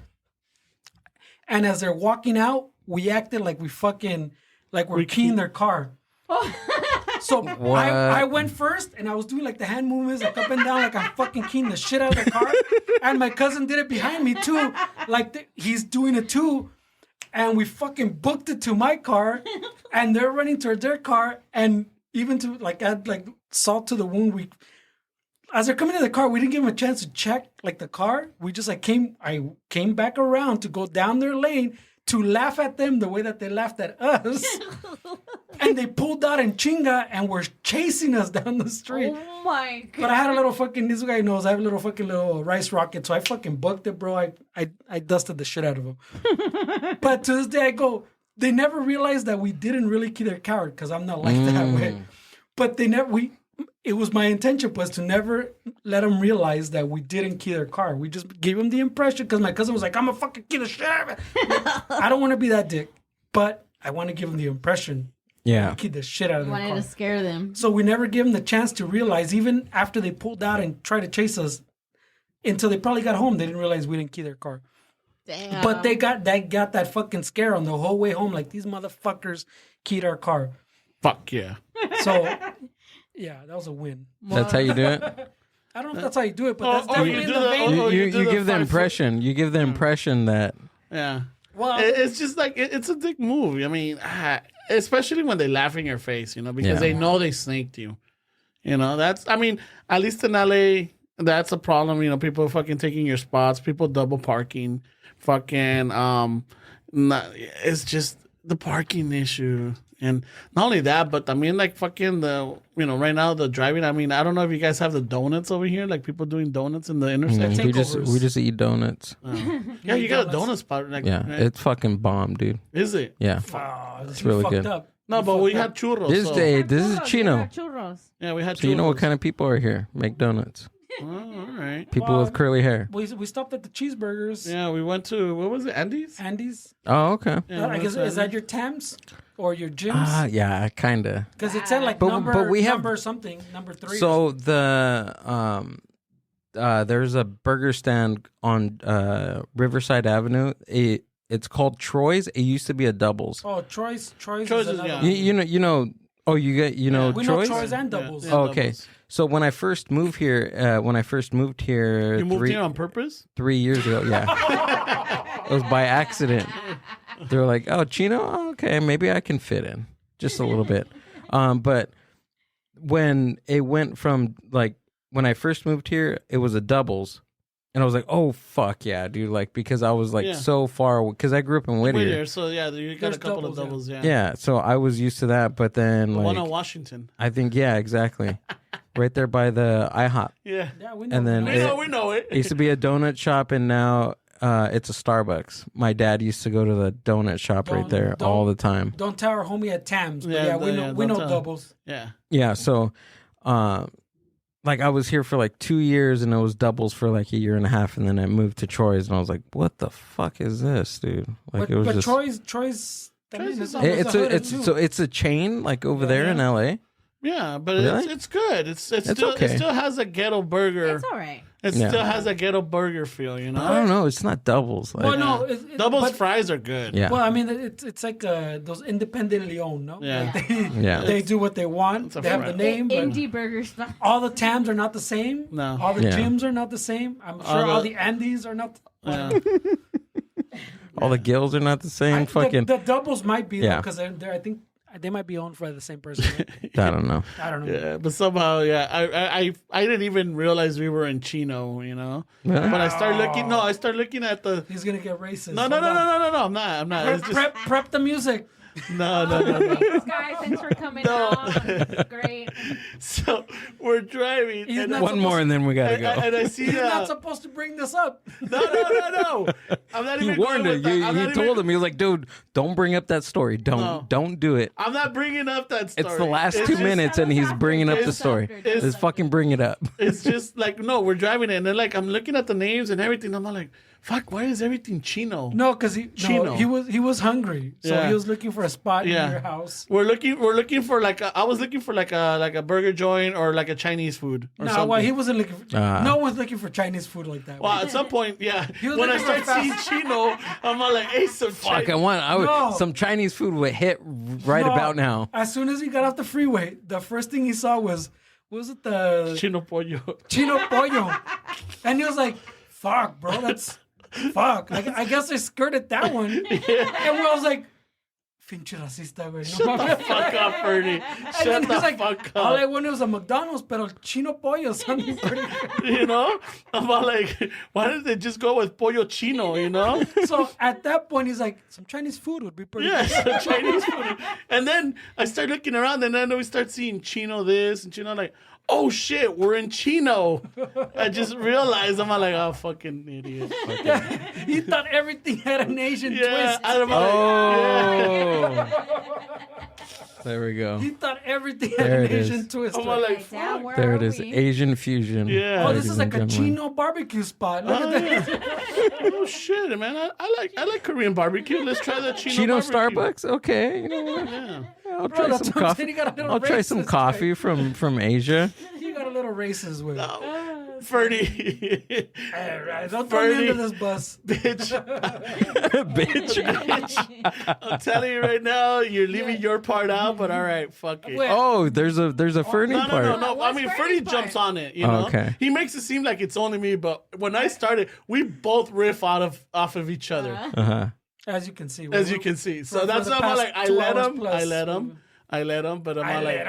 And as they're walking out, we acted like we're keying their car. So I went first, and I was doing like the hand movements, like up and down, like I'm fucking keying the shit out of the car. And my cousin did it behind me too, like he's doing it too. And we fucking booked it to my car, and they're running towards their car, and even to like add like salt to the wound. As they're coming to the car, we didn't give them a chance to check like the car. We just like I came back around to go down their lane to laugh at them the way that they laughed at us. And they pulled out in chinga and were chasing us down the street. Oh my god! But I had a little fucking, this guy knows, I have a little rice rocket, so I fucking booked it, bro. I dusted the shit out of him. But to this day, I go, they never realized that we didn't really key their car because I'm not like that way. But it was my intention was to never let them realize that we didn't key their car. We just gave them the impression because my cousin was like, I'm going to fucking key the shit out of it. I don't want to be that dick, but I want to give them the impression. Yeah. Key the shit out of their car. Wanted to scare them. So we never gave them the chance to realize, even after they pulled out and tried to chase us, until they probably got home, they didn't realize we didn't key their car. Damn. But they got that fucking scare on the whole way home. Like, these motherfuckers keyed our car. Fuck yeah. So, yeah, that was a win. That's how you do it. I don't know if that's how you do it, but that's definitely in do the the- vein. You give the 5 foot. impression. You give the impression that. Yeah. Well, It's just like, it's a dick move. I mean, especially when they laugh in your face, you know, because Yeah. they know they snaked you. You know, that's, I mean, at least in LA, that's a problem. You know, people fucking taking your spots, people double parking, fucking, it's just the parking issue. And not only that, but I mean, like fucking right now the driving. I mean, I don't know if you guys have the donuts over here, like people doing donuts in the intersection. We just eat donuts. Yeah, you got a donut spot. Like, Yeah, right? it's fucking bomb, dude. Is it? Yeah, oh, it's really fucked good. Up. No, but we had churros. This so- day, this is Churros, Chino. yeah, churros. Yeah, we had churros. So you know what kind of people are here? Make donuts. Oh, all right. People with curly hair. We stopped at the cheeseburgers. Yeah, we went to, what was it, Andy's? Andy's. Oh, okay. Yeah, I we guess went to is that your Tams or your gyms? Yeah, kinda. Because it said like But number we have- number something, number 3. So the there's a burger stand on Riverside Avenue. It's called Troy's. It used to be a Doubles. oh, Troy's Troy's is is, another yeah. one. You know. Oh, we know We Troy's. know Troy's and Doubles. Yeah. Oh, okay. Doubles. So when I first moved here, You moved here on purpose? 3 years ago, yeah, it was by accident. They were like, "Oh, Chino, oh, okay, maybe I can fit in just a little bit." But when it went from like when I first moved here, it was a Doubles, and I was like, "Oh fuck yeah, dude!" Like because I was like Yeah. so far because I grew up in Whittier. Whittier, so yeah, you got There's a couple doubles, of doubles, yeah. Yeah, so I was used to that, but then One on like Washington. I think yeah, exactly, right there by the IHOP. Yeah. Yeah, we know. And then We know it. It used to be a donut shop, and now it's a Starbucks. My dad used to go to the donut shop right there all the time. Don't tell our homie at Tams, but Yeah, yeah, we yeah, know don't tell. Doubles. Yeah. Yeah, so like I was here for like 2 years, and it was Doubles for like a year and a half, and then I moved to Troy's, and I was like, "What the fuck is this, dude?" Like it was But just Troy's. I mean, Troy's is it's a chain like over there in LA. Yeah, but Really? it's good. It's still okay. it still has a ghetto burger. It's all right. It Yeah. still has a ghetto burger feel, you know. I don't know. It's not Doubles. Like, Well, no, Doubles but- fries are good. yeah, Well, I mean, it's like those independently owned, no? Yeah. Like they, Yeah. they do what they want. It's a They have the friend. name, but Indie burger stuff. all the Tams are not the same. No. All the Yeah. gyms are not the same. I'm sure all the Andes are not. Yeah. all the gills are not the same. Fucking, the Doubles might be, Yeah. because I think they might be owned by the same person. Right? I don't know. I don't know. Yeah, but somehow, yeah, I didn't even realize we were in Chino, you know. Really? But I started looking. No, I started looking at the. He's gonna get racist. No. I'm not. It's just Prep the music. no. Guys, thanks for coming out. Great. So we're driving. He's and not One more, and then we gotta go. And I see. He's not supposed to bring this up. No. I'm not He even. warned going him. with that. I'm He not told even- him. He was like, "Dude, don't bring up that story. Don't do it." I'm not bringing up that story. It's the last It's 2 just- minutes, and he's bringing up the It's story. after. Just fucking bring it up. It's just like no, we're driving it, and then like I'm looking at the names and everything. I'm like, fuck, why is everything Chino? No, because Chino. he was hungry, so Yeah. he was looking for a spot Yeah. in your house. We're looking for like I was looking for like a burger joint or like a Chinese food or No, something. well, he wasn't looking. For, Ah. no one's looking for Chinese food like that. Well, at some point, yeah. was When I looking for start seeing Chino, I'm all like, hey, some Fuck, Chino. No. some Chinese food would hit right No, about now. As soon as he got off the freeway, the first thing he saw was it the Chino pollo. Chino Pollo, and he was like, "Fuck, bro, that's fuck." I guess I skirted that one, and we was like, "Pinche racista, güey." Shut the fuck up, Fernie. And Shut then the he's like, fuck all I up. wanted was a McDonald's, pero Chino Pollo sounded pretty good. You know? I'm all like, why did they just go with pollo chino, you know? So at that point, he's like, some Chinese food would be pretty Yeah, good. some Chinese food. And then I start looking around, and then we start seeing Chino this and Chino like, oh shit, we're in Chino. I just realized, I'm all like, oh, fucking idiot. He thought everything had an Asian Yeah, twist. I'm like, Oh, there we go. He thought everything had There an it is. Asian twist. I'm all like, Like, Dad, fuck. where There are it is. we? Asian fusion. Yeah. Oh, this is ladies like and a gentlemen. Chino barbecue spot. Look at that. Oh shit, man! I like Korean barbecue. Let's try the Chino. Chino barbecue. Starbucks. Okay, you know what? Yeah. I'll Bro, try that's some what I'm coffee. saying. You got a little I'll try some racist, coffee from Asia. You got a little racist with it. Fernie. Hey, don't throw me under this bus. Bitch. Bitch. I'm telling you right now, you're leaving your part out, but all right, fuck it. Wait. Oh, there's a Fernie part. No. I What's mean, Fernie's Fernie part? jumps on it, you know? Okay. He makes it seem like it's only me, but when I started, we both riff off of each other, Uh-huh. As you can see. as you can see. So for that's the why I'm past like, I 2 let hours him, plus, but I'm I not like, let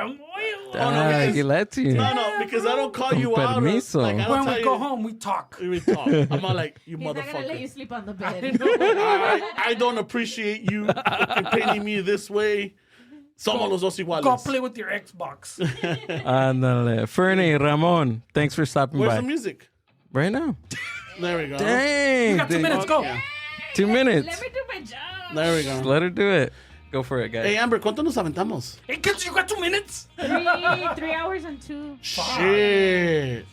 him. He lets you. no, because I don't call you Con out. Or, permiso. like, I don't When tell we you, go home, we talk. we talk. I'm not like, you He's not gonna let you motherfucker. sleep on the bed. I don't appreciate you fucking painting me this way. Somos los dos Go iguales. play with your Xbox. Ándale. Fernie Ramon, thanks for stopping Where's by. the music? Right now. There we go. Dang. You got 2 minutes, go. Yeah. 2 minutes. Let me do my job. There we go. Let her do it. Go for it, guys. Hey, Amber, ¿cuánto nos aventamos? Hey, kids, you got 2 minutes? 3 hours and 2. Shit.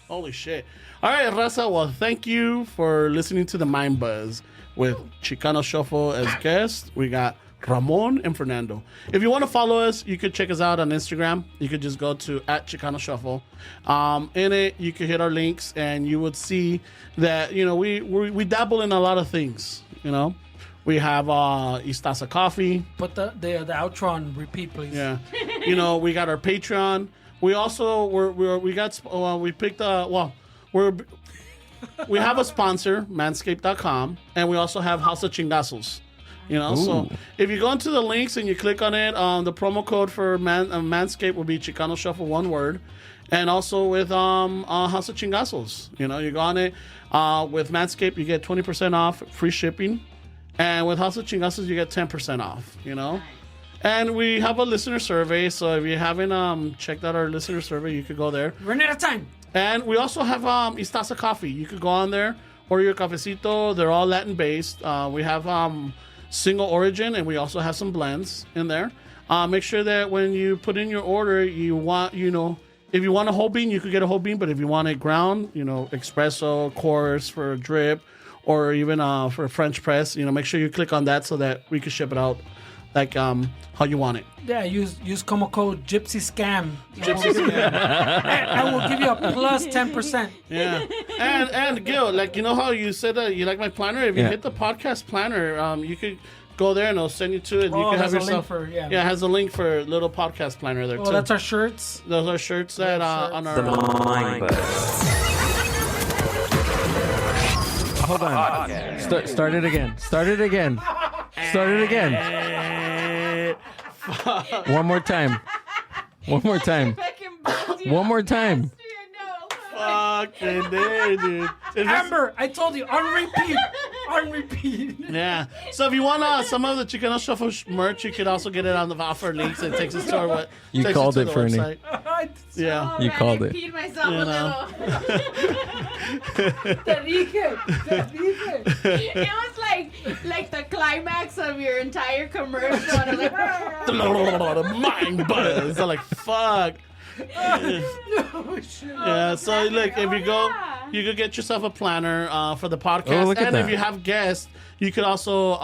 Holy shit. All right, Raza. Well, thank you for listening to the Mind Buzz with Chicano Shuffle as guests. We got Ramon and Fernando. If you want to follow us, you could check us out on Instagram. You could just go to @Chicano Shuffle. In it, you could hit our links, and you would see that we dabble in a lot of things. We have Istasa Coffee. Put the outro on repeat, please. Yeah, we got our Patreon. We also we have a sponsor, Manscaped.com, and we also have House of Chingazos. So if you go into the links and you click on it, the promo code for Manscaped will be Chicano Shuffle, one word, and also with House of Chingazos. You go on it with Manscaped, you get 20% off, free shipping, and with House of Chingazos, you get 10% off. And we have a listener survey, so if you haven't checked out our listener survey, you could go there. Running out of time. And we also have Istasa Coffee. You could go on there, order your cafecito. They're all Latin based. We have single origin, and we also have some blends in there. Make sure that when you put in your order, you want, if you want a whole bean, you could get a whole bean. But if you want it ground, espresso, coarse for a drip, or even for a French press, make sure you click on that so that we can ship it out like how you want it. Yeah, use promo code Gypsy Scam. Gypsy Scam. I will give you a plus 10%. Yeah. And Gil, how you said that you like my planner? If you hit the podcast planner, you could go there and it'll send you to it. You can have yourself. It has a link for little podcast planner there too. Oh, that's our shirts. Those are shirts that on our. Hold on. Start it again. Start it again. Start it again. One more time. One more time. One more time. Fucking day, dude. Amber, I told you, on repeat. On repeat. Yeah. So if you want some of the Chicano Shuffle merch, you could also get it on the offer links. It takes us to our You takes called to it, the Fernie. website. Yeah. You called it. I peed myself a little. It was like the climax of your entire commercial. And I'm like, Mind buzz. I'm like, fuck. Yeah, so look, if you go, you could get yourself a planner for the podcast. Oh, look at and that. if you have guests, you could also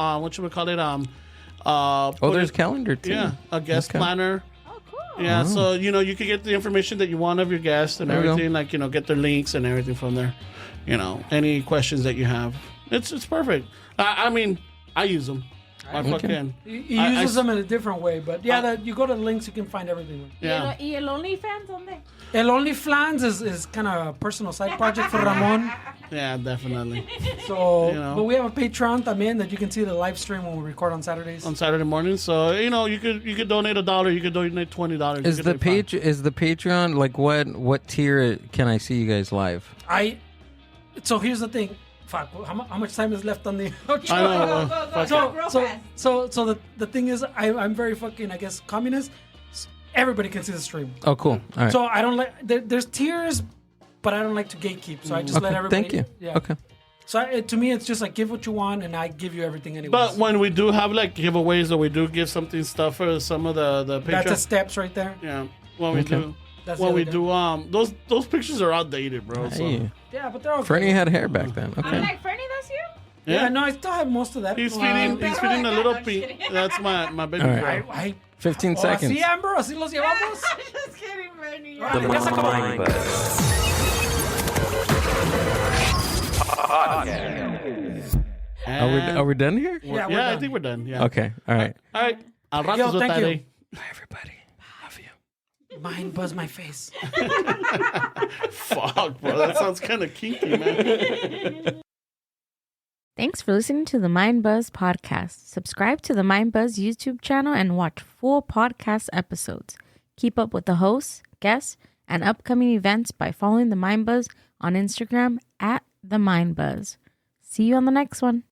There's calendar too. Yeah, a guest Okay. planner. oh, cool. Yeah, so you could get the information that you want of your guests and There we go. everything. Get their links and everything from there. Any questions that you have, it's perfect. I mean, I use them. I fucking. He uses them in a different way, but you go to the links, you can find everything. Yeah. ¿Y el OnlyFans dónde? El OnlyFans is kind of a personal side project for Ramon. Yeah, definitely. So, You know. but we have a Patreon también that you can see the live stream when we record on Saturdays. On Saturday morning, so you could donate $1, you could donate $20. Is the Patreon like what tier can I see you guys live? So here's the thing. Fuck, how much time is left on the outro? I know. Go fast. So the thing is, I'm very fucking, I guess, communist. Everybody can see the stream. Oh, cool. All right. So I don't like, there's tiers, but I don't like to gatekeep. So I just let everybody. Thank you. Yeah. Okay. So to me, it's just like, give what you want, and I give you everything anyways. But when we do have giveaways, or we do give stuff for some of the Patreon. That's the steps right there. Yeah. When we do. That's When the we other do those pictures are outdated, bro. So. Hey. Yeah, but they're okay. Fernie had hair back then. I'm Okay. like, Fernie, that's you? Yeah, no, I still have most of that. He's feeding a little I'm just pink. kidding. That's my baby All girl. right. 15 seconds. Así, Amber, así los llevamos. Just kidding, Fernie. Ya se acabó. Are we done here? Yeah, Yeah, I think we're done. Yeah. Okay. All right. All right. Al rato, Yo, thank Zotare. you. Bye, everybody. Love you. Mind buzz my face. Fuck, bro. That sounds kind of kinky, man. Thanks for listening to the Mind Buzz podcast. Subscribe to the Mind Buzz YouTube channel and watch full podcast episodes. Keep up with the hosts, guests, and upcoming events by following the Mind Buzz on Instagram @the Mind Buzz. See you on the next one.